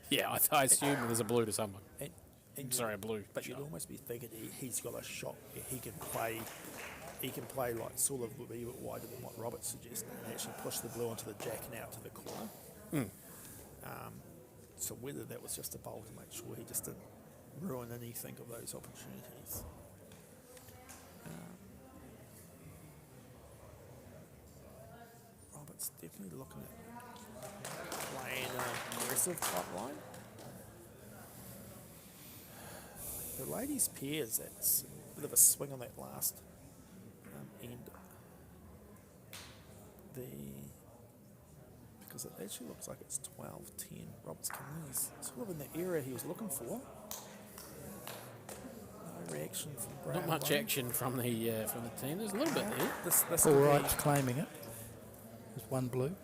Speaker 1: Yeah, I assume there's a blue to someone.
Speaker 6: And
Speaker 1: Sorry, a blue.
Speaker 6: But
Speaker 1: shot.
Speaker 6: you'd almost be thinking he's got a shot. He can play. He can play like sort of a bit wider than what Robert's suggesting, and actually push the blue onto the jack and out to the corner. So whether that was just a bowl to make sure he just didn't ruin anything of those opportunities. Robert's definitely looking at playing an aggressive type line. The ladies' pairs, that's a bit of a swing on that last end. Because it actually looks like it's 12-10. Robert's coming in. He's sort of in the area he was looking for. No reaction from Brown.
Speaker 1: Not much action from the team. There's a little bit there.
Speaker 6: This
Speaker 4: All
Speaker 6: could
Speaker 4: right,
Speaker 6: be-
Speaker 4: claiming it. There's one blue.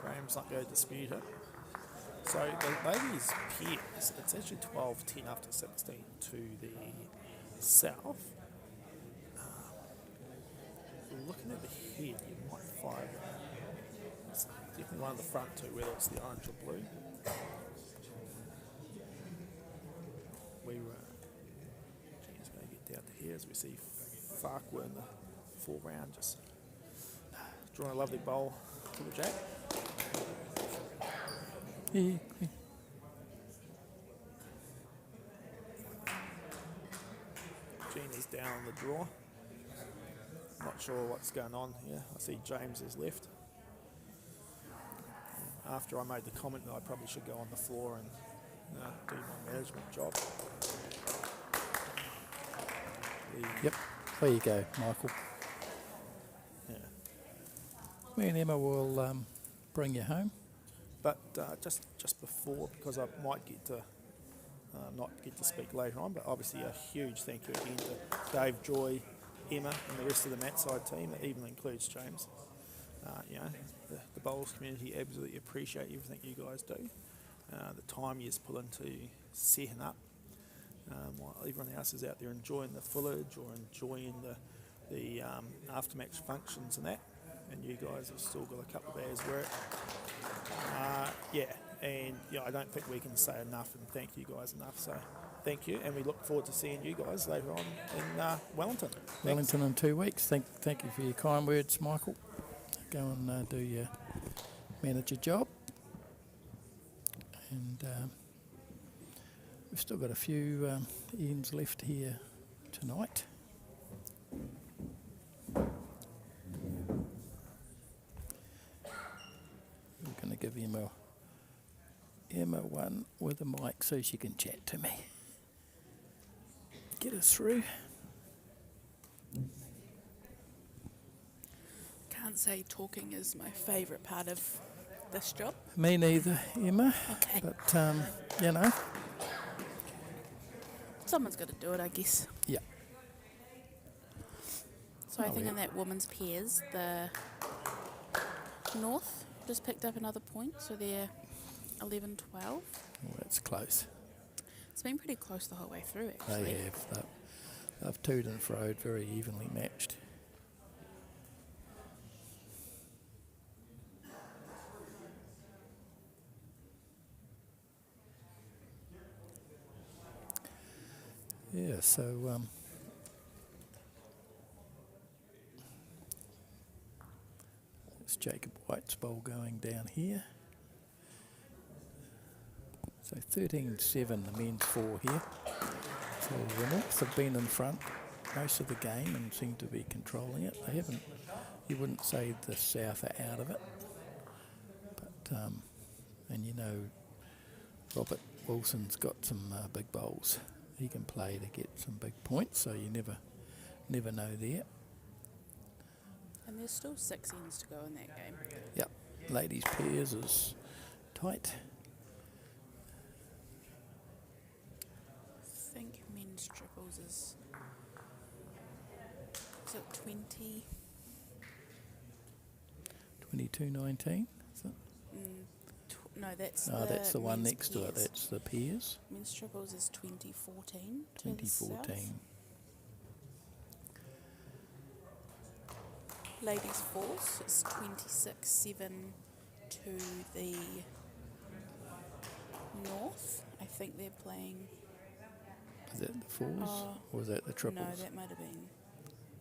Speaker 6: Graham's not going to dispute it. So the ladies' pairs, it's actually 12-10 after 16 to the south. Looking at the head, you might find it's definitely one of the front two, whether it's the orange or blue. We were just going to get down to here as we see Farquhar in the foreground, just drawing a lovely bowl to the jack. Jeannie's down on the draw. Not sure what's going on here. I see James is left. After I made the comment that I probably should go on the floor and do my management job.
Speaker 4: Yep, there you go, Michael.
Speaker 6: Yeah.
Speaker 4: Me and Emma will bring you home.
Speaker 6: But just before, because I might get to not get to speak later on, but obviously a huge thank you again to Dave, Joy, Emma and the rest of the mat side team. That even includes James. The bowls community absolutely appreciate everything you guys do. The time you put into setting up, while everyone else is out there enjoying the footage or enjoying the after-match functions and that, and you guys have still got a couple of hours work. I don't think we can say enough and thank you guys enough. So thank you, and we look forward to seeing you guys later on in Wellington. Thanks.
Speaker 4: Wellington in 2 weeks. Thank you for your kind words, Michael. Go and do your manager job. And we've still got a few ends left here tonight. I'm going to give Emma one with a mic so she can chat to me. Get us through.
Speaker 7: Can't say talking is my favourite part of this job.
Speaker 4: Me neither, Emma.
Speaker 7: Okay.
Speaker 4: But, you know.
Speaker 7: Someone's got to do it, I guess.
Speaker 4: Yeah.
Speaker 7: So I
Speaker 4: Oh,
Speaker 7: think
Speaker 4: yeah.
Speaker 7: in that women's pairs, the North just picked up another point, so they're 11-12.
Speaker 4: Well, that's close.
Speaker 7: It's been pretty close the whole way through,
Speaker 4: They
Speaker 7: actually.
Speaker 4: have. They've toed and froed, very evenly matched. Yeah, so it's Jacob White's bowl going down here. So 13-7, the men's 4 here. So the North have been in front most of the game and seem to be controlling it. They haven't, you wouldn't say the South are out of it. But, and you know, Robert Wilson's got some big bowls. He can play to get some big points, so you never know there.
Speaker 7: And there's still 6 ends to go in that game.
Speaker 4: Yep, ladies pairs is tight.
Speaker 7: I think men's triples is it 20?
Speaker 4: 22-19, is it?
Speaker 7: No, that's
Speaker 4: No, that's the one
Speaker 7: men's
Speaker 4: next to it.
Speaker 7: pairs.
Speaker 4: That's the pairs.
Speaker 7: Men's triples is 2014. to the
Speaker 4: 2014.
Speaker 7: south. Ladies fours is 26-7 to the north. I think they're playing.
Speaker 4: Is that the fours or is that the triples?
Speaker 7: No, that might have been.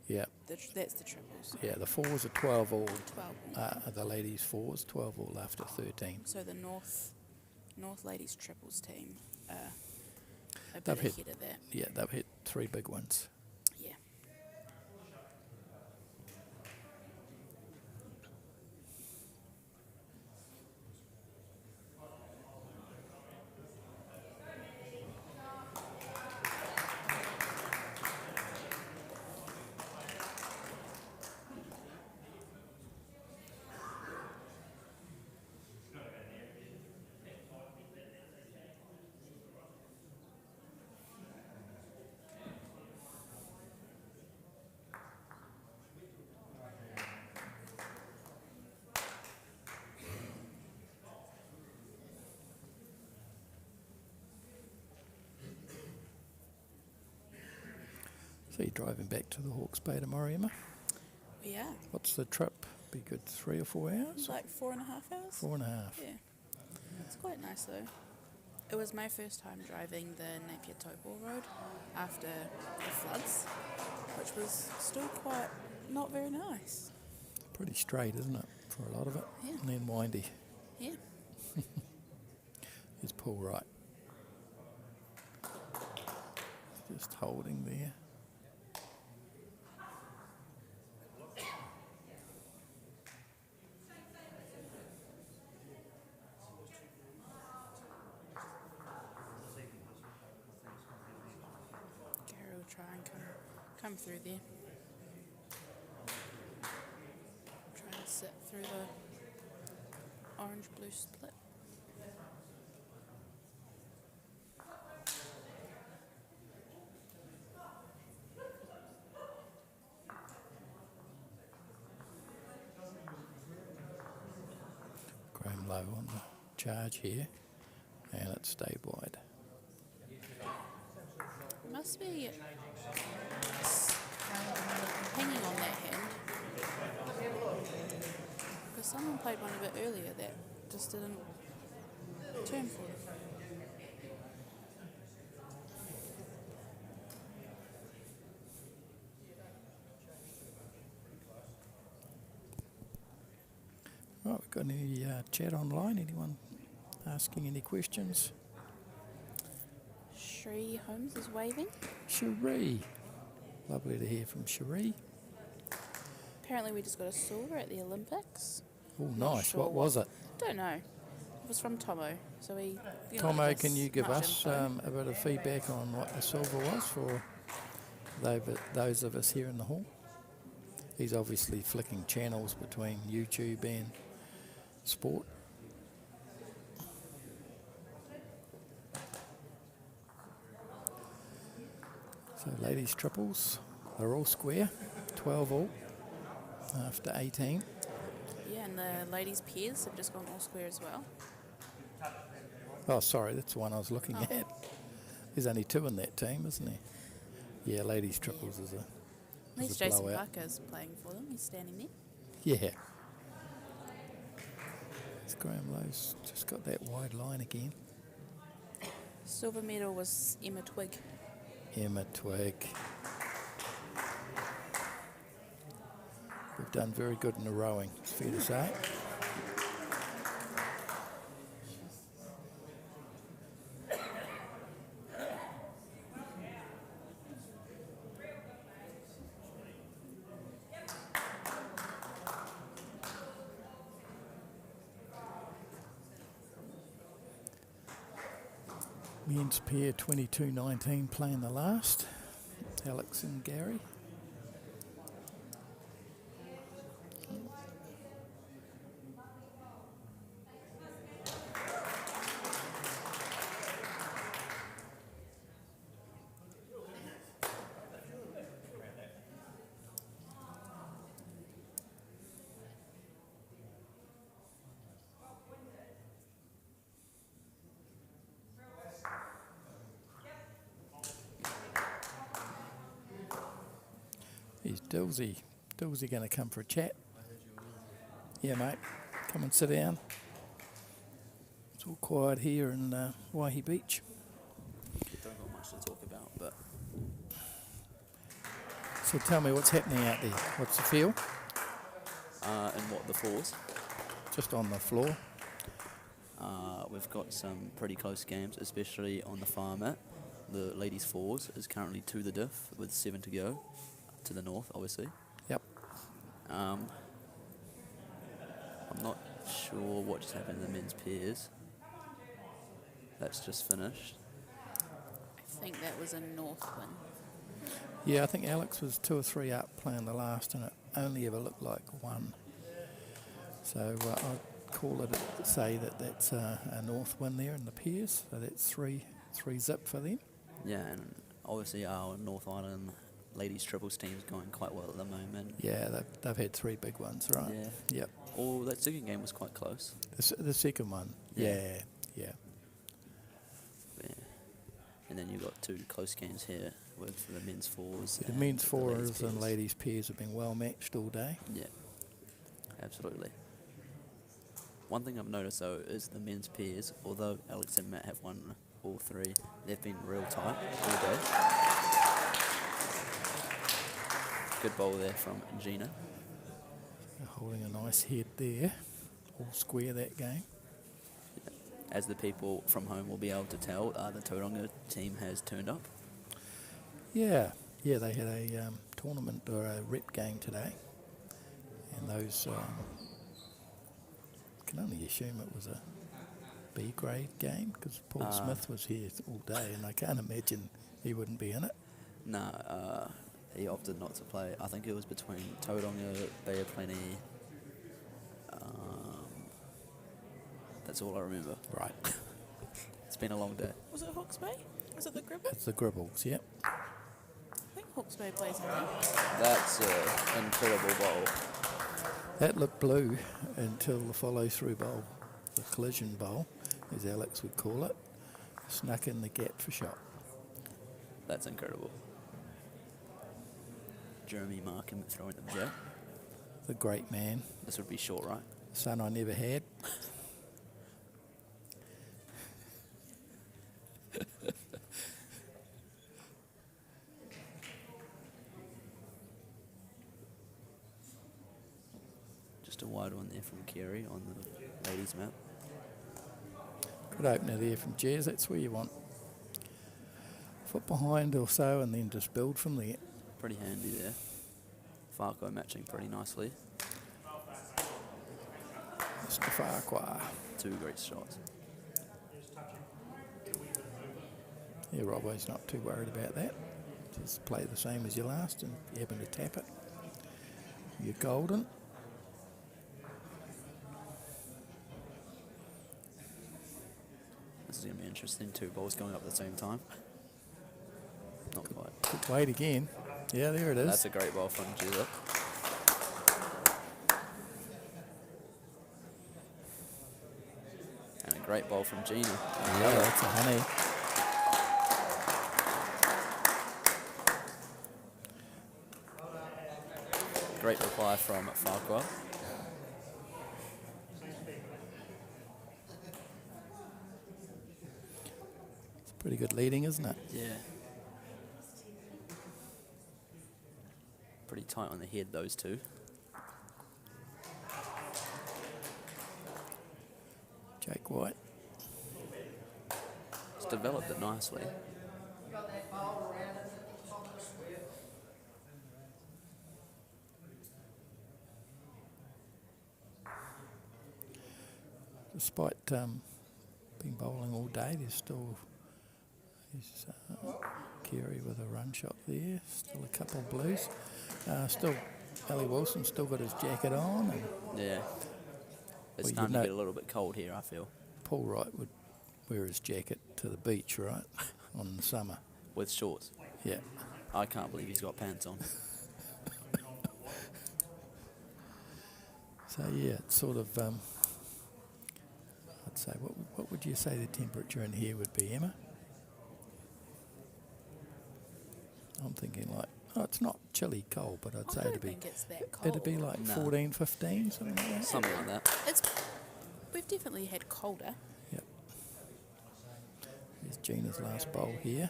Speaker 4: Yeah,
Speaker 7: That's the triples.
Speaker 4: yeah. The fours are 12 all.
Speaker 7: 12 all.
Speaker 4: The ladies fours 12 all after 13.
Speaker 7: So the North Ladies triples team are a
Speaker 4: They've
Speaker 7: bit
Speaker 4: hit-
Speaker 7: ahead of that.
Speaker 4: Yeah, they've hit 3 big ones.
Speaker 7: Yeah.
Speaker 4: So you're driving back to the Hawke's Bay tomorrow, Emma?
Speaker 7: Yeah.
Speaker 4: What's the trip? Be good 3 or 4 hours?
Speaker 7: Like 4.5 hours?
Speaker 4: 4.5.
Speaker 7: Yeah. It's quite nice though. It was my first time driving the Napier Taupo Road after the floods, which was still quite not very nice.
Speaker 4: Pretty straight, isn't it, for a lot of it?
Speaker 7: Yeah.
Speaker 4: And then windy.
Speaker 7: Yeah.
Speaker 4: Here's Paul Wright. Just holding there.
Speaker 7: Gary will try and come through there. Try and sit through the orange-blue split.
Speaker 4: Graham low on the charge here. And it's stayed wide.
Speaker 7: Must be hanging on that hand. Because someone played one a bit earlier that just didn't turn for it.
Speaker 4: Right, we've got any chat online? Anyone asking any questions?
Speaker 7: Shree Holmes is waving.
Speaker 4: Cherie. Lovely to hear from Cherie.
Speaker 7: Apparently we just got a silver at the Olympics.
Speaker 4: Oh,
Speaker 7: Not
Speaker 4: nice.
Speaker 7: sure
Speaker 4: What was it?
Speaker 7: Don't know. It was from Tomo. So he.
Speaker 4: Tomo, can you give us a bit of feedback on what the silver was for those of us here in the hall? He's obviously flicking channels between YouTube and sport. So ladies triples, they're all square, 12 all after 18.
Speaker 7: Yeah, and the ladies' pairs have just gone all square as well.
Speaker 4: Oh, sorry, that's the one I was looking at. There's only 2 in that team, isn't there? Yeah, ladies triples is a
Speaker 7: At least
Speaker 4: a
Speaker 7: Jason
Speaker 4: blowout.
Speaker 7: Parker's playing for them. He's standing there.
Speaker 4: Yeah. It's Graham Lowe's just got that wide line again.
Speaker 7: Silver medal was Emma Twigg.
Speaker 4: Emma Twigg. We've done very good in the rowing, it's fair to say. Men's pair 22-19 playing the last. Alex and Gary. He's Dillsy. Dillsy going to come for a chat? Yeah, mate. Come and sit down. It's all quiet here in Waihi Beach.
Speaker 8: Don't got much to talk about, but
Speaker 4: So tell me what's happening out there. What's the feel?
Speaker 8: and what the fours.
Speaker 4: Just on the floor.
Speaker 8: We've got some pretty close games, especially on the far mat. The ladies' fours is currently to the diff with 7 to go, to the north, obviously.
Speaker 4: Yep.
Speaker 8: I'm not sure what just happened to the men's pairs. That's just finished.
Speaker 7: I think that was a north win.
Speaker 4: Yeah, I think Alex was 2 or 3 up playing the last, and it only ever looked like 1. So I'd call it, say that that's a north win there in the pairs. So that's 3 zip for them.
Speaker 8: Yeah, and obviously our North Island ladies triples team's going quite well at the moment.
Speaker 4: Yeah, they've had 3 big ones, right?
Speaker 8: Yeah.
Speaker 4: Yep.
Speaker 8: Oh, that second game was quite close.
Speaker 4: The second one.
Speaker 8: Yeah.
Speaker 4: Yeah.
Speaker 8: Yeah. And then you've got 2 close games here with the men's fours.
Speaker 4: The
Speaker 8: and
Speaker 4: men's
Speaker 8: the ladies'
Speaker 4: fours and
Speaker 8: pairs.
Speaker 4: ladies' pairs have been well matched all day.
Speaker 8: Yeah, absolutely. One thing I've noticed though is the men's pairs, although Alex and Matt have won all 3, they've been real tight all day. Good bowl there from Gina.
Speaker 4: Holding a nice head there. All square that game.
Speaker 8: As the people from home will be able to tell, the Tauranga team has turned up.
Speaker 4: Yeah, they had a tournament or a rep game today. And those, can only assume it was a B grade game because Paul Smith was here all day and I can't imagine he wouldn't be in it.
Speaker 8: No, he opted not to play. I think it was between Tauranga, Bay of Plenty. That's all I remember.
Speaker 4: Right.
Speaker 8: It's been a long day.
Speaker 7: Was it Hawke's Bay? Was it the Gribble?
Speaker 4: It's the Gribbles, yep.
Speaker 7: I think Hawke's Bay plays in there.
Speaker 8: That's an incredible bowl.
Speaker 4: That looked blue until the follow-through bowl, the collision bowl, as Alex would call it, snuck in the gap for shot.
Speaker 8: That's incredible. Jeremy Markham throwing the jet.
Speaker 4: The great man,
Speaker 8: This would be short, right?
Speaker 4: son I never had.
Speaker 8: Just a wide one there from Kerry on the ladies' map.
Speaker 4: Good opener there from Jez, that's where you want. Foot behind or so and then just build from there.
Speaker 8: Pretty handy there. Farco matching pretty nicely.
Speaker 4: Mr. Farquhar.
Speaker 8: 2 great shots.
Speaker 4: Yeah, Robbo's not too worried about that. Just play the same as your last and you happen to tap it. You're golden.
Speaker 8: This is going to be interesting. 2 balls going up at the same time. Not quite.
Speaker 4: Good weight again. Yeah, there it is.
Speaker 8: That's a great ball from Gila. And a great ball from Gina.
Speaker 4: Yeah, that's a honey.
Speaker 8: Great reply from Farquhar.
Speaker 4: It's pretty good leading, isn't it?
Speaker 8: Yeah. Pretty tight on the head, those 2.
Speaker 4: Jake White.
Speaker 8: It's developed it nicely.
Speaker 4: Despite been bowling all day, there's still He's Kerry with a run shot there. Still a couple of blues. Still, Ali Wilson still got his jacket on. And
Speaker 8: Yeah. It's
Speaker 4: Well,
Speaker 8: starting to get a little bit cold here, I feel.
Speaker 4: Paul Wright would wear his jacket to the beach, right, on the summer.
Speaker 8: With shorts.
Speaker 4: Yeah.
Speaker 8: I can't believe he's got pants on.
Speaker 4: So yeah, it's sort of. I'd say, what would you say the temperature in here would be, Emma? I'm thinking like, it's not chilly cold, but I'd say
Speaker 7: I don't
Speaker 4: it'd be.
Speaker 7: think it's that cold.
Speaker 4: It'd be like
Speaker 8: No.
Speaker 4: 14, 15, something like that.
Speaker 8: Something like that.
Speaker 7: We've definitely had colder.
Speaker 4: Yep. Here's Gina's last bowl here.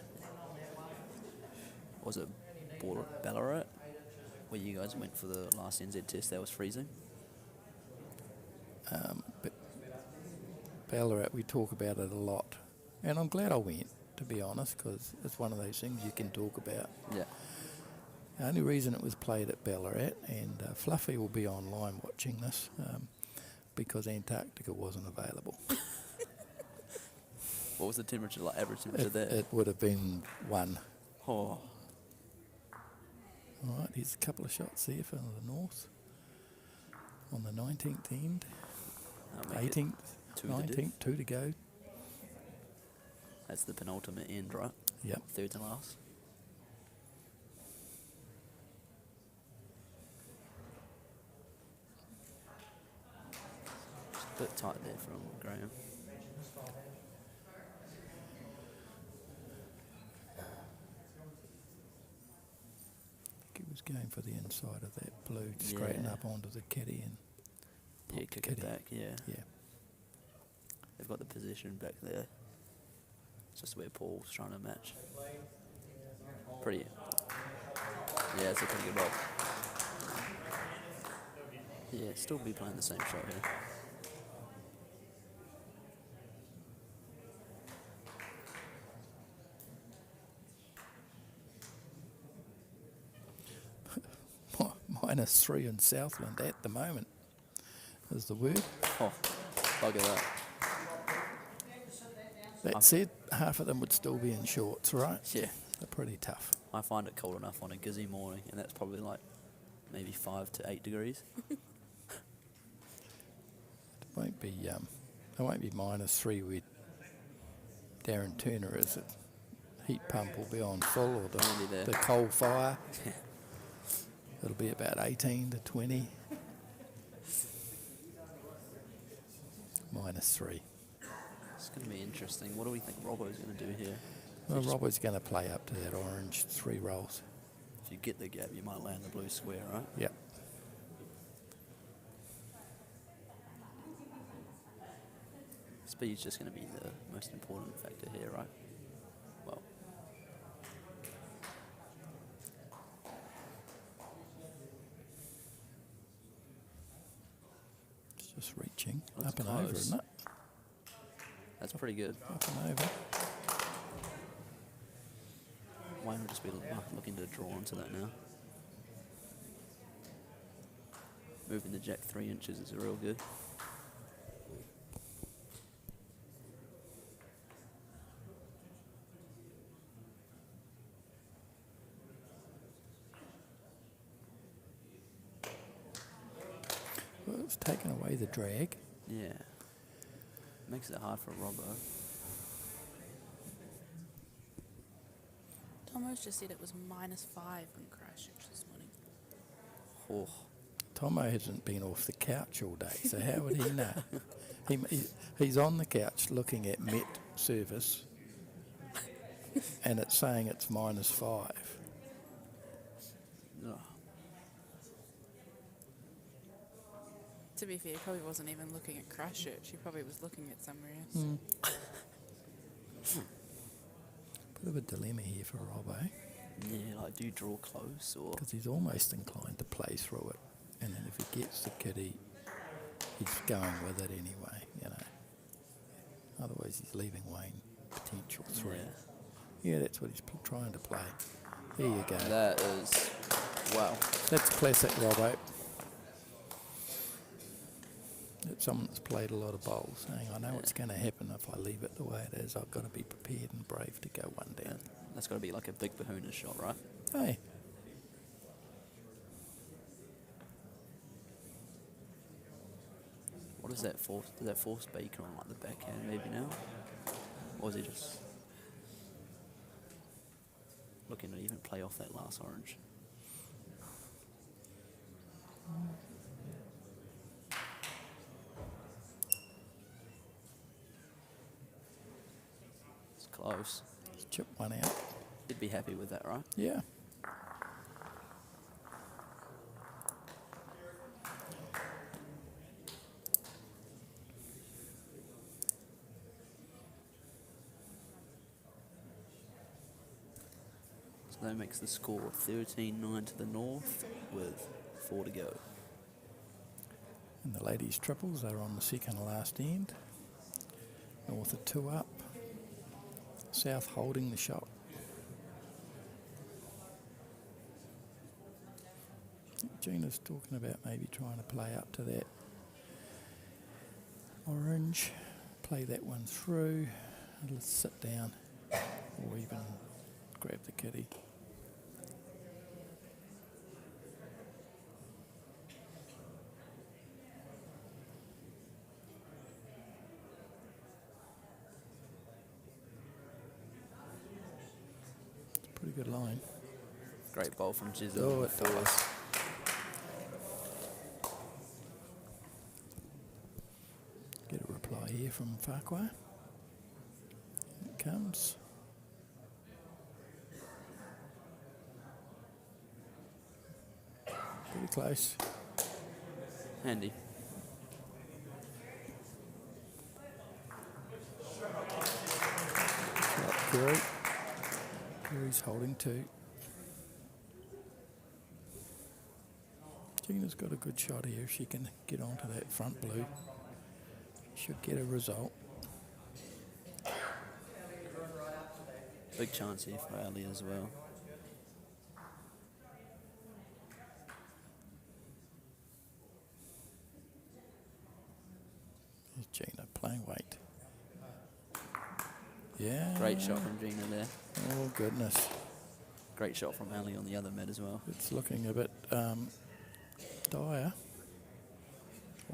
Speaker 8: Was it Ballarat where you guys went for the last NZ test that was freezing?
Speaker 4: But Ballarat, we talk about it a lot, and I'm glad I went, to be honest, because it's one of those things you can talk about.
Speaker 8: Yeah.
Speaker 4: The only reason it was played at Ballarat, and Fluffy will be online watching this, because Antarctica wasn't available.
Speaker 8: What was the temperature, like average temperature there?
Speaker 4: It would have been 1.
Speaker 8: Oh,
Speaker 4: All right, here's a couple of shots there for the North. On the 19th end,
Speaker 8: I'll make it
Speaker 4: 18th,
Speaker 8: 2 to
Speaker 4: 19th, 2 to go.
Speaker 8: That's the penultimate end, right?
Speaker 4: Yep.
Speaker 8: Third to last. Just a bit tight there from Graham.
Speaker 4: He was going for the inside of that blue, straighten
Speaker 8: Yeah.
Speaker 4: up onto the kitty and
Speaker 8: Yeah,
Speaker 4: pop the
Speaker 8: kick
Speaker 4: kitty.
Speaker 8: it back, yeah.
Speaker 4: Yeah.
Speaker 8: They've got the position back there. It's just where Paul's trying to match. Pretty. Yeah, it's a pretty good roll. Yeah, still be playing the same shot here.
Speaker 4: -3 in Southland at the moment is the word.
Speaker 8: Oh, look at that.
Speaker 4: That said, half of them would still be in shorts, right?
Speaker 8: Yeah.
Speaker 4: They're pretty tough.
Speaker 8: I find it cold enough on a gizzy morning, and that's probably like maybe 5 to 8 degrees.
Speaker 4: It won't be -3 where Darren Turner is. The heat pump will be on full, or
Speaker 8: Maybe there.
Speaker 4: the coal fire. It'll be about 18 to 20. -3.
Speaker 8: It's going to be interesting. What do we think Robbo's going to do here?
Speaker 4: Well, Robert's going to play up to that orange 3 rolls.
Speaker 8: If you get the gap, you might land the blue square, right?
Speaker 4: Yep.
Speaker 8: Speed's just going to be the most important factor here, right? Well,
Speaker 4: It's just reaching.
Speaker 8: That's
Speaker 4: Up and over,
Speaker 8: close.
Speaker 4: isn't it?
Speaker 8: that's pretty good.
Speaker 4: Up and over.
Speaker 8: Wayne will just be looking to draw onto that now. Moving the jack 3 inches is real good.
Speaker 4: Well, it's taken away the drag.
Speaker 8: Yeah. Makes it hard for Robbo.
Speaker 7: Tomo's just said it was -5 in Christchurch this morning.
Speaker 8: Oh,
Speaker 4: Tomo hasn't been off the couch all day, so how would he know? He's on the couch looking at Met service, and it's saying it's -5.
Speaker 8: ugh.
Speaker 7: To be fair, he probably wasn't even looking at Christchurch. He probably was looking at somewhere else.
Speaker 4: Bit of a dilemma here for Robbo,
Speaker 8: Yeah, like do you draw close or...
Speaker 4: because he's almost inclined to play through it, and then if he gets the kitty, he's going with it anyway, you know. Otherwise he's leaving Wayne potential 3. Yeah, that's what he's trying to play. There you go.
Speaker 8: That is... Wow.
Speaker 4: That's classic Robbo. someone that's played a lot of bowls, saying, I know what's going to happen if I leave it the way it is. I've got to be prepared and brave to go one down.
Speaker 8: That's got to be like a big Bahuna shot, right?
Speaker 4: Hey,
Speaker 8: What is that force? Does that force beacon on like the backhand maybe now? Or is he just looking to even play off that last orange? It's close.
Speaker 4: let's chip one out.
Speaker 8: You'd be happy with that, right?
Speaker 4: Yeah.
Speaker 8: So that makes the score 13-9 to the north with 4 to go.
Speaker 4: And the ladies' triples are on the second last end. North are 2 up. South holding the shot. Gina's talking about maybe trying to play up to that orange. Play that one through. And let's sit down or even grab the kitty. Pretty good line.
Speaker 8: Great bowl from Giselle.
Speaker 4: Oh, it does. Get a reply here from Farquhar. Here it comes. Pretty close.
Speaker 8: Handy.
Speaker 4: Shot Kerry. Kerry's holding 2. Gina's got a good shot here. If she can get onto that front blue, should get a result.
Speaker 8: Big chance here for Ali as well.
Speaker 4: There's Gina playing weight. Yeah.
Speaker 8: Great shot from Gina there.
Speaker 4: Oh, goodness.
Speaker 8: Great shot from Ali on the other mid as well.
Speaker 4: It's looking a bit dire.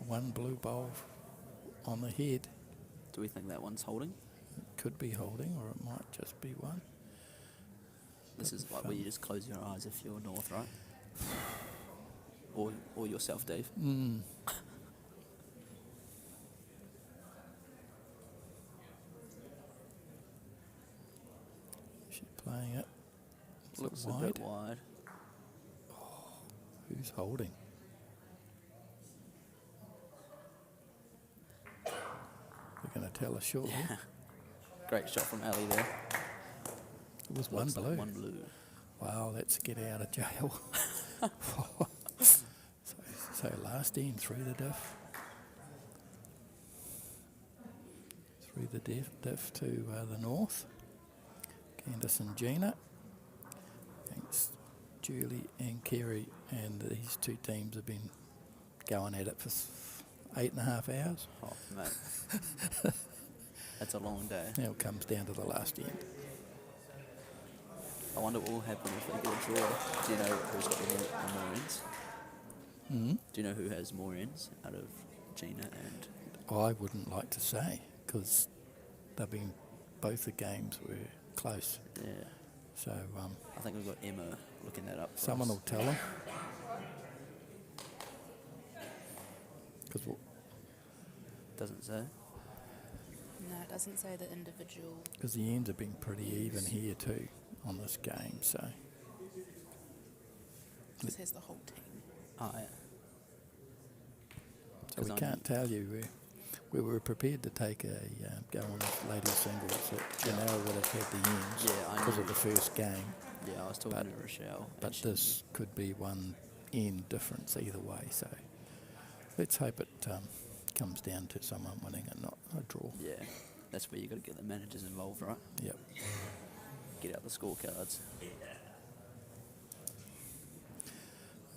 Speaker 4: One blue bowl on the head.
Speaker 8: Do we think that one's holding?
Speaker 4: It could be holding, or it might just be one.
Speaker 8: This is like where you just close your eyes if you're north, right? Or yourself, Dave.
Speaker 4: She's playing it.
Speaker 8: Looks
Speaker 4: wide.
Speaker 8: a bit wide.
Speaker 4: Who's holding? We're going to tell us shortly.
Speaker 8: Yeah. Great shot from Ali there.
Speaker 4: It was one
Speaker 8: Looks like
Speaker 4: blue.
Speaker 8: one blue.
Speaker 4: Wow, let's get out of jail. so last end through the diff. Through the diff to the north. Candice and Gina against Julie and Kerry, and these two teams have been going at it for 8.5 hours.
Speaker 8: Oh, mate. That's a long day.
Speaker 4: Now it comes down to the last end.
Speaker 8: I wonder what will happen if they get a draw. Do you know who's got the more ends? Do you know who has more ends out of Gina and...
Speaker 4: I wouldn't like to say, because they've been, both the games were close.
Speaker 8: Yeah.
Speaker 4: So
Speaker 8: I think we've got Emma looking that up for
Speaker 4: someone
Speaker 8: us.
Speaker 4: will tell them.
Speaker 8: Doesn't say.
Speaker 7: No, it doesn't say the individual.
Speaker 4: Because the ends have been pretty even here too on this game, so
Speaker 7: It says the whole team.
Speaker 8: Oh, yeah.
Speaker 4: so we
Speaker 8: 'Cause
Speaker 4: can't tell you. We were prepared to take a go on with ladies singles that Janelle would have had the ends
Speaker 8: Yeah, I
Speaker 4: because
Speaker 8: knew.
Speaker 4: of the first game,
Speaker 8: Yeah, I was talking
Speaker 4: But-
Speaker 8: to Rochelle. and
Speaker 4: but
Speaker 8: she-
Speaker 4: this could be one end difference either way. So let's hope it comes down to someone winning and not a draw.
Speaker 8: Yeah, that's where you got to get the managers involved, right?
Speaker 4: Yep.
Speaker 8: Get out the scorecards.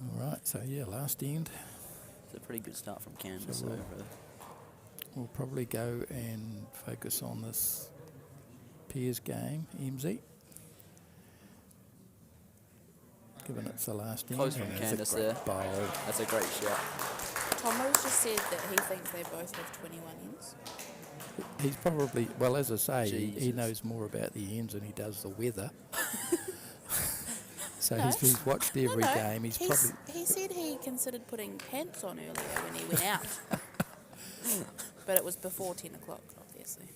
Speaker 4: All right. So yeah, last end.
Speaker 8: It's a pretty good start from Candice
Speaker 4: So we'll-
Speaker 8: over
Speaker 4: we'll probably go and focus on this pairs game, MZ. Given it's the last
Speaker 8: Close
Speaker 4: end,
Speaker 8: from
Speaker 4: and it's
Speaker 8: Candace
Speaker 4: a great
Speaker 8: there.
Speaker 4: bowl.
Speaker 8: That's a great shot.
Speaker 7: Tomo's just said that he thinks they both have 21 ends.
Speaker 4: He's probably, well, as I say, he
Speaker 8: Jesus.
Speaker 4: knows more about the ends than he does the weather. So
Speaker 7: No.
Speaker 4: he's watched every
Speaker 7: No,
Speaker 4: game. He's probably
Speaker 7: He said he considered putting pants on earlier when he went out. But it was before 10 o'clock, obviously.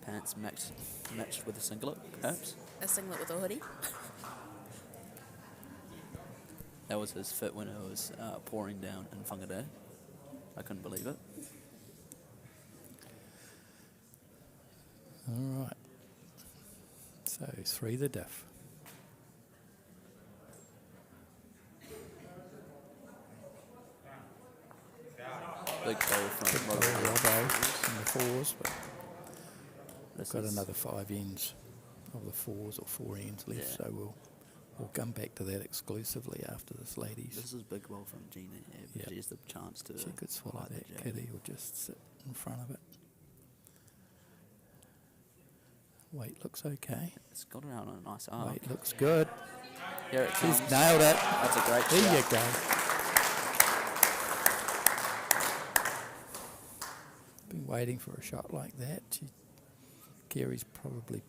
Speaker 8: Pants matched with a singlet, perhaps.
Speaker 7: A singlet with a hoodie.
Speaker 8: That was his fit when it was pouring down in Whangarei. I couldn't believe it.
Speaker 4: all right. So 3 the diff.
Speaker 8: Big bowl from
Speaker 4: Robbo
Speaker 8: Robbo.
Speaker 4: in the 4s, but
Speaker 8: This
Speaker 4: got
Speaker 8: is-
Speaker 4: another 5 ends of the 4s or 4 ends left.
Speaker 8: Yeah.
Speaker 4: So we'll come back to that exclusively after this, ladies.
Speaker 8: This is big bowl from Gina. Yeah,
Speaker 4: Yep.
Speaker 8: She has the chance to.
Speaker 4: She could swallow
Speaker 8: light the
Speaker 4: that
Speaker 8: jab.
Speaker 4: kitty or just sit in front of it. Weight looks okay.
Speaker 8: It's got it out on a nice arc.
Speaker 4: Weight looks good.
Speaker 8: Here it
Speaker 4: She's
Speaker 8: comes.
Speaker 4: nailed it.
Speaker 8: That's a great
Speaker 4: There you
Speaker 8: shot.
Speaker 4: go. Been waiting for a shot like that. Kerry's probably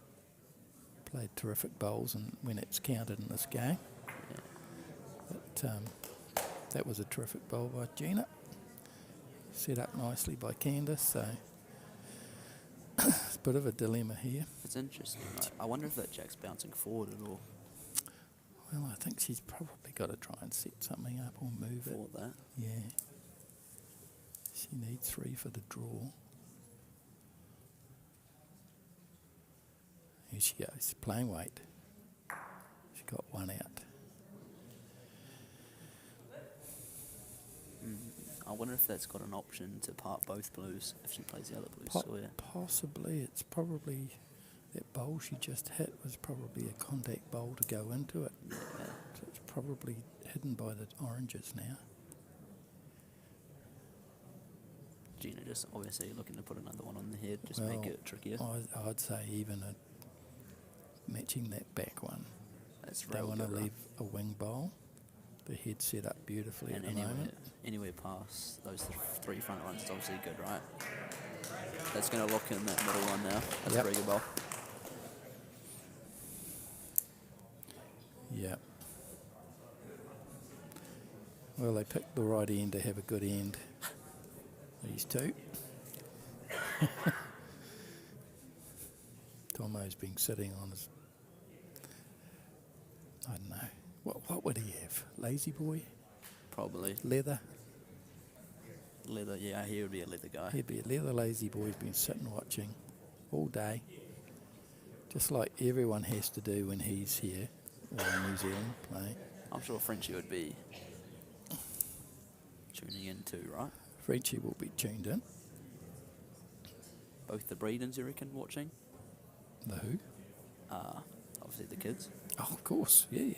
Speaker 4: played terrific bowls and when it's counted in this game. But that was a terrific bowl by Gina. Set up nicely by Candace. So it's a bit of a dilemma here.
Speaker 8: It's interesting. I wonder if that jack's bouncing forward at all
Speaker 4: Well, I think she's probably got to try and set something up or move it.
Speaker 8: for that.
Speaker 4: Yeah. She needs 3 for the draw. Here she goes, playing weight. She got 1 out.
Speaker 8: I wonder if that's got an option to part both blues if she plays the other blues. So yeah.
Speaker 4: Possibly, it's probably, that bowl she just hit was probably a contact bowl to go into it.
Speaker 8: Yeah.
Speaker 4: So it's probably hidden by the oranges now.
Speaker 8: Gina just obviously looking to put another one on the head, just
Speaker 4: Well,
Speaker 8: make it trickier.
Speaker 4: I'd say even matching that back one.
Speaker 8: That's
Speaker 4: Don't
Speaker 8: real
Speaker 4: want to
Speaker 8: good, right?
Speaker 4: leave a wing bowl. The head set up beautifully
Speaker 8: And
Speaker 4: at the moment.
Speaker 8: anywhere past those 3 front runs is obviously good, right? That's going to lock in that middle one now. That's
Speaker 4: Yep.
Speaker 8: a very good ball.
Speaker 4: Yeah. Well, they picked the right end to have a good end. These two. Tomo's been sitting on his, I don't know, what would he have? Lazy boy?
Speaker 8: Probably.
Speaker 4: Leather?
Speaker 8: Leather, yeah, he would be a leather guy.
Speaker 4: He'd be a leather lazy boy who's been sitting watching all day. Just like everyone has to do when he's here or in New Zealand playing.
Speaker 8: I'm sure Frenchie would be tuning in too, right?
Speaker 4: Frenchie will be tuned in.
Speaker 8: Both the Breedens, you reckon, watching?
Speaker 4: The who?
Speaker 8: Obviously the kids.
Speaker 4: Oh, of course, yeah.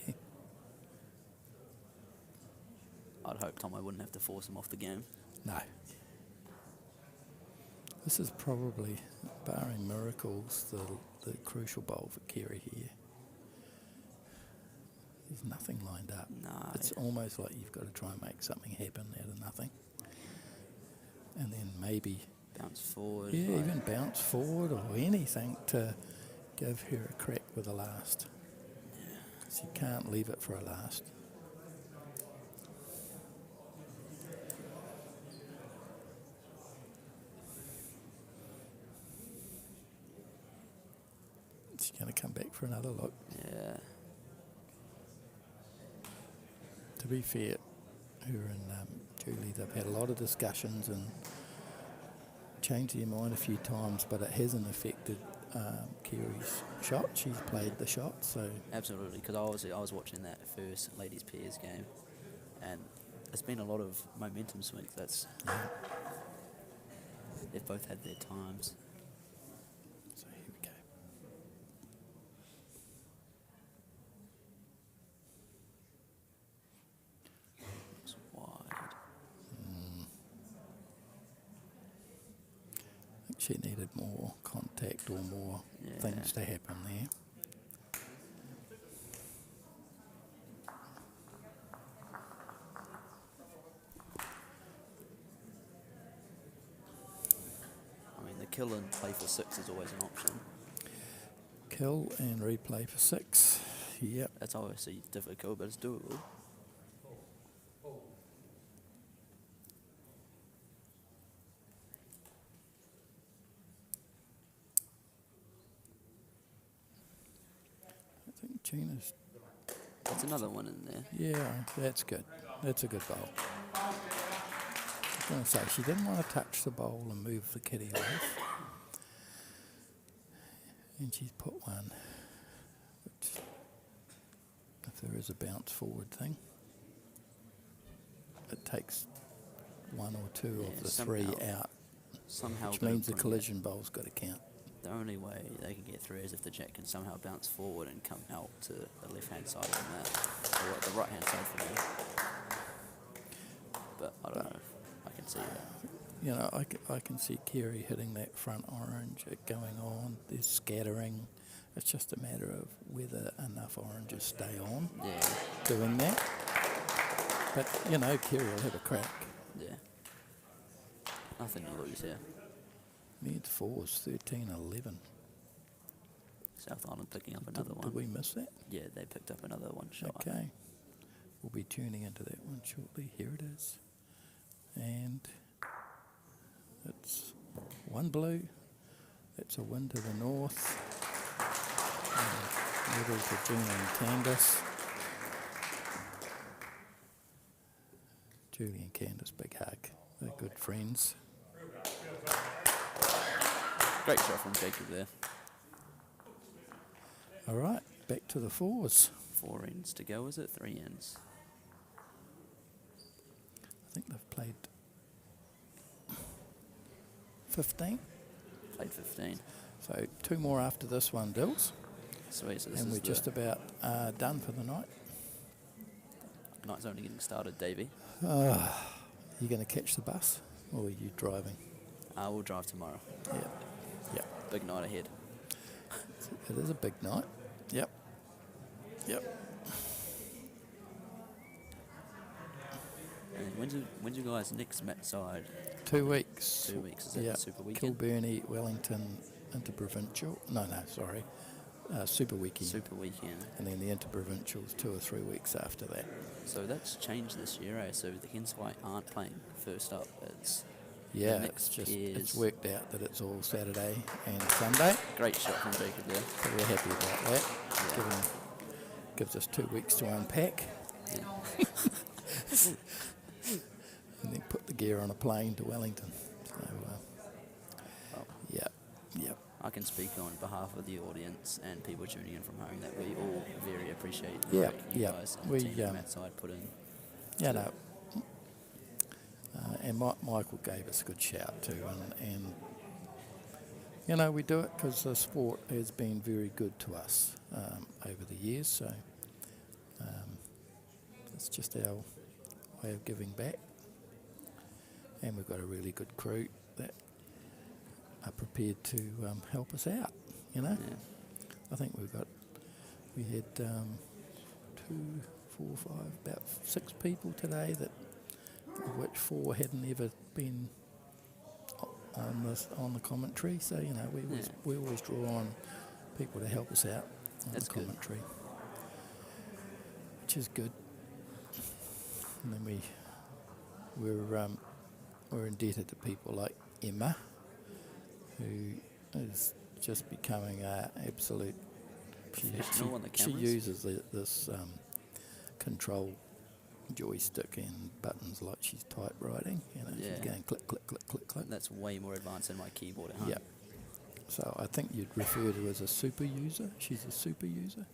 Speaker 8: I'd hope Tomo wouldn't have to force him off the game.
Speaker 4: No. This is probably, barring miracles, the crucial bowl for Kerry here. There's nothing lined up.
Speaker 8: No.
Speaker 4: It's almost like you've got to try and make something happen out of nothing. And then maybe,
Speaker 8: Bounce forward.
Speaker 4: yeah,
Speaker 8: like-
Speaker 4: even bounce forward or anything to give her a crack with a last. So you can't leave it for a last. She's going to come back for another look.
Speaker 8: Yeah.
Speaker 4: To be fair, her and Julie, they've had a lot of discussions and changed their mind a few times, but it hasn't affected Kerry's shot. She's played the shot, so
Speaker 8: Absolutely, because I was watching that first ladies pairs game, and there's been a lot of momentum swings. That's they've both had their times.
Speaker 4: so here we go.
Speaker 8: It's wide.
Speaker 4: She needed more contact or more
Speaker 8: Yeah.
Speaker 4: things to happen there.
Speaker 8: I mean, the kill and play for 6 is always an option.
Speaker 4: Kill and replay for 6. Yep.
Speaker 8: That's obviously difficult, but it's doable.
Speaker 4: I think Gina's.
Speaker 8: That's another one in there.
Speaker 4: Yeah, that's good. That's a good bowl. I was going to say, she didn't want to touch the bowl and move the kitty off. And she's put one, which, if there is a bounce forward thing, it takes 1 or 2
Speaker 8: Yeah,
Speaker 4: of the 3 out,
Speaker 8: Somehow
Speaker 4: which
Speaker 8: gotta
Speaker 4: means the
Speaker 8: bring it.
Speaker 4: collision bowl's got to count.
Speaker 8: The only way they can get through is if the jack can somehow bounce forward and come out to the left-hand side of the map, or the right-hand side for me. But I don't know. I can see that.
Speaker 4: You know, I can see Kerry hitting that front orange, it going on, there's scattering. It's just a matter of whether enough oranges stay on
Speaker 8: Yeah,
Speaker 4: doing that. But, you know, Kerry will have a crack.
Speaker 8: yeah. Nothing to lose here.
Speaker 4: Needs 4s, 13, 11.
Speaker 8: South Island picking up another
Speaker 4: Did
Speaker 8: one.
Speaker 4: we miss that?
Speaker 8: Yeah, they picked up another one shot.
Speaker 4: Okay. We'll be tuning into that one shortly. Here it is. And it's 1 blue. That's a win to the north. Middle to Gina and Candace. Julie and Candace, big hug. They're good friends.
Speaker 8: Great shot from Jacob there.
Speaker 4: All right, back to the 4s.
Speaker 8: 4 ends to go, is it? 3 ends.
Speaker 4: I think they've played 15.
Speaker 8: Played 15.
Speaker 4: So 2 more after this one, Dills.
Speaker 8: Sweet, so this
Speaker 4: And
Speaker 8: is
Speaker 4: we're
Speaker 8: the
Speaker 4: just about done for the night.
Speaker 8: night's only getting started, Davey.
Speaker 4: You going to catch the bus or are you driving?
Speaker 8: We'll drive tomorrow.
Speaker 4: Yep. Yep.
Speaker 8: Big night ahead.
Speaker 4: It is a big night. Yep. Yep.
Speaker 8: And when's your guys' next mat side?
Speaker 4: 2 weeks.
Speaker 8: 2 weeks, is that
Speaker 4: Yep.
Speaker 8: the Super Weekend?
Speaker 4: Kilburnie, Wellington, Interprovincial. No, sorry. Super Weekend.
Speaker 8: Super Weekend.
Speaker 4: And then the Interprovincials 2 or 3 weeks after that.
Speaker 8: So that's changed this year, eh? So the Hens White aren't playing first up. It's
Speaker 4: Yeah,
Speaker 8: the
Speaker 4: it's
Speaker 8: next
Speaker 4: just
Speaker 8: pairs.
Speaker 4: it's worked out that it's all Saturday and Sunday.
Speaker 8: Great shot from Jacob there.
Speaker 4: So we're happy about that. Gives us 2 weeks to unpack
Speaker 8: Yeah.
Speaker 4: and then put the gear on a plane to Wellington. So,
Speaker 8: Well,
Speaker 4: yep.
Speaker 8: I can speak on behalf of the audience and people tuning in from home that we all very appreciate the
Speaker 4: Yeah,
Speaker 8: work you
Speaker 4: yeah.
Speaker 8: guys and
Speaker 4: We,
Speaker 8: the team from that side put in.
Speaker 4: Yeah, no. And Michael gave us a good shout too, and you know, we do it because the sport has been very good to us over the years, so it's just our way of giving back. And we've got a really good crew that are prepared to help us out, you know.
Speaker 8: Yeah.
Speaker 4: I think we had 2, 4, 5, about 6 people today that, of which 4 hadn't ever been on the commentary. So you know, we always draw on people to help us out on
Speaker 8: That's
Speaker 4: the
Speaker 8: good.
Speaker 4: commentary, which is good. And then we're indebted to people like Emma, who is just becoming an absolute.
Speaker 8: Professional on the
Speaker 4: She
Speaker 8: cameras.
Speaker 4: uses this control joystick and buttons like she's typewriting. You know, she's
Speaker 8: Yeah.
Speaker 4: going click, click, click, click, click.
Speaker 8: That's way more advanced than my keyboard at home.
Speaker 4: Yeah. So I think you'd refer to her as a super user. She's a super user.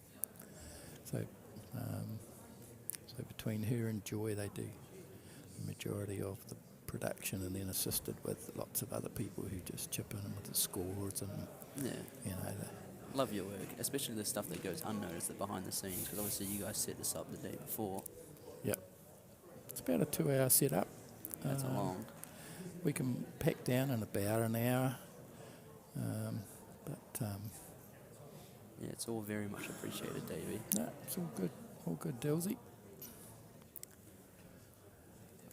Speaker 4: So, so between her and Joy, they do the majority of the production, and then assisted with lots of other people who just chip in with the scores and
Speaker 8: Yeah.
Speaker 4: you know.
Speaker 8: Love your work, especially the stuff that goes unnoticed, the behind the scenes, because obviously you guys set this up the day before.
Speaker 4: Yep. It's about a 2-hour setup.
Speaker 8: That's long.
Speaker 4: We can pack down in about an hour.
Speaker 8: Yeah, it's all very much appreciated, Davey.
Speaker 4: No, it's all good, Dilsey.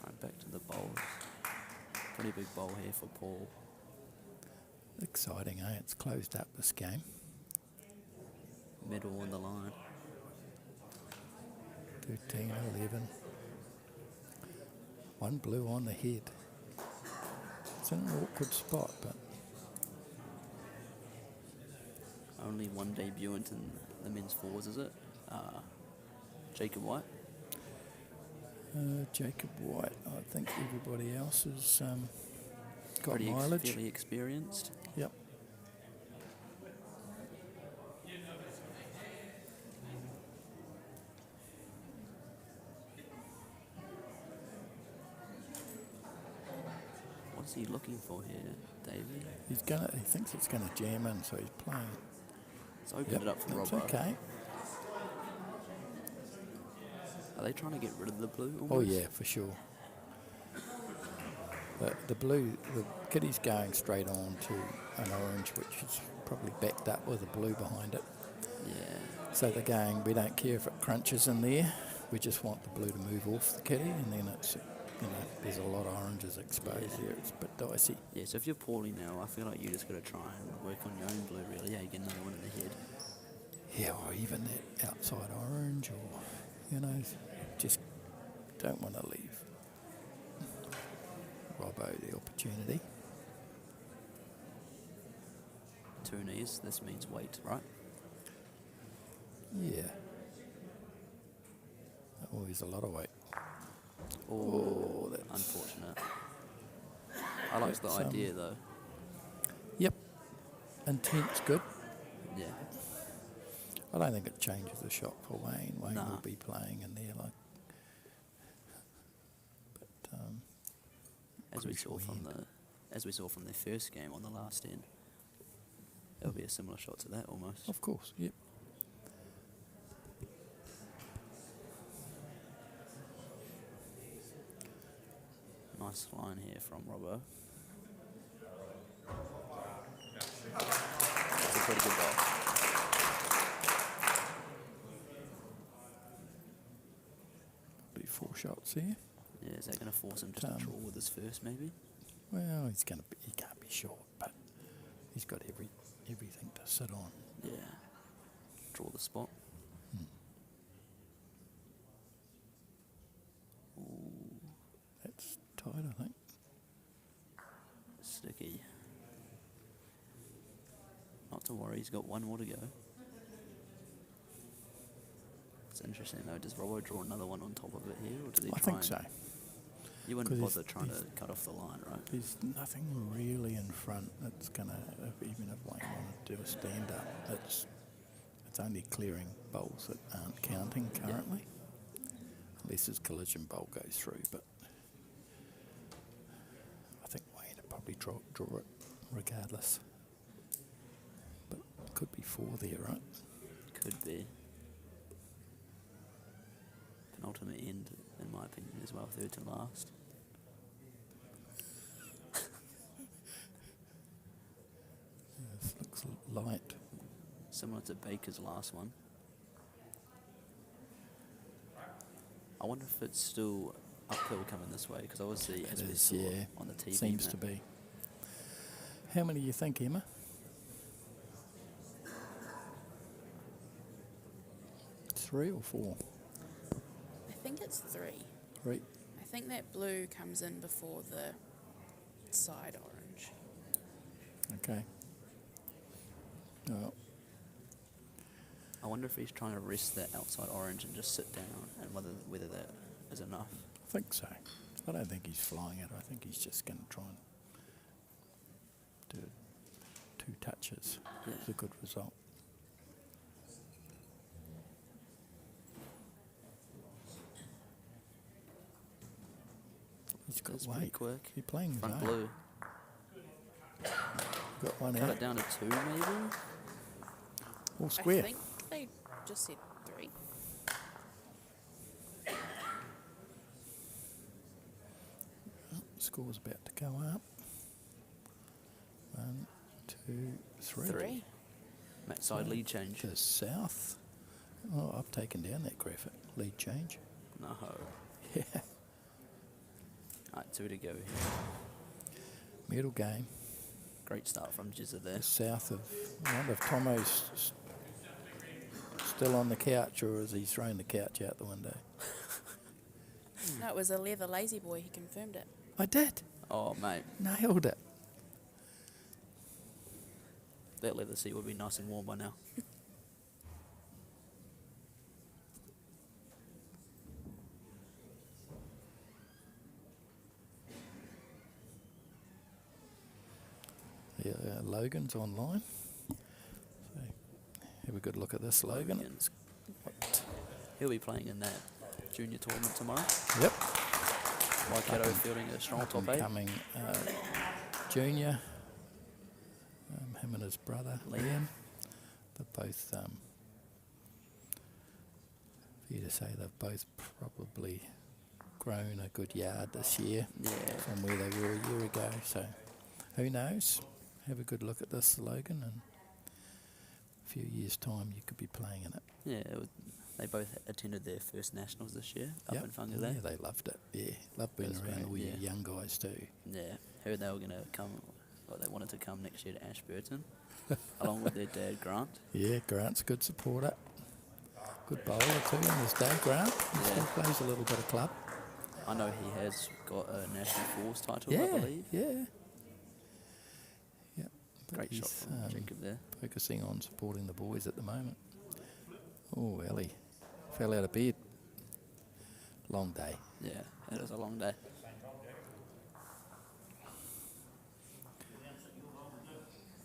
Speaker 8: Right, back to the bowls. Pretty big bowl here for Paul.
Speaker 4: Exciting, eh? It's closed up this game.
Speaker 8: Middle on the line.
Speaker 4: 13, 11. One blue on the head. It's in an awkward spot, but
Speaker 8: Only one debutant in the men's fours, is it? Jacob White.
Speaker 4: Jacob White, I think everybody else has got
Speaker 8: Pretty
Speaker 4: mileage.
Speaker 8: fairly experienced.
Speaker 4: Yep.
Speaker 8: What's he looking for here, Davey?
Speaker 4: He thinks it's gonna jam in, so he's playing.
Speaker 8: Let's open
Speaker 4: Yep,
Speaker 8: it up for
Speaker 4: that's
Speaker 8: Robbo.
Speaker 4: okay.
Speaker 8: Are they trying to get rid of the blue?
Speaker 4: Oh
Speaker 8: Almost?
Speaker 4: yeah, for sure. The blue, the kitty's going straight on to an orange, which is probably backed up with a blue behind it.
Speaker 8: Yeah.
Speaker 4: So they're going, we don't care if it crunches in there, we just want the blue to move off the kitty, and then it's, there's a lot of oranges exposed there. It's a bit dicey.
Speaker 8: Yeah, so if you're poorly now, I feel like you just got to try and work on your own blue, really. Yeah, you get another one in the head.
Speaker 4: Yeah, or even that outside orange, or, just don't want to leave Robbo the opportunity.
Speaker 8: Two knees, this means weight, right?
Speaker 4: Yeah. Always a lot of weight.
Speaker 8: Oh,
Speaker 4: that's
Speaker 8: unfortunate. I like the
Speaker 4: that's,
Speaker 8: idea, though.
Speaker 4: Yep. Intent's good.
Speaker 8: Yeah.
Speaker 4: I don't think it changes the shot for Wayne. Wayne
Speaker 8: Nah.
Speaker 4: will be playing in there like. But
Speaker 8: As we saw
Speaker 4: crucial
Speaker 8: from
Speaker 4: end.
Speaker 8: their first game on the last end, it'll be a similar shot to that almost.
Speaker 4: Of course, yep.
Speaker 8: Nice line here from Robbo. It's a pretty good ball.
Speaker 4: Be 4 shots here.
Speaker 8: Yeah, is that going to force him just to draw with his first, maybe?
Speaker 4: Well, he can't be short, but he's got everything to sit on.
Speaker 8: Yeah. Draw the spot.
Speaker 4: That's tight, I think.
Speaker 8: Sticky. Not to worry, he's got one more to go. It's interesting though, does Robbo draw another one on top of it here, or does he
Speaker 4: I
Speaker 8: try
Speaker 4: think so.
Speaker 8: You wouldn't
Speaker 4: 'Cause
Speaker 8: bother trying to cut off the line, right?
Speaker 4: There's nothing really in front that's gonna, even if Wayne wanted to do a stand up, it's only clearing bowls that aren't counting currently. Unless his collision bowl goes through, but I think Wayne would probably draw it regardless. But it could be 4 there, right?
Speaker 8: Could be. Penultimate end, in my opinion, as well, third to last.
Speaker 4: This looks light.
Speaker 8: Similar to Baker's last one. I wonder if it's still uphill coming this way, because obviously, as we saw on the TV,
Speaker 4: Seems to be. How many do you think, Emma? 3 or 4?
Speaker 7: I think it's 3.
Speaker 4: 3.
Speaker 7: I think that blue comes in before the side orange.
Speaker 4: Okay. Oh,
Speaker 8: I wonder if he's trying to rest that outside orange and just sit down, and whether that is enough.
Speaker 4: I think so. I don't think he's flying it. I think he's just going to try and do 2 touches.
Speaker 8: Yeah.
Speaker 4: It's a good result. He's got
Speaker 8: That's pretty
Speaker 4: weight.
Speaker 8: quick.
Speaker 4: You're playing his
Speaker 8: Front
Speaker 4: own.
Speaker 8: blue.
Speaker 4: Got one
Speaker 8: Cut
Speaker 4: out.
Speaker 8: it down to 2, maybe?
Speaker 4: All square.
Speaker 7: I think they just said 3.
Speaker 4: Score's about to go up. 1, 2, 2, 3.
Speaker 8: 3. Match side lead change.
Speaker 4: To south. Oh, I've taken down that graphic. Lead change.
Speaker 8: No.
Speaker 4: Yeah.
Speaker 8: Alright, 2 to go here.
Speaker 4: Middle game.
Speaker 8: Great start from Jizza there.
Speaker 4: South of. I wonder if Tomo's still on the couch or has he thrown the couch out the window?
Speaker 7: No, it was a leather lazy boy. He confirmed it.
Speaker 4: I did.
Speaker 8: Oh, mate.
Speaker 4: Nailed it.
Speaker 8: That leather seat would be nice and warm by now.
Speaker 4: Yeah, Logan's online. So have a good look at this, Logan.
Speaker 8: Logan's- He'll be playing in that junior tournament tomorrow.
Speaker 4: Yep.
Speaker 8: Waikato fielding a strong top 8.
Speaker 4: Coming junior. Him and his brother, Liam. They're both, for you to say, they've both probably grown a good yard this year
Speaker 8: Yeah.
Speaker 4: from where they were a year ago. So who knows? Have a good look at this, Logan, and a few years' time you could be playing in it.
Speaker 8: Yeah, they both attended their first nationals this year up
Speaker 4: Yep.
Speaker 8: in Whangarei.
Speaker 4: Yeah, they loved it. Yeah, love being
Speaker 8: That's
Speaker 4: around
Speaker 8: great,
Speaker 4: all you
Speaker 8: yeah.
Speaker 4: young guys too.
Speaker 8: Yeah, heard they were going to come, well, they wanted to come next year to Ashburton, along with their dad, Grant.
Speaker 4: Yeah, Grant's a good supporter. Good bowler too in his day, Grant. He still plays a little bit of club.
Speaker 8: I know he has got a National Fours title,
Speaker 4: Yeah,
Speaker 8: I believe.
Speaker 4: yeah. Yep. but
Speaker 8: Great shot
Speaker 4: he's,
Speaker 8: from Jacob there.
Speaker 4: focusing on supporting the boys at the moment. Oh, Ellie fell out of bed. Long day.
Speaker 8: Yeah, it was a long day.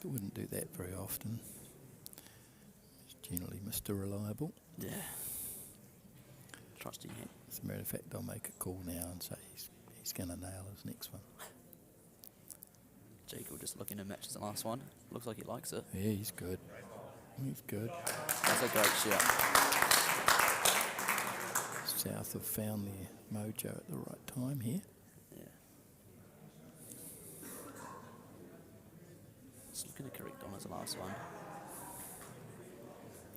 Speaker 4: Wouldn't do that very often. He's generally Mr. Reliable.
Speaker 8: Yeah. Trusting him.
Speaker 4: As a matter of fact, I'll make a call now and say he's going to nail his next one.
Speaker 8: Jacob just looking to match his last one. Looks like he likes it.
Speaker 4: Yeah, he's good. He's good.
Speaker 8: That's a great shot.
Speaker 4: South have found their mojo at the right time here.
Speaker 8: Yeah. Just looking to correct on his last one.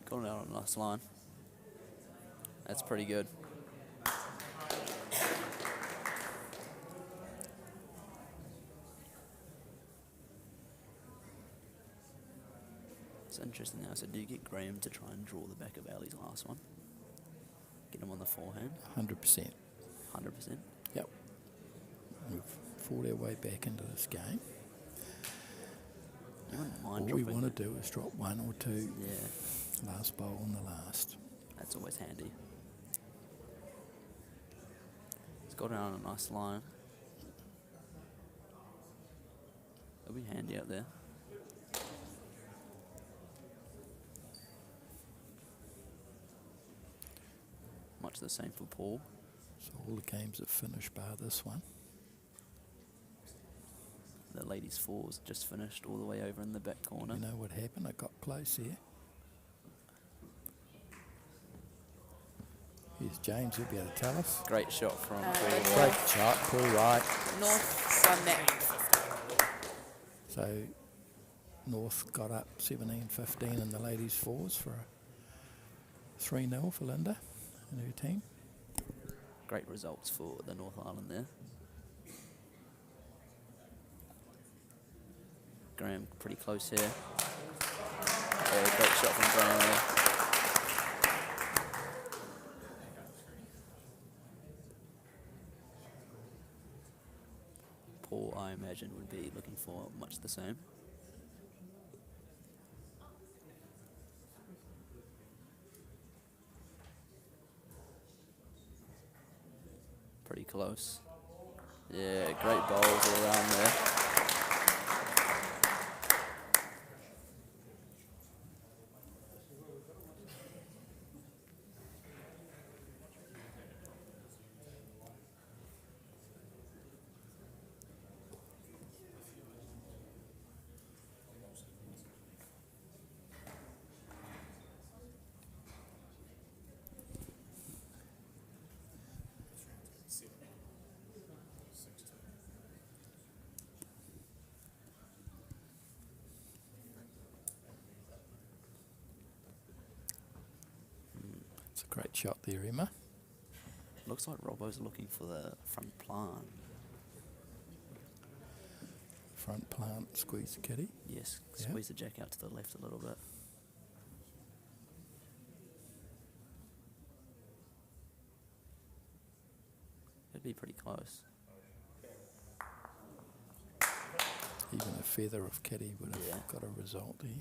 Speaker 8: Got it out on the last line. That's pretty good. It's interesting now. So do you get Graham to try and draw the back of Ali's last one? Get him on the forehand?
Speaker 4: 100%.
Speaker 8: 100%?
Speaker 4: Yep. We've fought our way back into this game.
Speaker 8: You wouldn't
Speaker 4: All
Speaker 8: mind
Speaker 4: we
Speaker 8: dropping.
Speaker 4: want to do is drop one or two
Speaker 8: Yeah,
Speaker 4: last bowl on the last.
Speaker 8: that's always handy. It's got it on a nice line. It'll be handy out there. Much the same for Paul.
Speaker 4: So all the games have finished bar this one.
Speaker 8: The ladies' fours just finished all the way over in the back corner.
Speaker 4: You know what happened? I got close here. Here's James, he'll be able to tell us.
Speaker 8: Great shot from Paul.
Speaker 4: Great shot, Paul Wright.
Speaker 7: North won that.
Speaker 4: So North got up 17-15 in the ladies' fours for a 3-0 for Linda and her team.
Speaker 8: Great results for the North Island there. Graham pretty close here. Yeah, great shot from Graham there. Paul, I imagine, would be looking for much the same. Pretty close. Yeah, great bowls all around there.
Speaker 4: It's a great shot there, Emma.
Speaker 8: Looks like Robbo's looking for the front plant.
Speaker 4: Front plant, squeeze the kitty.
Speaker 8: Yes,
Speaker 4: Yeah.
Speaker 8: squeeze the jack out to the left a little bit. It'd be pretty close.
Speaker 4: Even a feather of kitty would have
Speaker 8: Yeah.
Speaker 4: got a result there.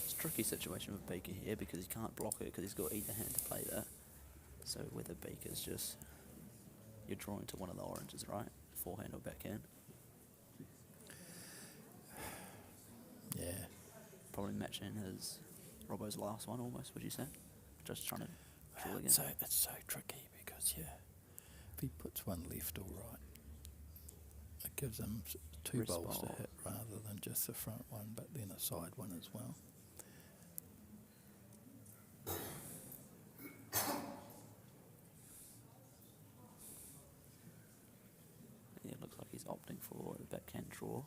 Speaker 8: It's a tricky situation with Baker here because he can't block it because he's got either hand to play that. So whether Baker's just, you're drawing to one of the oranges, right? Forehand or backhand.
Speaker 4: Yeah.
Speaker 8: Probably matching his Robbo's last one almost, would you say? Just trying to draw again.
Speaker 4: It's so tricky because, yeah, if he puts one left or right, it gives him two
Speaker 8: Wrist
Speaker 4: bowls to
Speaker 8: bowl.
Speaker 4: hit rather than just the front one, but then a side one as well.
Speaker 8: Yeah, it looks like he's opting for the backhand draw.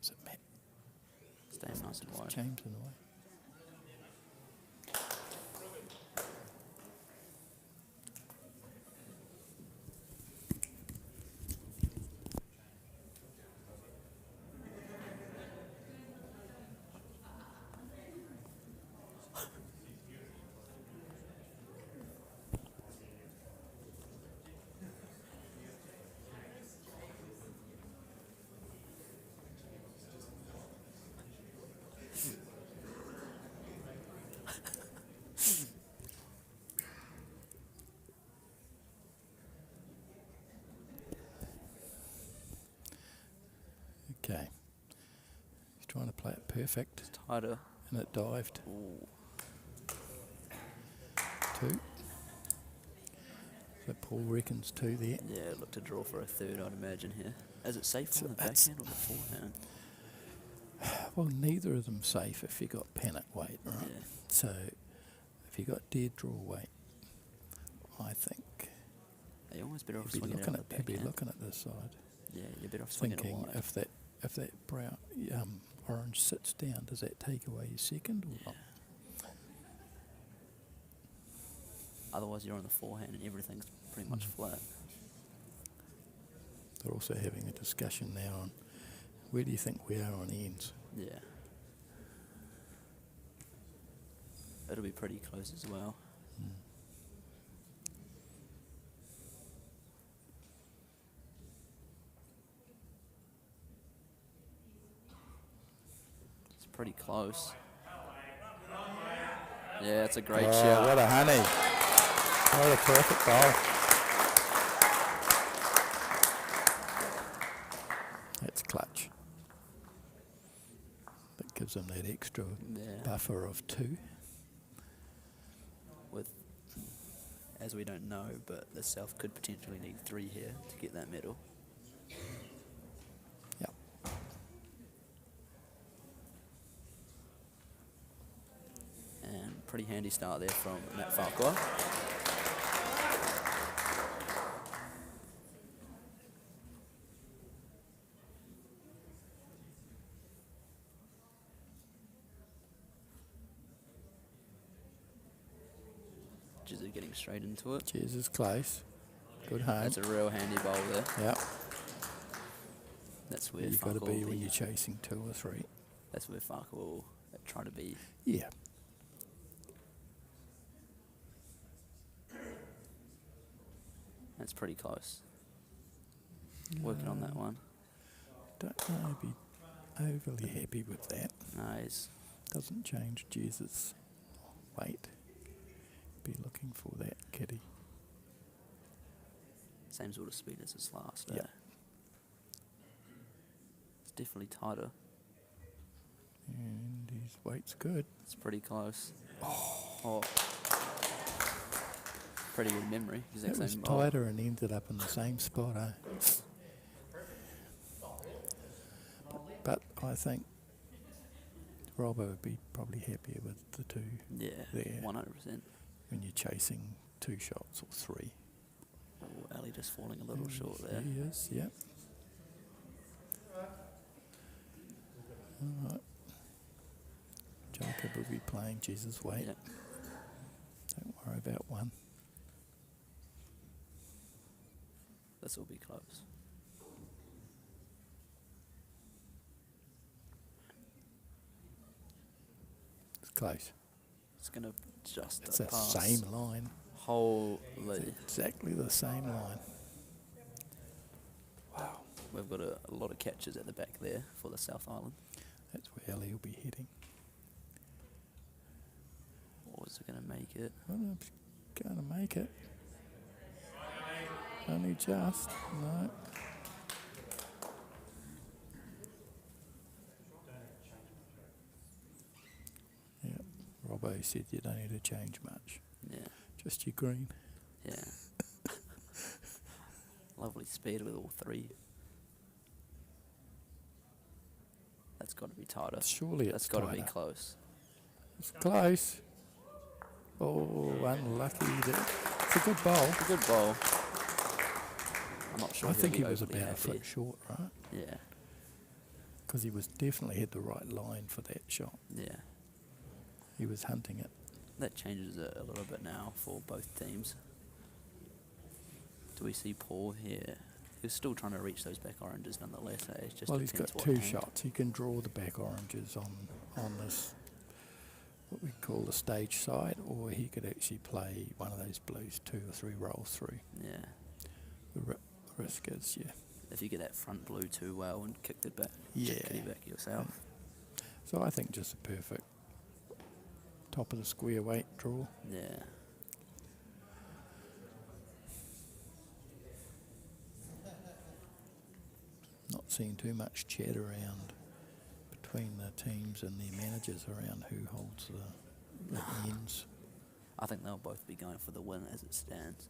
Speaker 4: Is it Matt?
Speaker 8: Staying nice and wide.
Speaker 4: James in the way? Okay. He's trying to play it perfect,
Speaker 8: Tighter.
Speaker 4: and it dived.
Speaker 8: Ooh.
Speaker 4: 2. So Paul reckons 2 there.
Speaker 8: Yeah, look to draw for a third, I'd imagine here. Is it safe
Speaker 4: So
Speaker 8: on the
Speaker 4: that's-
Speaker 8: backhand or the forehand?
Speaker 4: Well, neither of them safe if you got panic weight, right?
Speaker 8: Yeah.
Speaker 4: So if you got dead draw weight, I think
Speaker 8: You're almost better off
Speaker 4: you'd be
Speaker 8: swinging it
Speaker 4: looking
Speaker 8: out
Speaker 4: at
Speaker 8: the
Speaker 4: you'd be
Speaker 8: backhand.
Speaker 4: looking at this side,
Speaker 8: Yeah, you're better off swinging it
Speaker 4: thinking
Speaker 8: wide.
Speaker 4: if that brown orange sits down, does that take away your second or not?
Speaker 8: Otherwise, you're on the forehand and everything's pretty much flat.
Speaker 4: They're also having a discussion now on where do you think we are on ends?
Speaker 8: Yeah. It'll be pretty close as well. It's pretty close. Yeah, it's a great shot.
Speaker 4: What a honey. What a perfect ball. That's clutch. That gives them that extra
Speaker 8: Yeah.
Speaker 4: buffer of 2.
Speaker 8: With, as we don't know, but the South could potentially need 3 here to get that medal.
Speaker 4: Yep.
Speaker 8: And pretty handy start there from Matt Farquhar. Jizzy getting straight into it.
Speaker 4: Cheers is close. Good home.
Speaker 8: That's a real handy bowl there.
Speaker 4: Yep.
Speaker 8: That's where
Speaker 4: You've got to
Speaker 8: Farquhar
Speaker 4: be
Speaker 8: will
Speaker 4: when you're chasing 2 or 3.
Speaker 8: That's where Farquhar will try to be.
Speaker 4: Yeah.
Speaker 8: That's pretty close. Working on that one.
Speaker 4: Don't know if be overly happy with that.
Speaker 8: Nice.
Speaker 4: Doesn't change Jesus' weight. Be looking for that kitty.
Speaker 8: Same sort of speed as his last.
Speaker 4: Yep.
Speaker 8: It's definitely tighter.
Speaker 4: And his weight's good.
Speaker 8: It's pretty close. Oh. Pretty good memory.
Speaker 4: It was tighter and ended up in the same spot, eh? But I think Robbo would be probably happier with the 2
Speaker 8: Yeah,
Speaker 4: there
Speaker 8: 100%.
Speaker 4: when you're chasing 2 shots or 3.
Speaker 8: Oh, Ali just falling a little short there.
Speaker 4: He is, yep. All right. Jacob will be playing Jesus Weight.
Speaker 8: Yep.
Speaker 4: Don't worry about one.
Speaker 8: This will be close.
Speaker 4: It's close.
Speaker 8: It's going to just
Speaker 4: It's the
Speaker 8: pass.
Speaker 4: same line.
Speaker 8: Holy.
Speaker 4: It's exactly the same line. Wow.
Speaker 8: We've got a lot of catches at the back there for the South Island.
Speaker 4: That's where Ellie will be heading.
Speaker 8: Or is it going to make it?
Speaker 4: Well, it's going to make it. Only just. No. Yeah. Robbo said you don't need to change much.
Speaker 8: Yeah.
Speaker 4: Just your green.
Speaker 8: Yeah. Lovely speed with all three. That's got to be tighter.
Speaker 4: Surely
Speaker 8: That's
Speaker 4: it's
Speaker 8: got to be
Speaker 4: tighter.
Speaker 8: close.
Speaker 4: It's close. Oh, unlucky. It's a good bowl.
Speaker 8: It's a good bowl. I'm not sure.
Speaker 4: I
Speaker 8: he'll
Speaker 4: think
Speaker 8: be
Speaker 4: he was
Speaker 8: overly
Speaker 4: about a
Speaker 8: happy.
Speaker 4: foot short, right?
Speaker 8: Yeah.
Speaker 4: Because he was definitely had the right line for that shot.
Speaker 8: Yeah.
Speaker 4: He was hunting it.
Speaker 8: That changes it a little bit now for both teams. Do we see Paul here? He's still trying to reach those back oranges nonetheless. Eh? It just
Speaker 4: Well, he's got
Speaker 8: depends what
Speaker 4: two
Speaker 8: hand.
Speaker 4: shots. He can draw the back oranges on this, what we call the stage side, or he could actually play one of those blues 2 or 3 rolls through.
Speaker 8: Yeah.
Speaker 4: The risk is, yeah.
Speaker 8: If you get that front blue too well and kick the back,
Speaker 4: Yeah.
Speaker 8: kitty back yourself.
Speaker 4: So I think just a perfect top of the square weight draw.
Speaker 8: Yeah.
Speaker 4: Not seeing too much chat around between the teams and their managers around who holds the ends.
Speaker 8: I think they'll both be going for the win as it stands.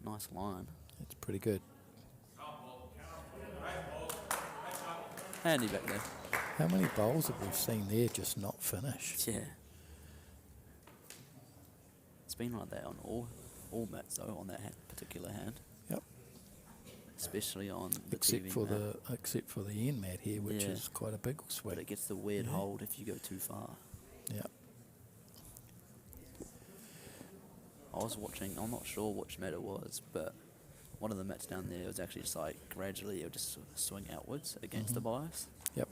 Speaker 8: Nice line.
Speaker 4: It's pretty good.
Speaker 8: Handy back there.
Speaker 4: How many bowls have we seen there just not finished?
Speaker 8: Yeah. It's been like that on all mats though, on that particular hand.
Speaker 4: Yep.
Speaker 8: Especially on the
Speaker 4: Except
Speaker 8: TV
Speaker 4: for
Speaker 8: mat.
Speaker 4: except for the end mat here, which
Speaker 8: Yeah.
Speaker 4: is quite a big swing.
Speaker 8: But it gets the weird
Speaker 4: Yeah.
Speaker 8: hold if you go too far.
Speaker 4: Yeah.
Speaker 8: I was watching, I'm not sure which mat it was, but one of the mats down there was actually just like gradually it would just sort of swing outwards against the bias.
Speaker 4: Yep.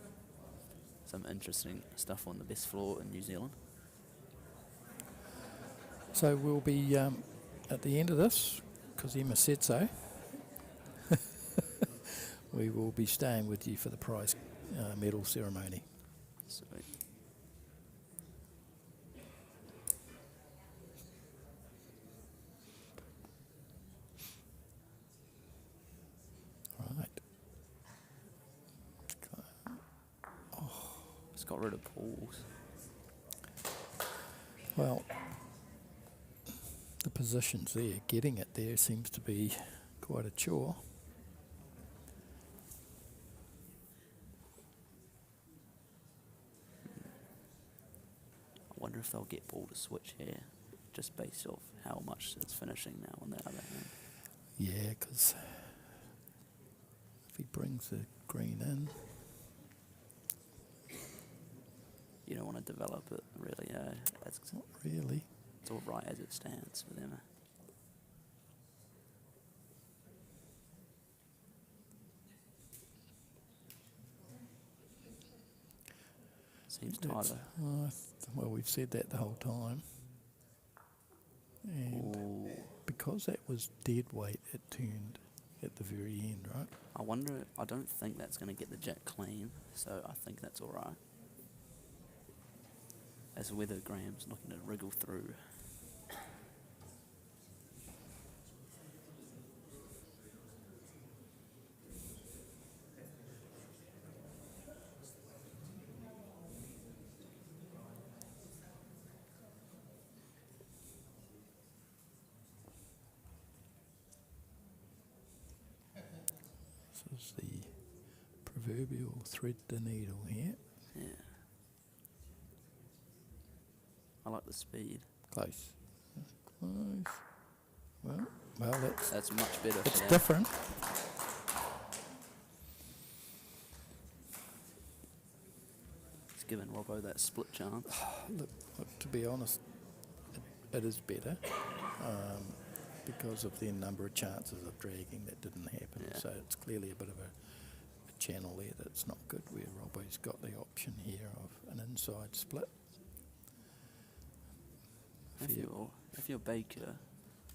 Speaker 8: Some interesting stuff on the best floor in New Zealand.
Speaker 4: So we'll be at the end of this, because Emma said so. We will be staying with you for the prize medal ceremony.
Speaker 8: Sweet.
Speaker 4: Right.
Speaker 8: Just got rid of Paul's.
Speaker 4: Well, the positions there, getting it there seems to be quite a chore.
Speaker 8: I wonder if they'll get Paul to switch here, just based off how much it's finishing now on the other hand.
Speaker 4: Yeah, because if he brings the green in,
Speaker 8: You don't want to develop it really. It's
Speaker 4: not really.
Speaker 8: all right as it stands for them. Seems
Speaker 4: That's-
Speaker 8: tighter.
Speaker 4: well, we've said that the whole time. And
Speaker 8: Ooh.
Speaker 4: because that was dead weight, it turned at the very end, right?
Speaker 8: I wonder, I don't think that's going to get the jack clean, so I think that's alright. As whether Graham's looking to wriggle through.
Speaker 4: This is the proverbial thread the needle here.
Speaker 8: Yeah. I like the speed.
Speaker 4: Close. Close. Well,
Speaker 8: That's much better
Speaker 4: it's
Speaker 8: for them.
Speaker 4: different.
Speaker 8: It's given Robbo that split chance.
Speaker 4: Look, to be honest, it is better because of the number of chances of dragging that didn't happen.
Speaker 8: Yeah.
Speaker 4: So it's clearly a bit of a channel there that's not good, where Robbo's got the option here of an inside split.
Speaker 8: If you're Baker,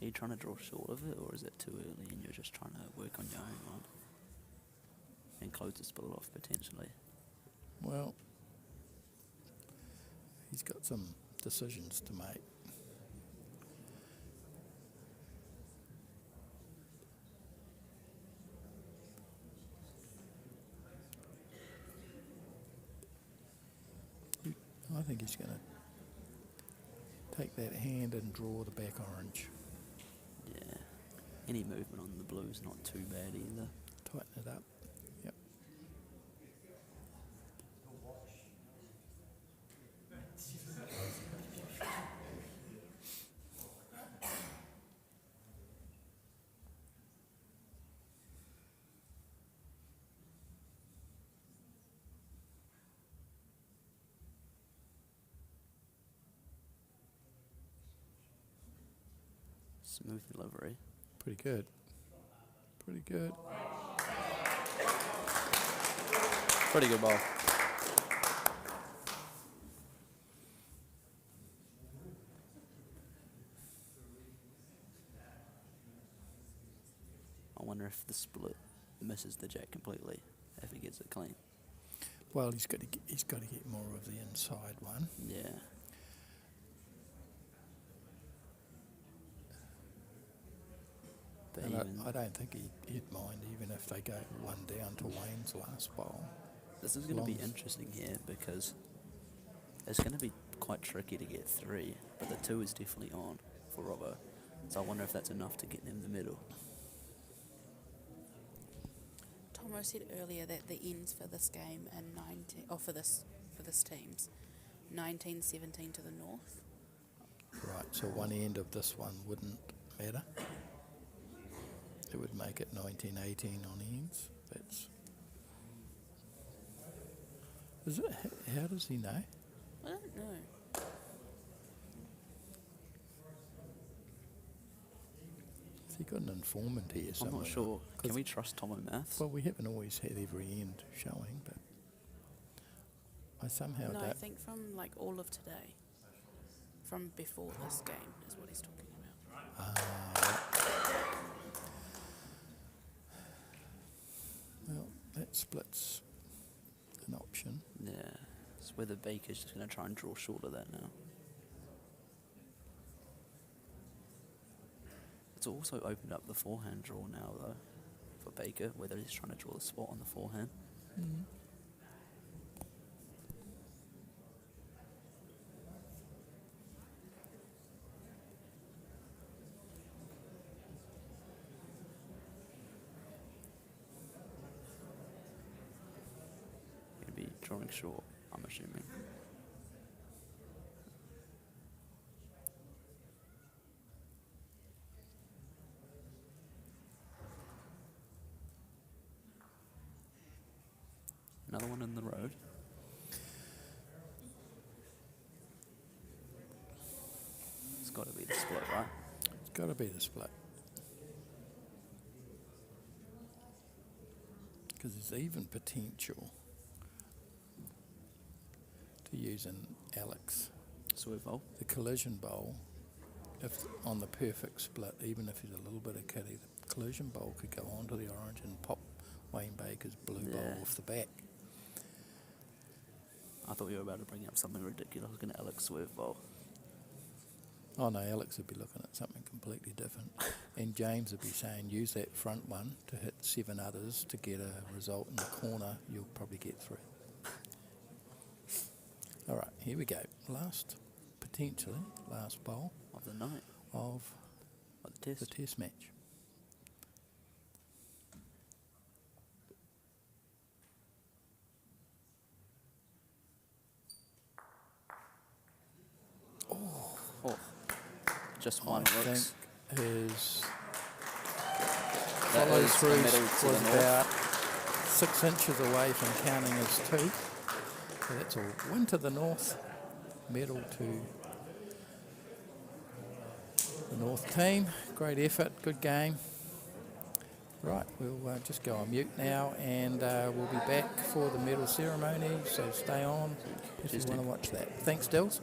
Speaker 8: are you trying to draw short of it, or is it too early and you're just trying to work on your own one and close the split off potentially?
Speaker 4: Well, he's got some decisions to make. I think he's going to take that hand and draw the back orange.
Speaker 8: Yeah. Any movement on the blue's not too bad either.
Speaker 4: Tighten it up. Yep.
Speaker 8: Smooth delivery.
Speaker 4: Pretty good. Pretty good.
Speaker 8: Pretty good ball. I wonder if the split misses the jack completely if he gets it clean.
Speaker 4: Well, he's got to get more of the inside one.
Speaker 8: Yeah. But
Speaker 4: And
Speaker 8: even
Speaker 4: I don't think he'd mind even if they go one down to Wayne's last bowl.
Speaker 8: this is going to be
Speaker 4: long as-
Speaker 8: interesting here because it's going to be quite tricky to get 3, but the 2 is definitely on for Robbo. So I wonder if that's enough to get them the middle.
Speaker 7: Tomo said earlier that the ends for this game and for this team's 1917 to the north.
Speaker 4: Right, so one end of this one wouldn't matter. It would make it 1918 on ends. That's. Is it? How does he know?
Speaker 7: I don't know.
Speaker 4: Has he got an informant here
Speaker 8: I'm
Speaker 4: somewhere?
Speaker 8: not sure.
Speaker 4: 'Cause-
Speaker 8: Can we trust Tomo maths?
Speaker 4: Well, we haven't always had every end showing, but I somehow
Speaker 7: No, I
Speaker 4: don't.
Speaker 7: think from like all of today, from before this game is what he's talking about.
Speaker 4: Well, that splits an option.
Speaker 8: Yeah. It's whether Baker's just going to try and draw short of that now. It's also opened up the forehand draw now, though, for Baker, whether he's trying to draw the spot on the forehand. He'd be drawing short, I'm assuming. Another one in the road. It's got to be the split, right?
Speaker 4: It's got to be the split. Because there's even potential to use an Alex.
Speaker 8: Swerve bowl.
Speaker 4: The collision bowl, if on the perfect split, even if he's a little bit of kitty, the collision bowl could go onto the orange and pop Wayne Baker's blue bowl
Speaker 8: Yeah.
Speaker 4: off the back.
Speaker 8: I thought you were about to bring up something ridiculous. I was going to Alex swerve bowl.
Speaker 4: Oh no, Alex would be looking at something completely different. And James would be saying, use that front one to hit 7 others to get a result in the corner. You'll probably get 3. All right, here we go. Potentially last bowl
Speaker 8: Of the night.
Speaker 4: of
Speaker 8: Of the test.
Speaker 4: the test match.
Speaker 8: Oh. Just one
Speaker 4: I
Speaker 8: looks.
Speaker 4: think is
Speaker 8: That
Speaker 4: follow
Speaker 8: is
Speaker 4: through
Speaker 8: the medal to
Speaker 4: was
Speaker 8: the north.
Speaker 4: about 6 inches away from counting as 2. So that's a win to the north, medal to the north team. Great effort, good game. Right, we'll just go on mute now, and we'll be back for the medal ceremony, so stay on if you want to watch that. Thanks, Dills.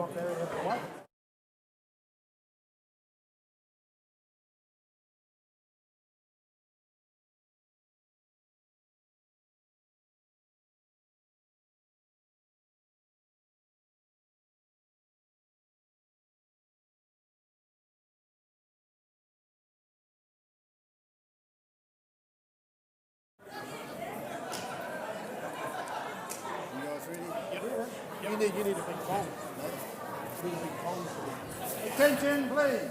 Speaker 5: drop area of the way.
Speaker 9: You guys ready?
Speaker 5: You need a big phone. You need a big phone.
Speaker 9: Attention, please.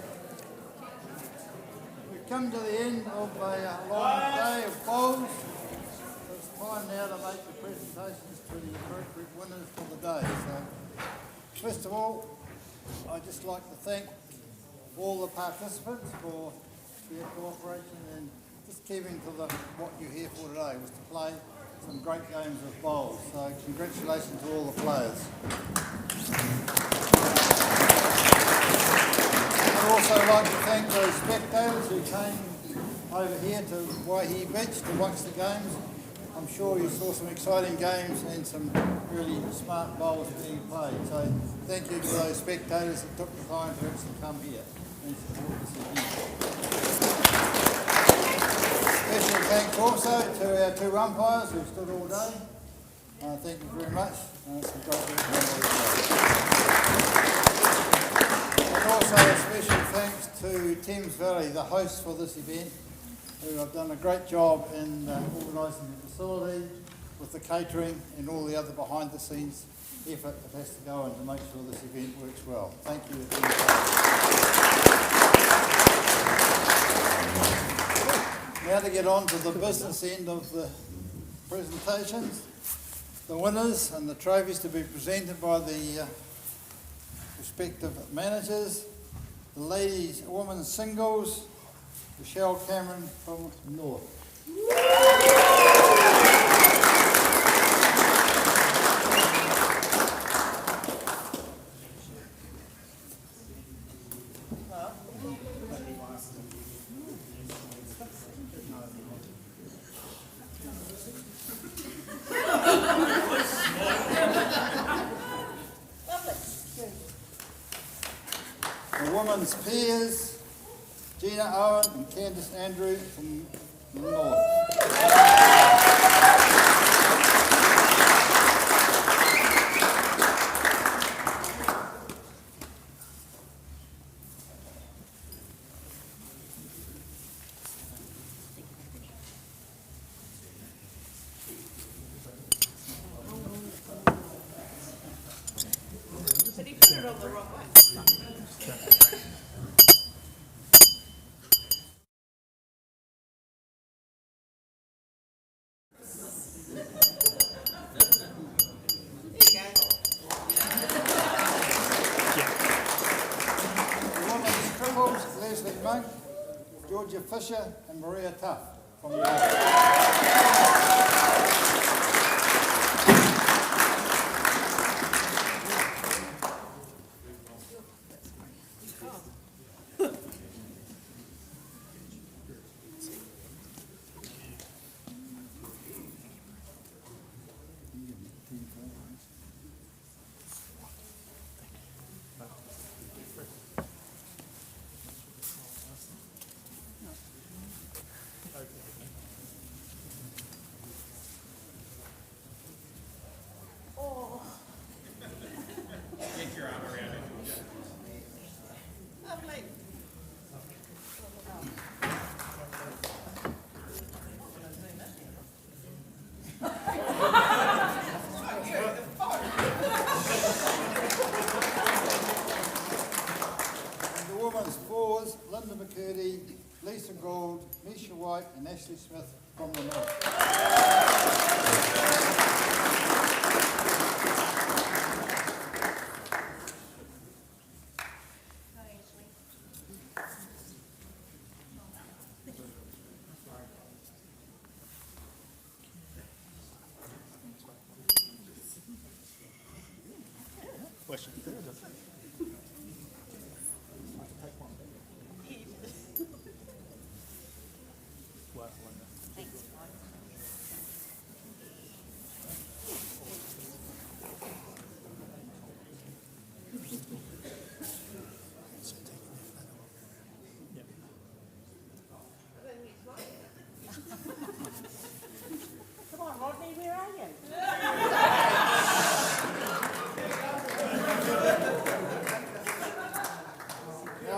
Speaker 9: We've come to the end of a long day of bowls. It's time now to make the presentations to the appropriate winners for the day. So, first of all, I'd just like to thank all the participants for their cooperation and just keeping to what you're here for today, was to play some great games of bowls. So congratulations to all the players. I'd also like to thank those spectators who came over here to Waihi Beach to watch the games. I'm sure you saw some exciting games and some really smart bowls being played. So thank you to those spectators that took the time to actually come here and support this event. Special thanks also to our two umpires who stood all day. Thank you very much. It's a great event. And also a special thanks to Thames Valley, the host for this event, who have done a great job in organising the facility with the catering and all the other behind the scenes effort that has to go in to make sure this event works well. Thank you. Now to get on to the business end of the presentations, the winners and the trophies to be presented by the respective managers. The ladies, women's singles, Michelle Cameron from North. The women's peers, Gina Owen and Candice Andrew from the North. Leslie Monk, Georgia Fisher and Maria Tuff from the North. Linda McCurdy, Lisa Gould, Misha White and Ashley Smith from the North.
Speaker 6: Question.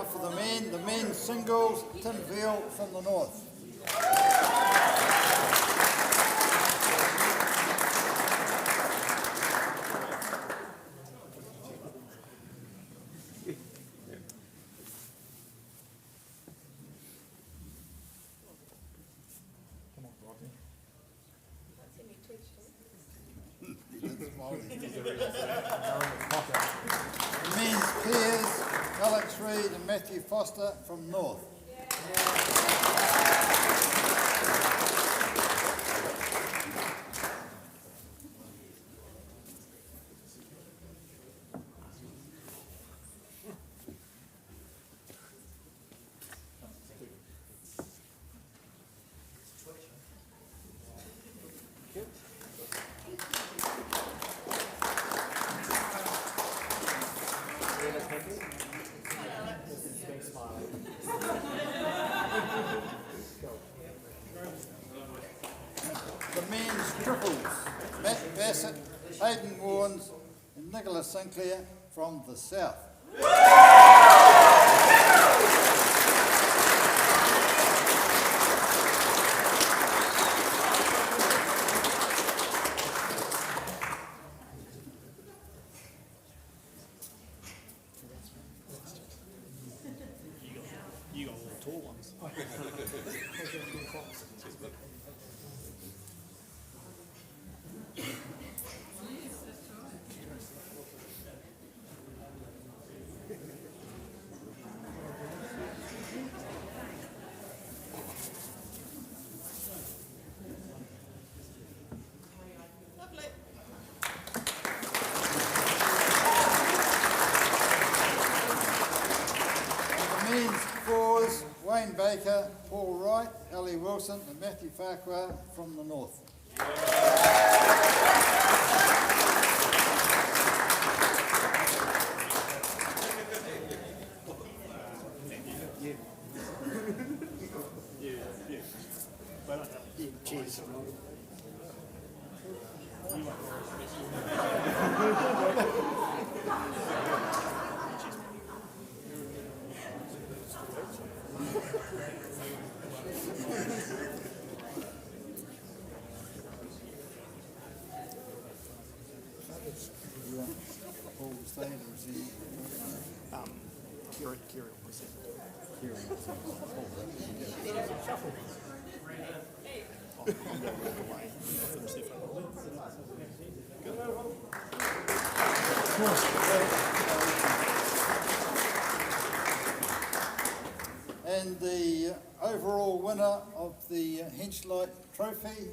Speaker 9: Now for the men's singles, Tinfield from the north. The men's pairs, Alex Reid and Matthew Foster from north. The men's triples, Matt Bassett, Hayden Warnes and Nicholas Sinclair from the south.
Speaker 6: You got all the tall ones.
Speaker 9: The men's fours, Wayne Baker, Paul Wright, Ali Wilson and Matthew Farquhar from the north.
Speaker 6: Cheers.
Speaker 9: You want Paul to stay or is he?
Speaker 6: Kieran will present.
Speaker 9: And the overall winner of the Henchlight Trophy,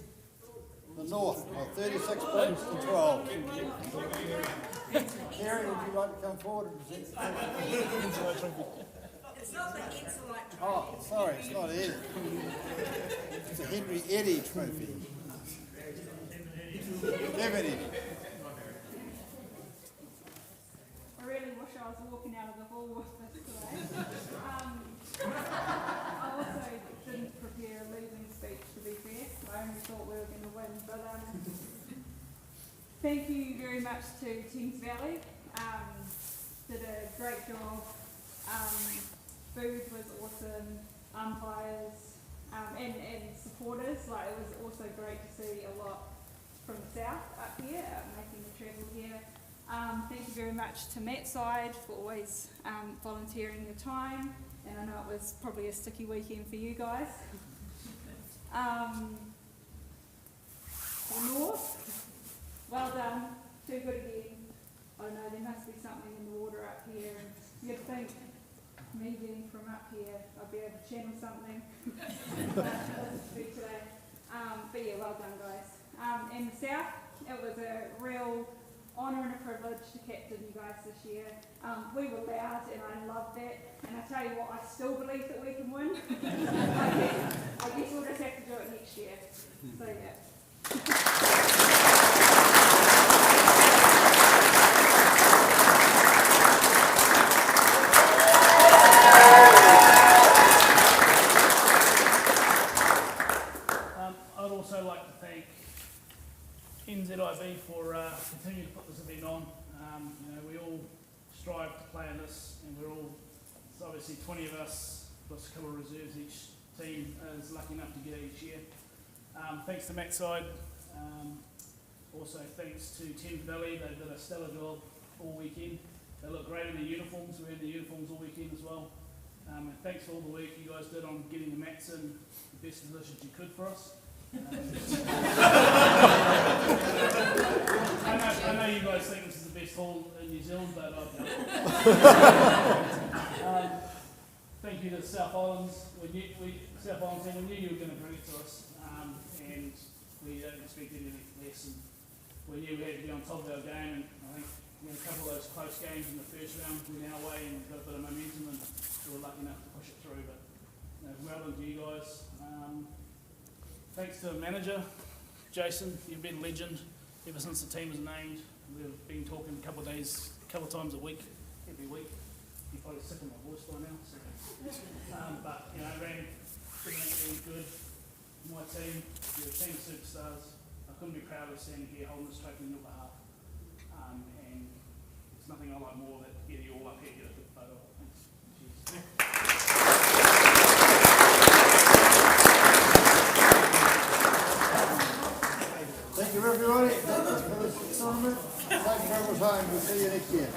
Speaker 9: the North, by 36 points to 12. Kerry, would you like to come forward and present?
Speaker 5: It's not the Interisland.
Speaker 9: Oh, sorry, it's not Eddie. It's a Henry Eddy Trophy. Kevin Eddy.
Speaker 10: I really wish I was walking out of the hall with this today. I also didn't prepare a losing speech, to be fair. I only thought we were going to win. But thank you very much to Thames Valley. Did a great job. Food was awesome. Umpires and supporters. Like, it was also great to see a lot from the south up here, making the travel here. Thank you very much to Matt's side for always volunteering your time, and I know it was probably a sticky weekend for you guys. The North, well done, too good again. I know there must be something in the water up here, and you'd think me being from up here, I'd be able to channel something today. But yeah, well done guys. And the South, it was a real honour and a privilege to captain you guys this year. We were loud and I loved that. And I tell you what, I still believe that we can win. I guess we'll just have to do it next year. So yeah.
Speaker 11: I'd also like to thank NZIB for continuing to put this event on. We all strive to play in this, and we're all, it's obviously 20 of us, plus a couple of reserves each team is lucky enough to get it each year. Thanks to Mackside. Also thanks to Thames Valley, they did a stellar job all weekend. They look great in their uniforms, we're in the uniforms all weekend as well. And thanks for all the work you guys did on getting the mats in the best positions you could for us. I know you guys think this is the best hall in New Zealand, but I don't. Thank you to South Islands. South Islands team, we knew you were going to bring it to us, and we don't expect anything less. And we knew we had to be on top of our game, and I think we had a couple of those close games in the first round. We're now away and got a bit of momentum, and we were lucky enough to push it through. But well done to you guys. Thanks to the manager, Jason. You've been a legend ever since the team was named. We've been talking a couple of times a week, every week. You're probably sick of my voice by now. So. But ran brilliantly good. My team, you're a team of superstars. I couldn't be prouder of standing here holding this trophy on your behalf. And there's nothing I like more than get you all up here, get a good photo. Thanks. Cheers.
Speaker 9: Thank you, everybody. Thank you for this tournament. Thank you very much. We'll see you next year.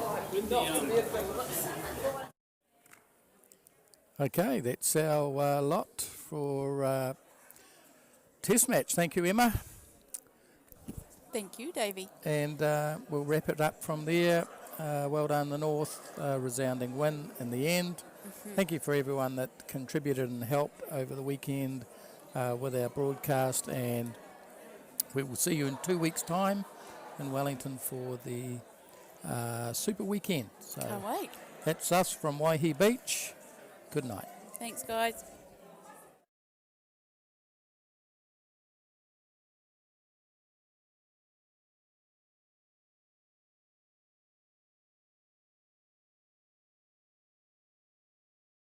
Speaker 4: Okay, that's our lot for test match. Thank you, Emma.
Speaker 7: Thank you, Davey.
Speaker 4: And we'll wrap it up from there. Well done, the North. Resounding win in the end. Thank you for everyone that contributed and helped over the weekend with our broadcast. And we will see you in 2 weeks' time in Wellington for the Super Weekend. So
Speaker 7: Can't wait.
Speaker 4: that's us from Waihi Beach. Good night.
Speaker 7: Thanks, guys.